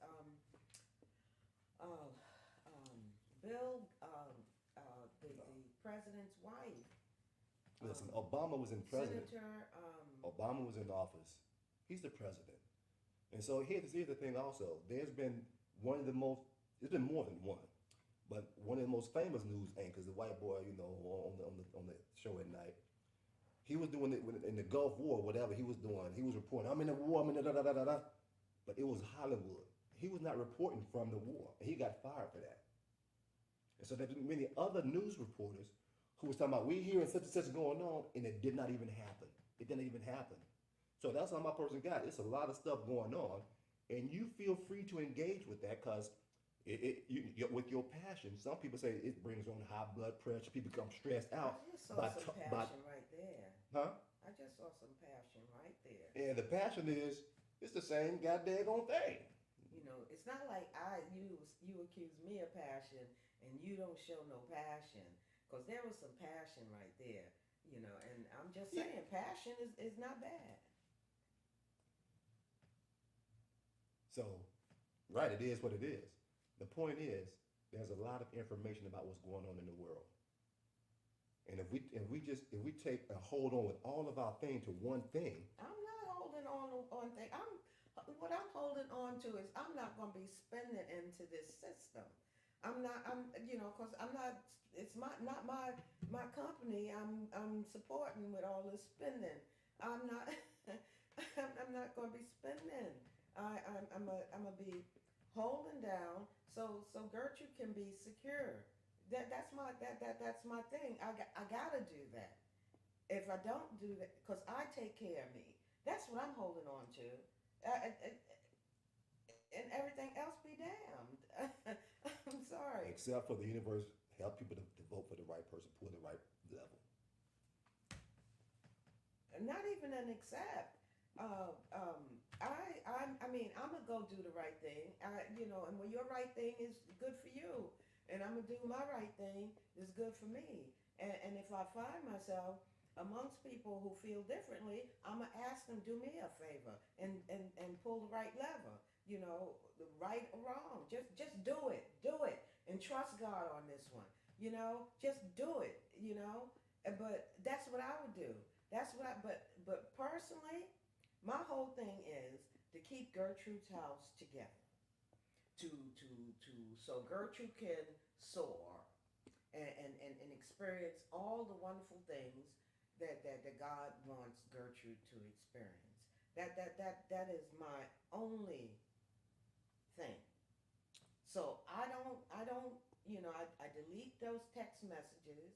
Bill the president's wife. Listen, Obama was in president. Senator Obama was in office. He's the president. And so here's the thing also. There's been there's been more than one, but one of the most famous news anchors, the white boy, on the show at night, he was doing it in the Gulf War, whatever he was doing. He was reporting, I'm in the war, I'm in the da-da-da-da-da. But it was Hollywood. He was not reporting from the war, and he got fired for that. And so there's many other news reporters who was talking about, we hearing such and such going on, and it did not even happen. It didn't even happen. So that's how my person got. It's a lot of stuff going on, and you feel free to engage with that because with your passion. Some people say it brings on high blood pressure. People become stressed out. I just saw some passion right there. Huh? I just saw some passion right there. And the passion it's the same goddamn thing. You know, it's not like you accuse me of passion and you don't show no passion, because there was some passion right there. You know, and I'm just saying, passion is not bad. So, right, it is what it is. The point is, there's a lot of information about what's going on in the world. And if we take and hold on with all of our thing to one thing. I'm not holding on thing. What I'm holding on to is I'm not going to be spending into this system. Because I'm not, it's not my company I'm supporting with all this spending. I'm not, I'm not going to be spending. I'm gonna be holding down so Gertrude can be secure. That's my thing. I gotta do that. If I don't do that, because I take care of me, that's what I'm holding on to. And everything else be damned. I'm sorry. Except for the universe help people to vote for the right person, for the right level. Not even an except. I mean, I'm gonna go do the right thing. And when your right thing is good for you, and I'm gonna do my right thing is good for me. And if I find myself amongst people who feel differently, I'm gonna ask them, do me a favor and pull the right lever. The right or wrong. Just do it, and trust God on this one. Just do it. But that's what I would do. But personally, my whole thing is to keep Gertrude's house together, so Gertrude can soar and experience all the wonderful things that God wants Gertrude to experience. That is my only thing. So I don't I delete those text messages.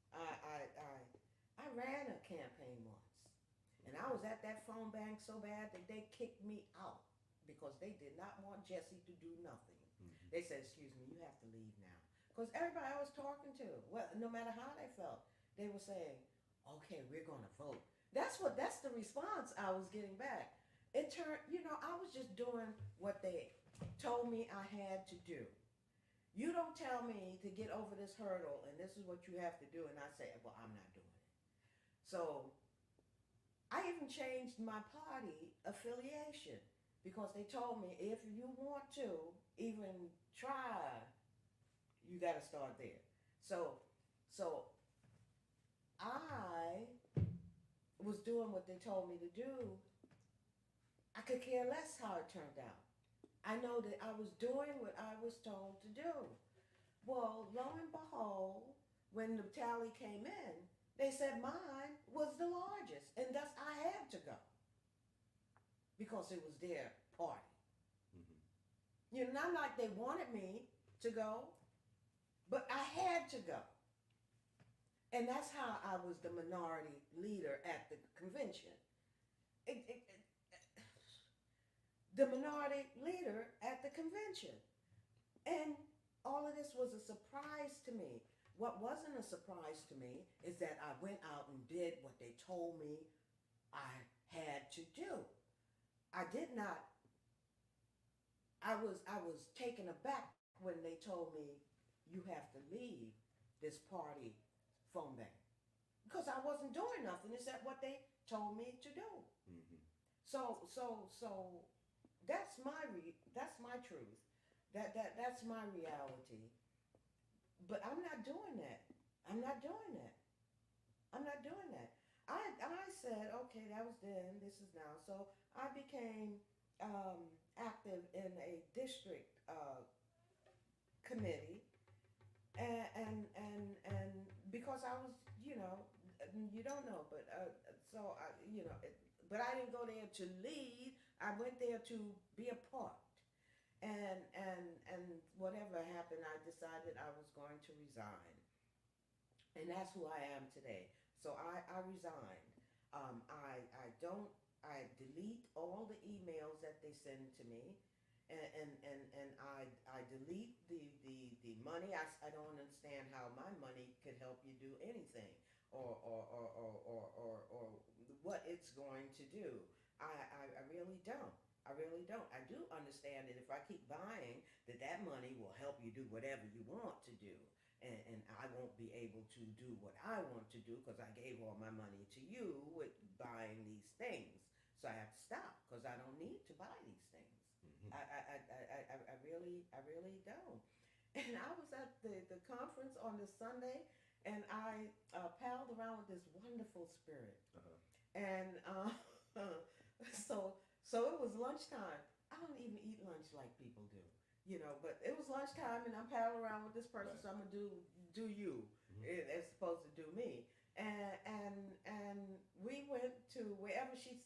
I ran a campaign once. And I was at that phone bank so bad that they kicked me out because they did not want Jesse to do nothing. Mm-hmm. They said, excuse me, you have to leave now. Because everybody I was talking to, well, no matter how they felt, they were saying, okay, we're going to vote. That's the response I was getting back. It turned, I was just doing what they told me I had to do. You don't tell me to get over this hurdle and this is what you have to do. And I say, well, I'm not doing it. So I even changed my party affiliation because they told me if you want to even try, you got to start there. So I was doing what they told me to do. I could care less how it turned out. I know that I was doing what I was told to do. Well, lo and behold, when the tally came in, they said mine was the largest, and thus I had to go because it was their party. Mm-hmm. Not like they wanted me to go, but I had to go. And that's how I was the minority leader at the convention. the minority leader at the convention. And all of this was a surprise to me. What wasn't a surprise to me is that I went out and did what they told me I had to do. I did not, I was taken aback when they told me you have to leave this party phone bank. Because I wasn't doing nothing except what they told me to do. Mm-hmm. So that's that's my truth. That's my reality. But I'm not doing that. I'm not doing that. I'm not doing that. I said, okay, that was then, this is now. So I became active in a district committee, and because I was, you don't know, but so I, but I didn't go there to lead. I went there to be a part. And whatever happened, I decided I was going to resign. And that's who I am today. So I resigned. I delete all the emails that they send to me. And I delete the money. I don't understand how my money could help you do anything or what it's going to do. I really don't. I really don't. I do understand that if I keep buying, that money will help you do whatever you want to do. And I won't be able to do what I want to do because I gave all my money to you with buying these things. So I have to stop because I don't need to buy these things. Mm-hmm. I really don't. And I was at the conference on this Sunday, and I palled around with this wonderful spirit. Uh-huh. And so it was lunchtime. I don't even eat lunch like people do, but it was lunchtime, and I'm palling around with this person, Right. so I'm going to do you Mm-hmm. as opposed to do me. And we went to wherever she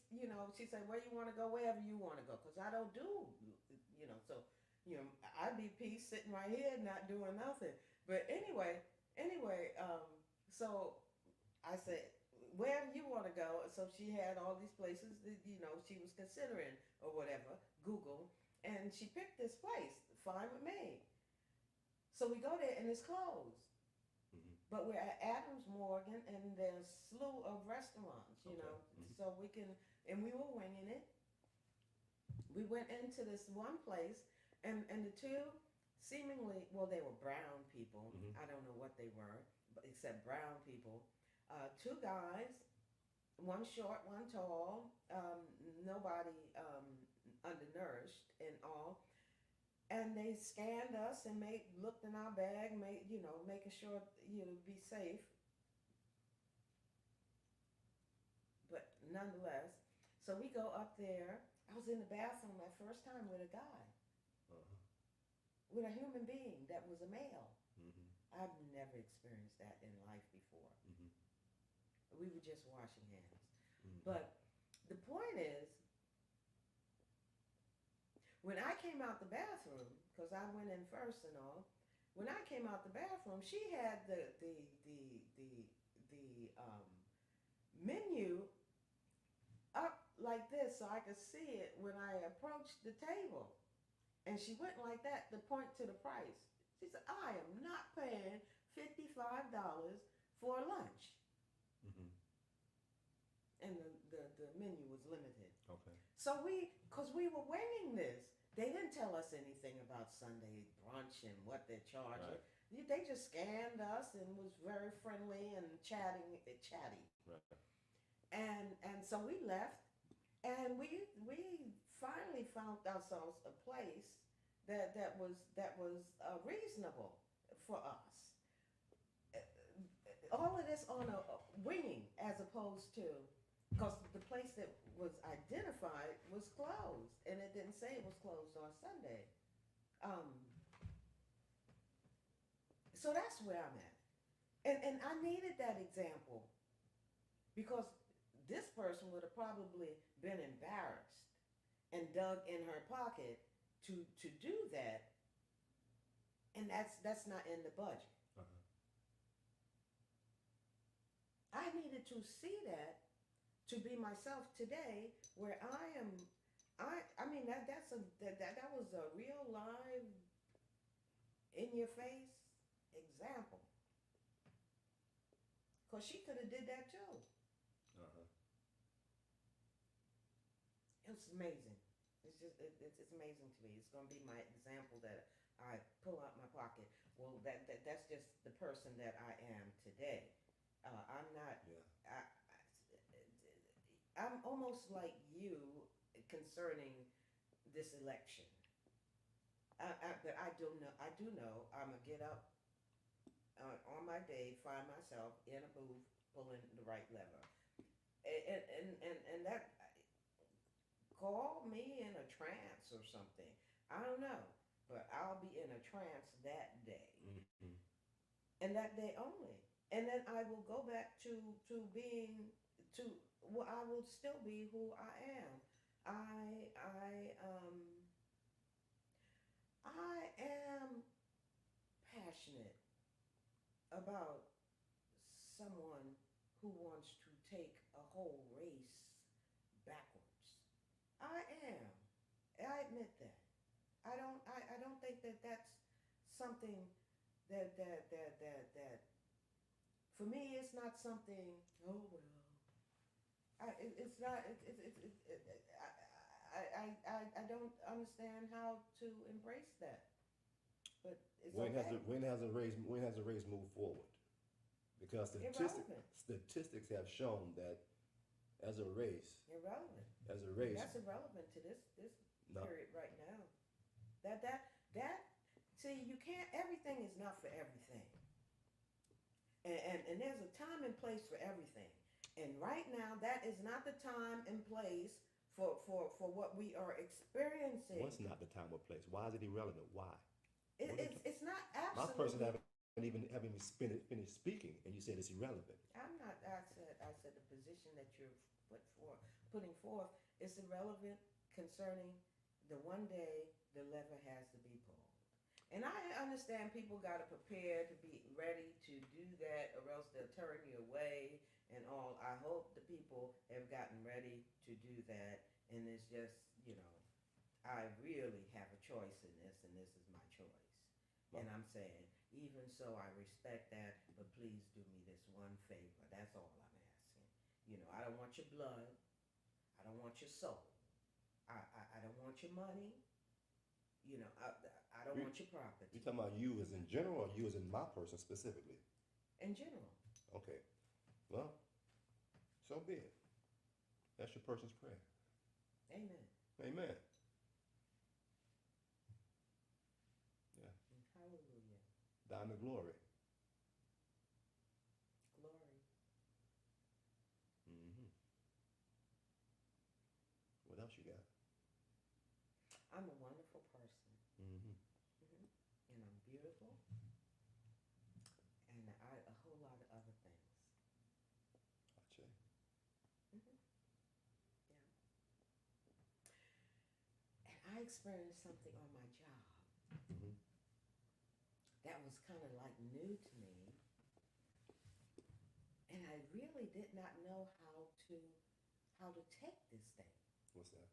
said, where you want to go, wherever you want to go, because I don't do, so, I'd be peace sitting right here not doing nothing. But anyway, so I said, wherever you want to go. So she had all these places that, she was considering or whatever, Google, and she picked this place, fine with me. So we go there and it's closed. Mm-hmm. But we're at Adams Morgan, and there's a slew of restaurants, Okay. Mm-hmm. so we can, and we were winging it. We went into this one place, and the two seemingly, well, they were brown people. Mm-hmm. I don't know what they were, but except brown people. Two guys, one short, one tall, nobody undernourished and all. And they scanned us and looked in our bag, making sure be safe. But nonetheless, so we go up there. I was in the bathroom that first time with a guy, Uh-huh. with a human being that was a male. Mm-hmm. I've never experienced that in life before. Mm-hmm. We were just washing hands. Mm-hmm. But the point is, when I came out the bathroom, because I went in first and all, when I came out the bathroom, she had the menu up like this so I could see it when I approached the table. And she went like that to point to the price. She said, I am not paying $55 for lunch. Mm-hmm. And the menu was limited. Okay. So because we were winging this, they didn't tell us anything about Sunday brunch and what they're charging. Right. They just scanned us and was very friendly and chatty. Right. And so we left, and we finally found ourselves a place that was reasonable for us. All of this on a winging, as opposed to, because the place that was identified was closed, and it didn't say it was closed on Sunday. So that's where I'm at. And I needed that example, because this person would have probably been embarrassed and dug in her pocket to do that, and that's not in the budget. Uh-huh. I needed to see that to be myself today, where I mean that was a real live, in your face example. Cause she could have did that too. Uh-huh. It's amazing. It's amazing to me. It's gonna be my example that I pull out my pocket. Well, that's just the person that I am today. I'm not. Yeah. I'm almost like you concerning this election. But I do know. I do know. I'm gonna get up on my day, find myself in a booth pulling the right lever, and that, call me in a trance or something. I don't know, but I'll be in a trance that day, Mm-hmm. and that day only. And then I will go back to being to well, I will still be who I am. I am passionate about someone who wants to take a whole race backwards. I am. I admit that. I don't think that that's something that for me it's not something. Oh well, it's not. I don't understand how to embrace that, but it's When okay. has the race moved forward? Because Irrelevant. statistics have shown that as a race, Irrelevant. as a race, That's irrelevant to this no, period right now. That see, you can't. Everything is not for everything, and there's a time and place for everything. And right now, that is not the time and place for what we are experiencing. what's not the time or place? Why is it irrelevant? Why? It's not My person absolutely. haven't even finished speaking, and you said it's irrelevant. I'm not. I said the position that you're putting forth is irrelevant concerning the one day the lever has to be pulled. And I understand people got to prepare to be ready to do that, or else they'll turn you away and all. I hope the people have gotten ready to do that, and it's just, I really have a choice in this, and this is my choice. And I'm saying, even so, I respect that, but please do me this one favor. That's all I'm asking. I don't want your blood. I don't want your soul. I don't want your money. I don't You- want your property. You talking about you as in general, or you as in my person specifically? In general. Okay. Well, so be it. That's your person's prayer. Amen. Amen. Yeah. And hallelujah. Thine the glory. Glory. Mm-hmm. What else you got? I'm a wonderful person. Mm-hmm. And I'm beautiful. And a whole lot of other things. Gotcha. Yeah. And I experienced something on my job Mm-hmm. that was kind of like new to me. And I really did not know how to take this thing. What's that?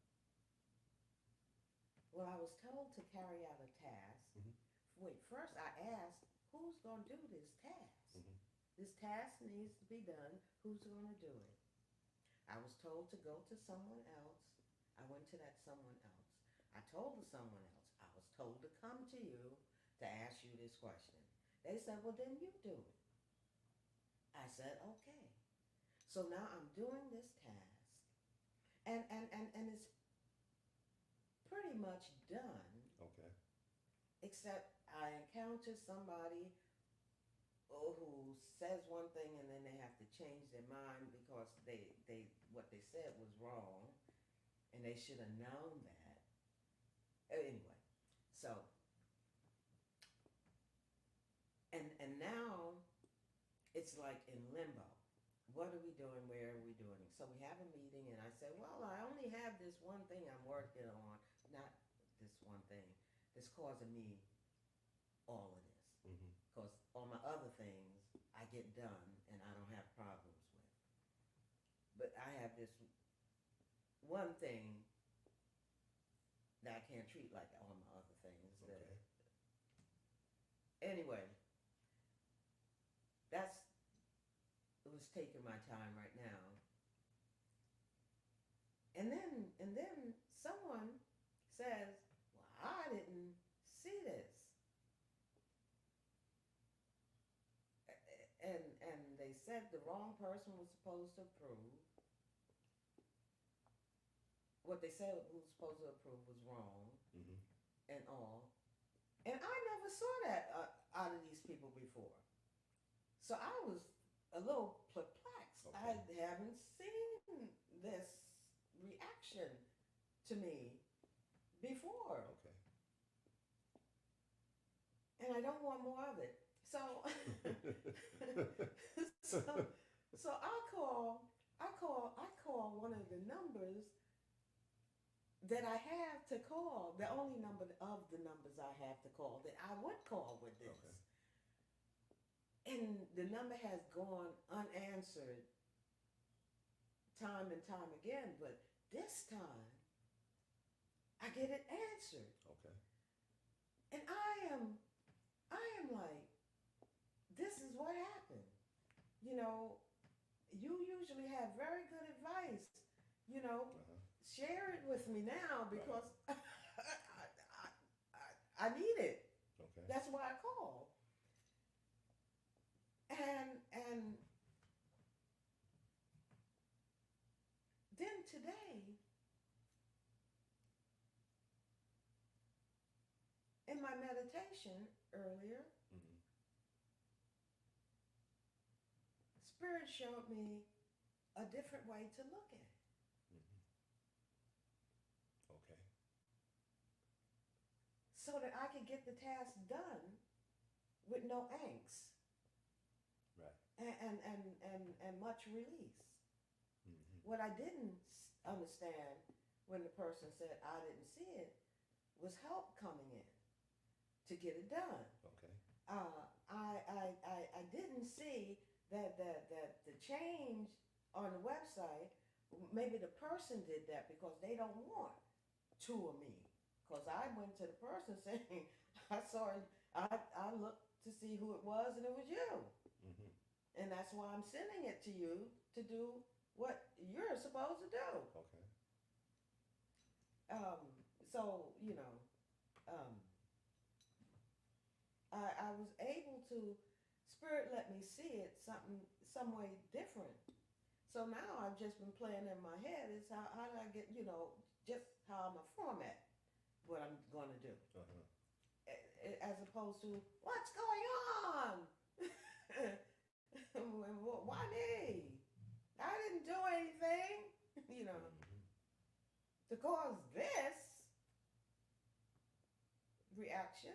Well, I was told to carry out a task. Mhm. Wait, first I asked, who's going to do this task? Mhm. This task needs to be done. Who's going to do it? I was told to go to someone else. I went to that someone else. I told the someone else, I was told to come to you to ask you this question. They said, well, then you do it. I said, okay. So now I'm doing this task. And it's pretty much done, Okay. except I encounter somebody who says one thing and then they have to change their mind because they what they said was wrong, and they should have known that. Anyway, so and now it's like in limbo. What are we doing? Where are we doing? So we have a meeting, and I said, well, I only have this one thing I'm working on, not this one thing that's causing me all of this. Mm-hmm. Because all my other things I get done and I don't have problems with. But I have this one thing that I can't treat like all my other things. Okay. Anyway, that's was taking my time right now. And then someone says, "Well, I didn't see this," and they said the wrong person was supposed to approve. What they said who was supposed to approve was wrong, Mm-hmm. and all. And I never saw that out of these people before. So I was a little perplexed. Okay. I haven't seen this reaction to me before. Okay. And I don't want more of it. So so I call one of the numbers that I have to call, the only number of the numbers I have to call that I would call with this. Okay. And the number has gone unanswered time and time again, but this time I get it answered. Okay. And I am like, this is what happened. You know, you usually have very good advice, you know. Uh-huh. Share it with me now because I need it. Okay. That's why I call. And then today, in my meditation earlier, Mm-hmm. Spirit showed me a different way to look at it. Mm-hmm. Okay. So that I could get the task done with no angst Right. and much release. Mm-hmm. What I didn't understand when the person said I didn't see it was help coming in to get it done. Okay. I didn't see that the change on the website, maybe the person did that because they don't want two of me. Because I went to the person saying, I saw it, I looked to see who it was and it was you. Mm-hmm. And that's why I'm sending it to you to do what you're supposed to do. Okay. So, you know, I was able to, Spirit let me see it some way different. So now I've just been playing in my head is how do I get, you know, just how I'm a format what I'm going to do. Uh-huh. As opposed to, what's going on? Why me? I didn't do anything, you know, Mm-hmm. to cause this reaction.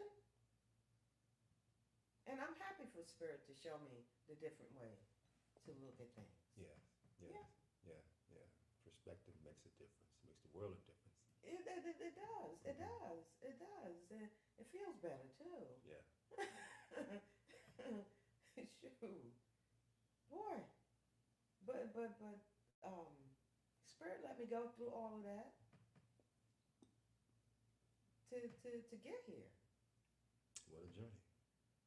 And I'm happy for Spirit to show me the different way to look at things. Yeah. Yeah. Yeah. Yeah. Yeah. Perspective makes a difference. Makes the world a difference. It does. It does. It does. And it feels better too. Yeah. Shoot. Boy. But Spirit let me go through all of that to get here. What a journey.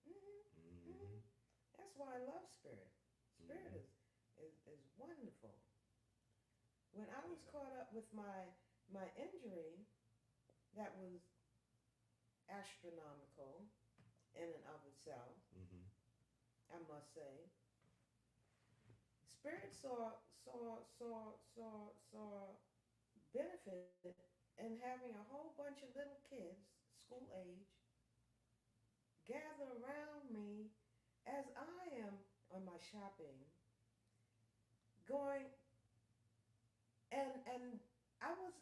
Mm-hmm. Mm-hmm. That's why I love Spirit. Spirit Mhm. is wonderful. When I was caught up with my injury, that was astronomical in and of itself, Mm-hmm. I must say. Spirit saw benefit in having a whole bunch of little kids, school age, gather around me as I am on my shopping, going, and I was,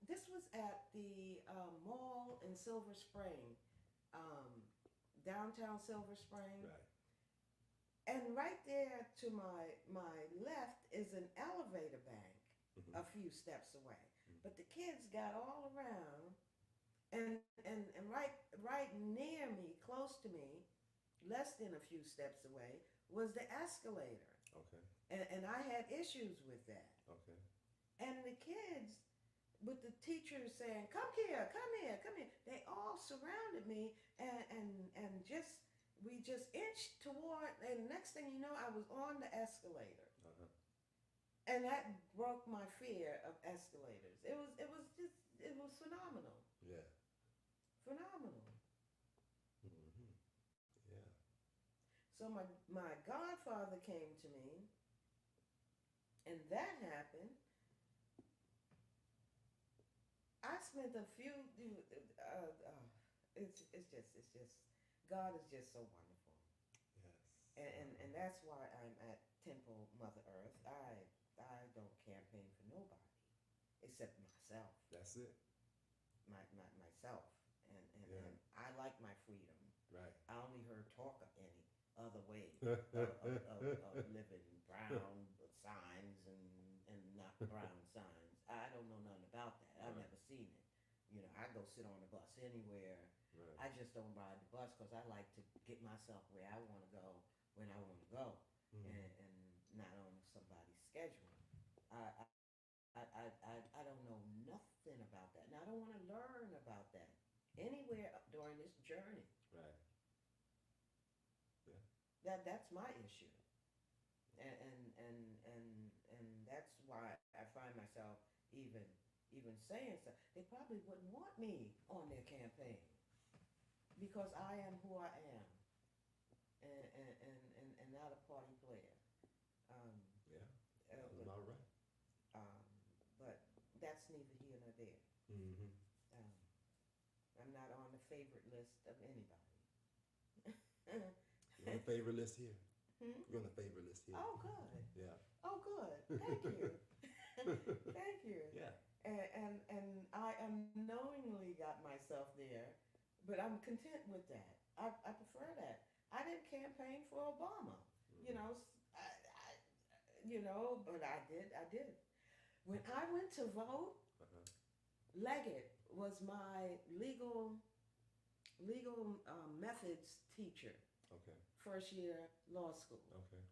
this was at the mall in Silver Spring, downtown Silver Spring. Right. And right there to my left is an elevator bank, Mm-hmm. a few steps away. Mhm. But the kids got all around, and right near me, close to me, less than a few steps away, was the escalator. Okay. And I had issues with that. Okay. And the kids, with the teachers saying, "Come here, come here, come here." They all surrounded me, and just we just inched toward, and next thing you know, I was on the escalator, Uh-huh. and that broke my fear of escalators. It was phenomenal, Yeah. phenomenal. Mm-hmm. Yeah. So my godfather came to me, and that happened. I spent a few. It's just God is just so wonderful, Yes. and that's why I'm at Temple Mother Earth. I don't campaign for nobody except myself, That's it. myself, Yeah. and I like my freedom. Right. I only heard talk of any other way of living brown signs and not brown signs. I don't know nothing about that. I've Right. never seen it. You know, I go sit on the bus anywhere. Right. I just don't ride the bus because I like to get myself where I want to go when I want to go, Mm-hmm. and not on somebody's schedule. I don't know nothing about that, and I don't want to learn about that anywhere during this journey. Right. Yeah. That's my issue, and that's why I find myself even saying so. They probably wouldn't want me on their campaign because I am who I am, and not a party player. Um, Yeah. uh, That was but, about right. um, but that's neither here nor there. Mm-hmm. Um, I'm not on the favorite list of anybody. You're on the favorite list here. Hmm? You're on the favorite list here. Oh, good. Yeah. Oh, good. Thank you. Thank you. Yeah. And I unknowingly got myself there, but I'm content with that. I prefer that. I didn't campaign for Obama, you know. But I did. When I went to vote, Uh-huh. Leggett was my legal methods teacher, Okay. first year law school. Okay.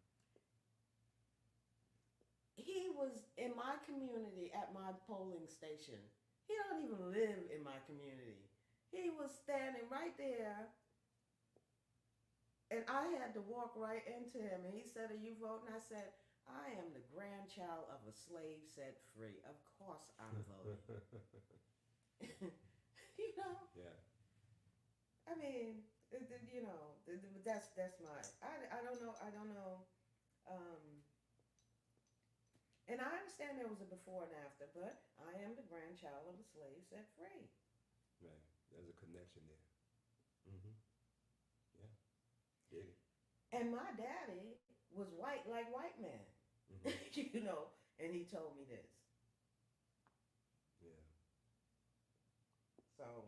He was in my community at my polling station. He don't even live in my community. He was standing right there, and I had to walk right into him. And he said, "Are you voting?" I said, "I am the grandchild of a slave set free. Of course I'm voting." You know, Yeah. I mean, that's my. I don't know. Um, And I understand there was a before and after, but I am the grandchild of a slave set free. Right. There's a connection there. Mm-hmm. Yeah. Dig it. And my daddy was white like white man, Mm-hmm. and he told me this. Yeah. So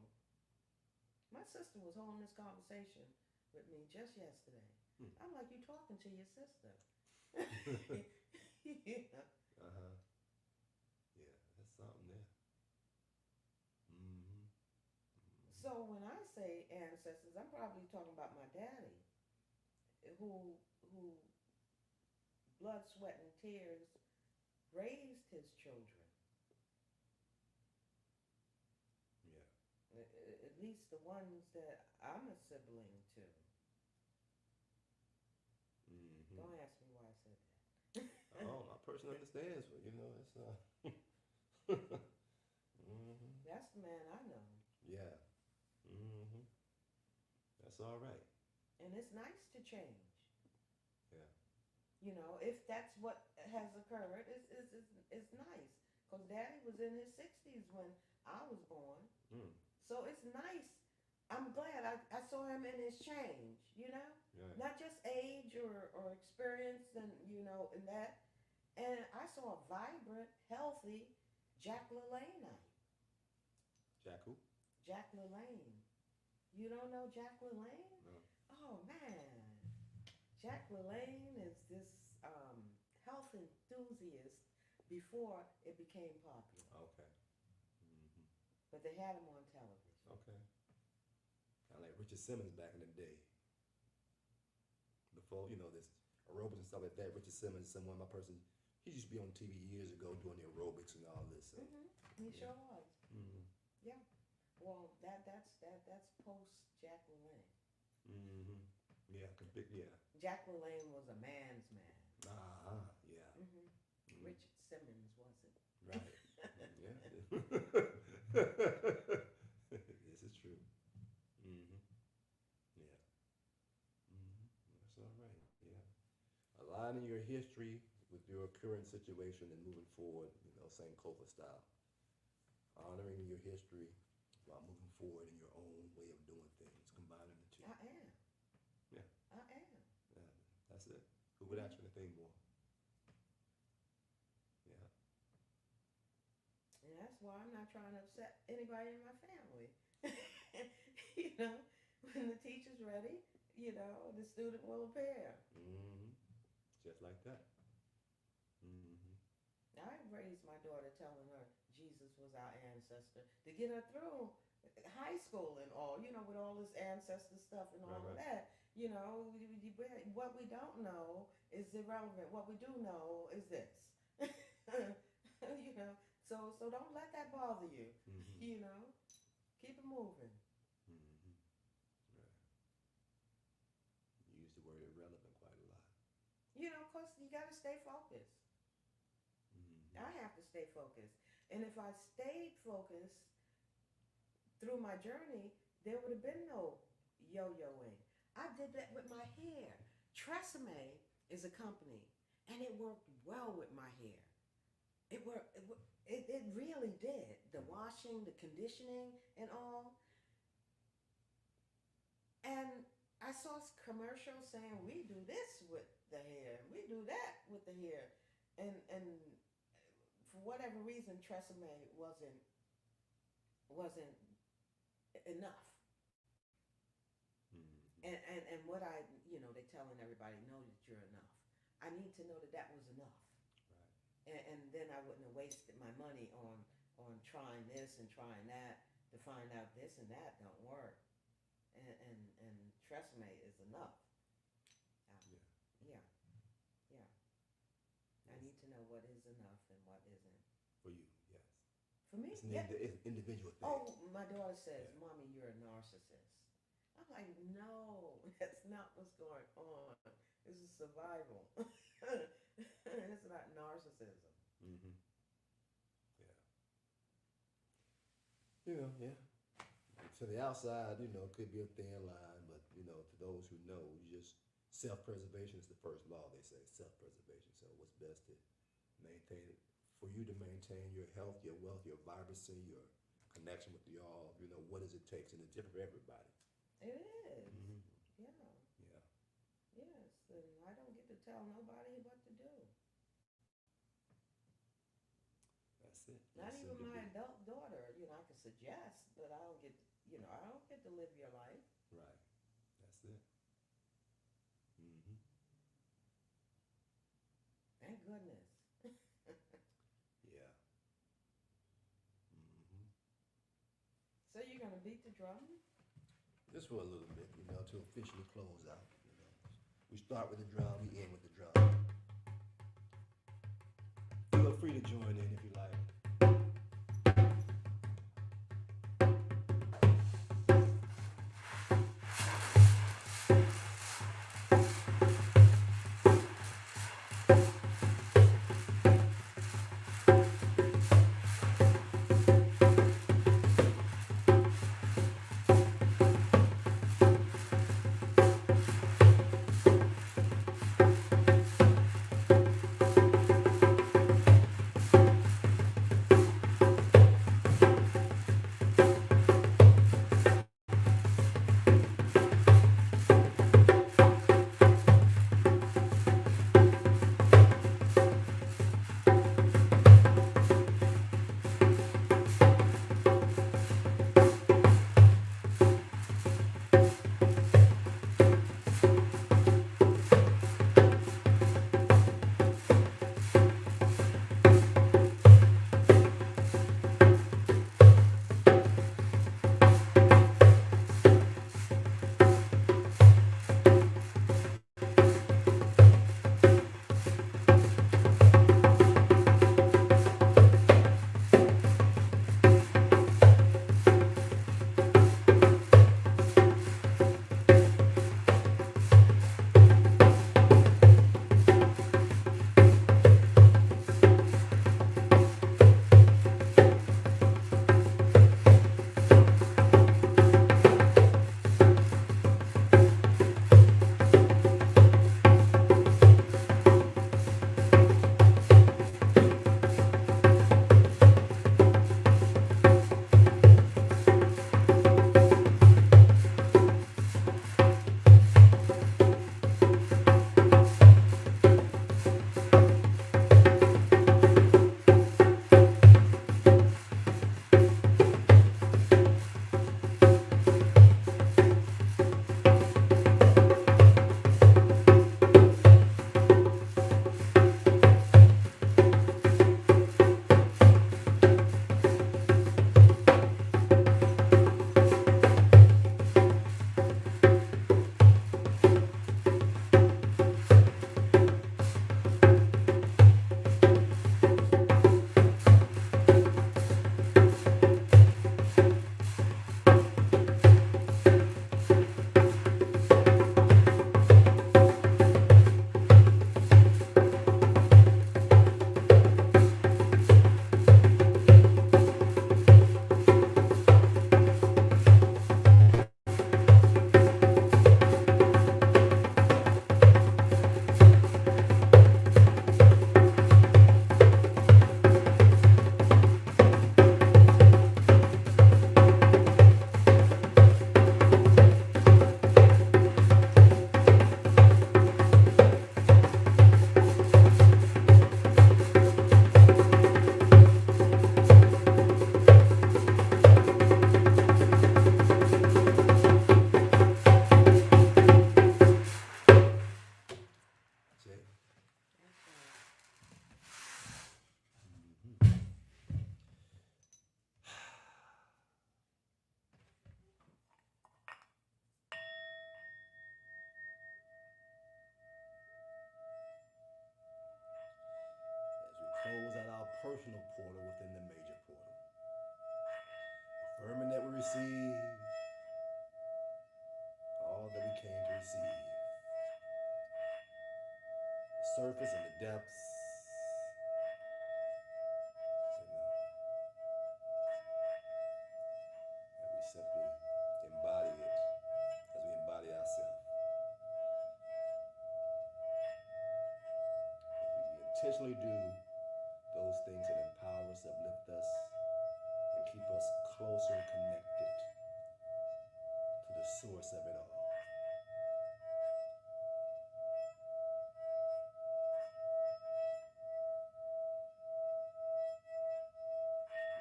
my sister was holding this conversation with me just yesterday. Hmm. I'm like, you talking to your sister. Uh-huh. Yeah. That's something there. Mm-hmm. So when I say ancestors, I'm probably talking about my daddy, who blood, sweat, and tears raised his children. Yeah. At least the ones that I'm a sibling to. Mm-hmm. Don't ask me why I said that. Oh, my person understands. But, it's mm-hmm. That's the man I know. Yeah. Mm-hmm. That's all right. And it's nice to change. Yeah. If that's what has occurred, it's nice. Because daddy was in his 60s when I was born. Mm. So it's nice. I'm glad I saw him in his change, Right. Not just age or experience and that. And I saw a vibrant, healthy Jack LaLanne. Jack who? Jack LaLanne. You don't know Jack LaLanne? No. Oh man. Jack LaLanne is this health enthusiast before it became popular. Okay. Mm-hmm. But they had him on television. Okay. Kind of like Richard Simmons back in the day. Before, this aerobics and stuff like that. Richard Simmons, my person, he used to be on TV years ago doing the aerobics and all this. So Mm-hmm. He sure was. Mm-hmm. Yeah. Well, that's post Jack LaLanne. Mm-hmm. Yeah, yeah. Jack LaLanne was a man's man. Yeah. Mm-hmm. Richard Simmons wasn't. Right. Yeah. This is true. Mm-hmm. Yeah. Mm-hmm. That's all right. Yeah. Aligning your history with your current situation and moving forward, St. Copa style. Honoring your history while moving forward in your own way of doing things, combining the two. I am. Yeah. I am. Yeah. That's it. Who would ask you anything more? Yeah. And that's why I'm not trying to upset anybody in my family. You know, when the teacher's ready, the student will appear. Mm-hmm. Just like that. Mm-hmm. I raised my daughter telling her Jesus was our ancestor to get her through high school and all, with all this ancestor stuff and all of that. What we don't know is irrelevant. What we do know is this. So don't let that bother you. Mm-hmm. Keep it moving. Mm-hmm. Right. You use the word irrelevant quite a lot. Because you got to stay focused. Mm-hmm. I have to stay focused. And if I stayed focused through my journey, there would have been no yo-yoing. I did that with my hair. Tresemme is a company, and it worked well with my hair. It really did. The washing, the conditioning, and all. And I saw commercials saying, we do this with the hair, we do that with the hair. And for whatever reason, Tresemme wasn't enough. Mm-hmm. And what they telling everybody, know that you're enough. I need to know that was enough. Right. And then I wouldn't have wasted my money on trying this and trying that to find out this and that don't work. And Tresemme is enough. Yeah. I need to know what is enough and what isn't. For you, yes. For me, it's an individual thing. Oh, my daughter says, Mommy, you're a narcissist. I'm like, no, that's not what's going on. This is survival. It's not narcissism. Mm-hmm. Yeah. Yeah. To the outside, could be a thin line, but to those who know, self-preservation is the first law. They say self-preservation. So what's best to maintain it for you to maintain your health, your wealth, your vibrancy, your connection with the all. What does it take? And it's different for everybody. It is. Mm-hmm. Yeah. Yeah. Yes, and I don't get to tell nobody what to do. That's it. Not even my adult daughter. I can suggest, but I don't get. I don't get to live your life. Right. That's it. Mm-hmm. Thank goodness. Yeah. Mm-hmm. So you're gonna beat the drum? Just for a little bit, to officially close out. We start with the drum, we end with the drum. Feel free to join in if you like. receive all that we came to receive. The surface and the depths. And we simply embody it as we embody ourselves. As we intentionally do those things that empower us, uplift us, and keep us closer and connected to the source of it all.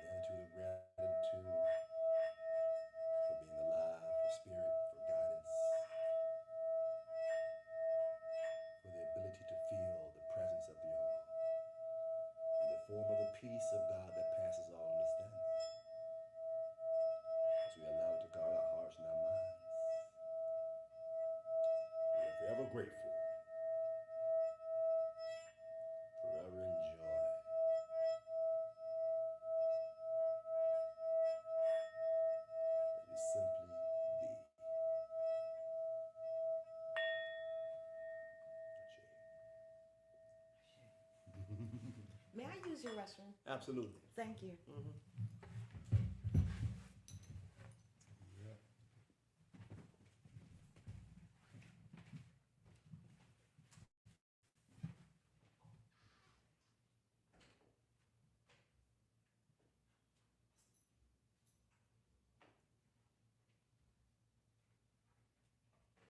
The attitude of gratitude for being alive, for spirit, for guidance, for the ability to feel the presence of the all, in the form of the peace of God that passes all understanding, as we allow it to guard our hearts and our minds. We are forever grateful, forever in joy, as we simply be. May I use your restroom? Absolutely. Thank you.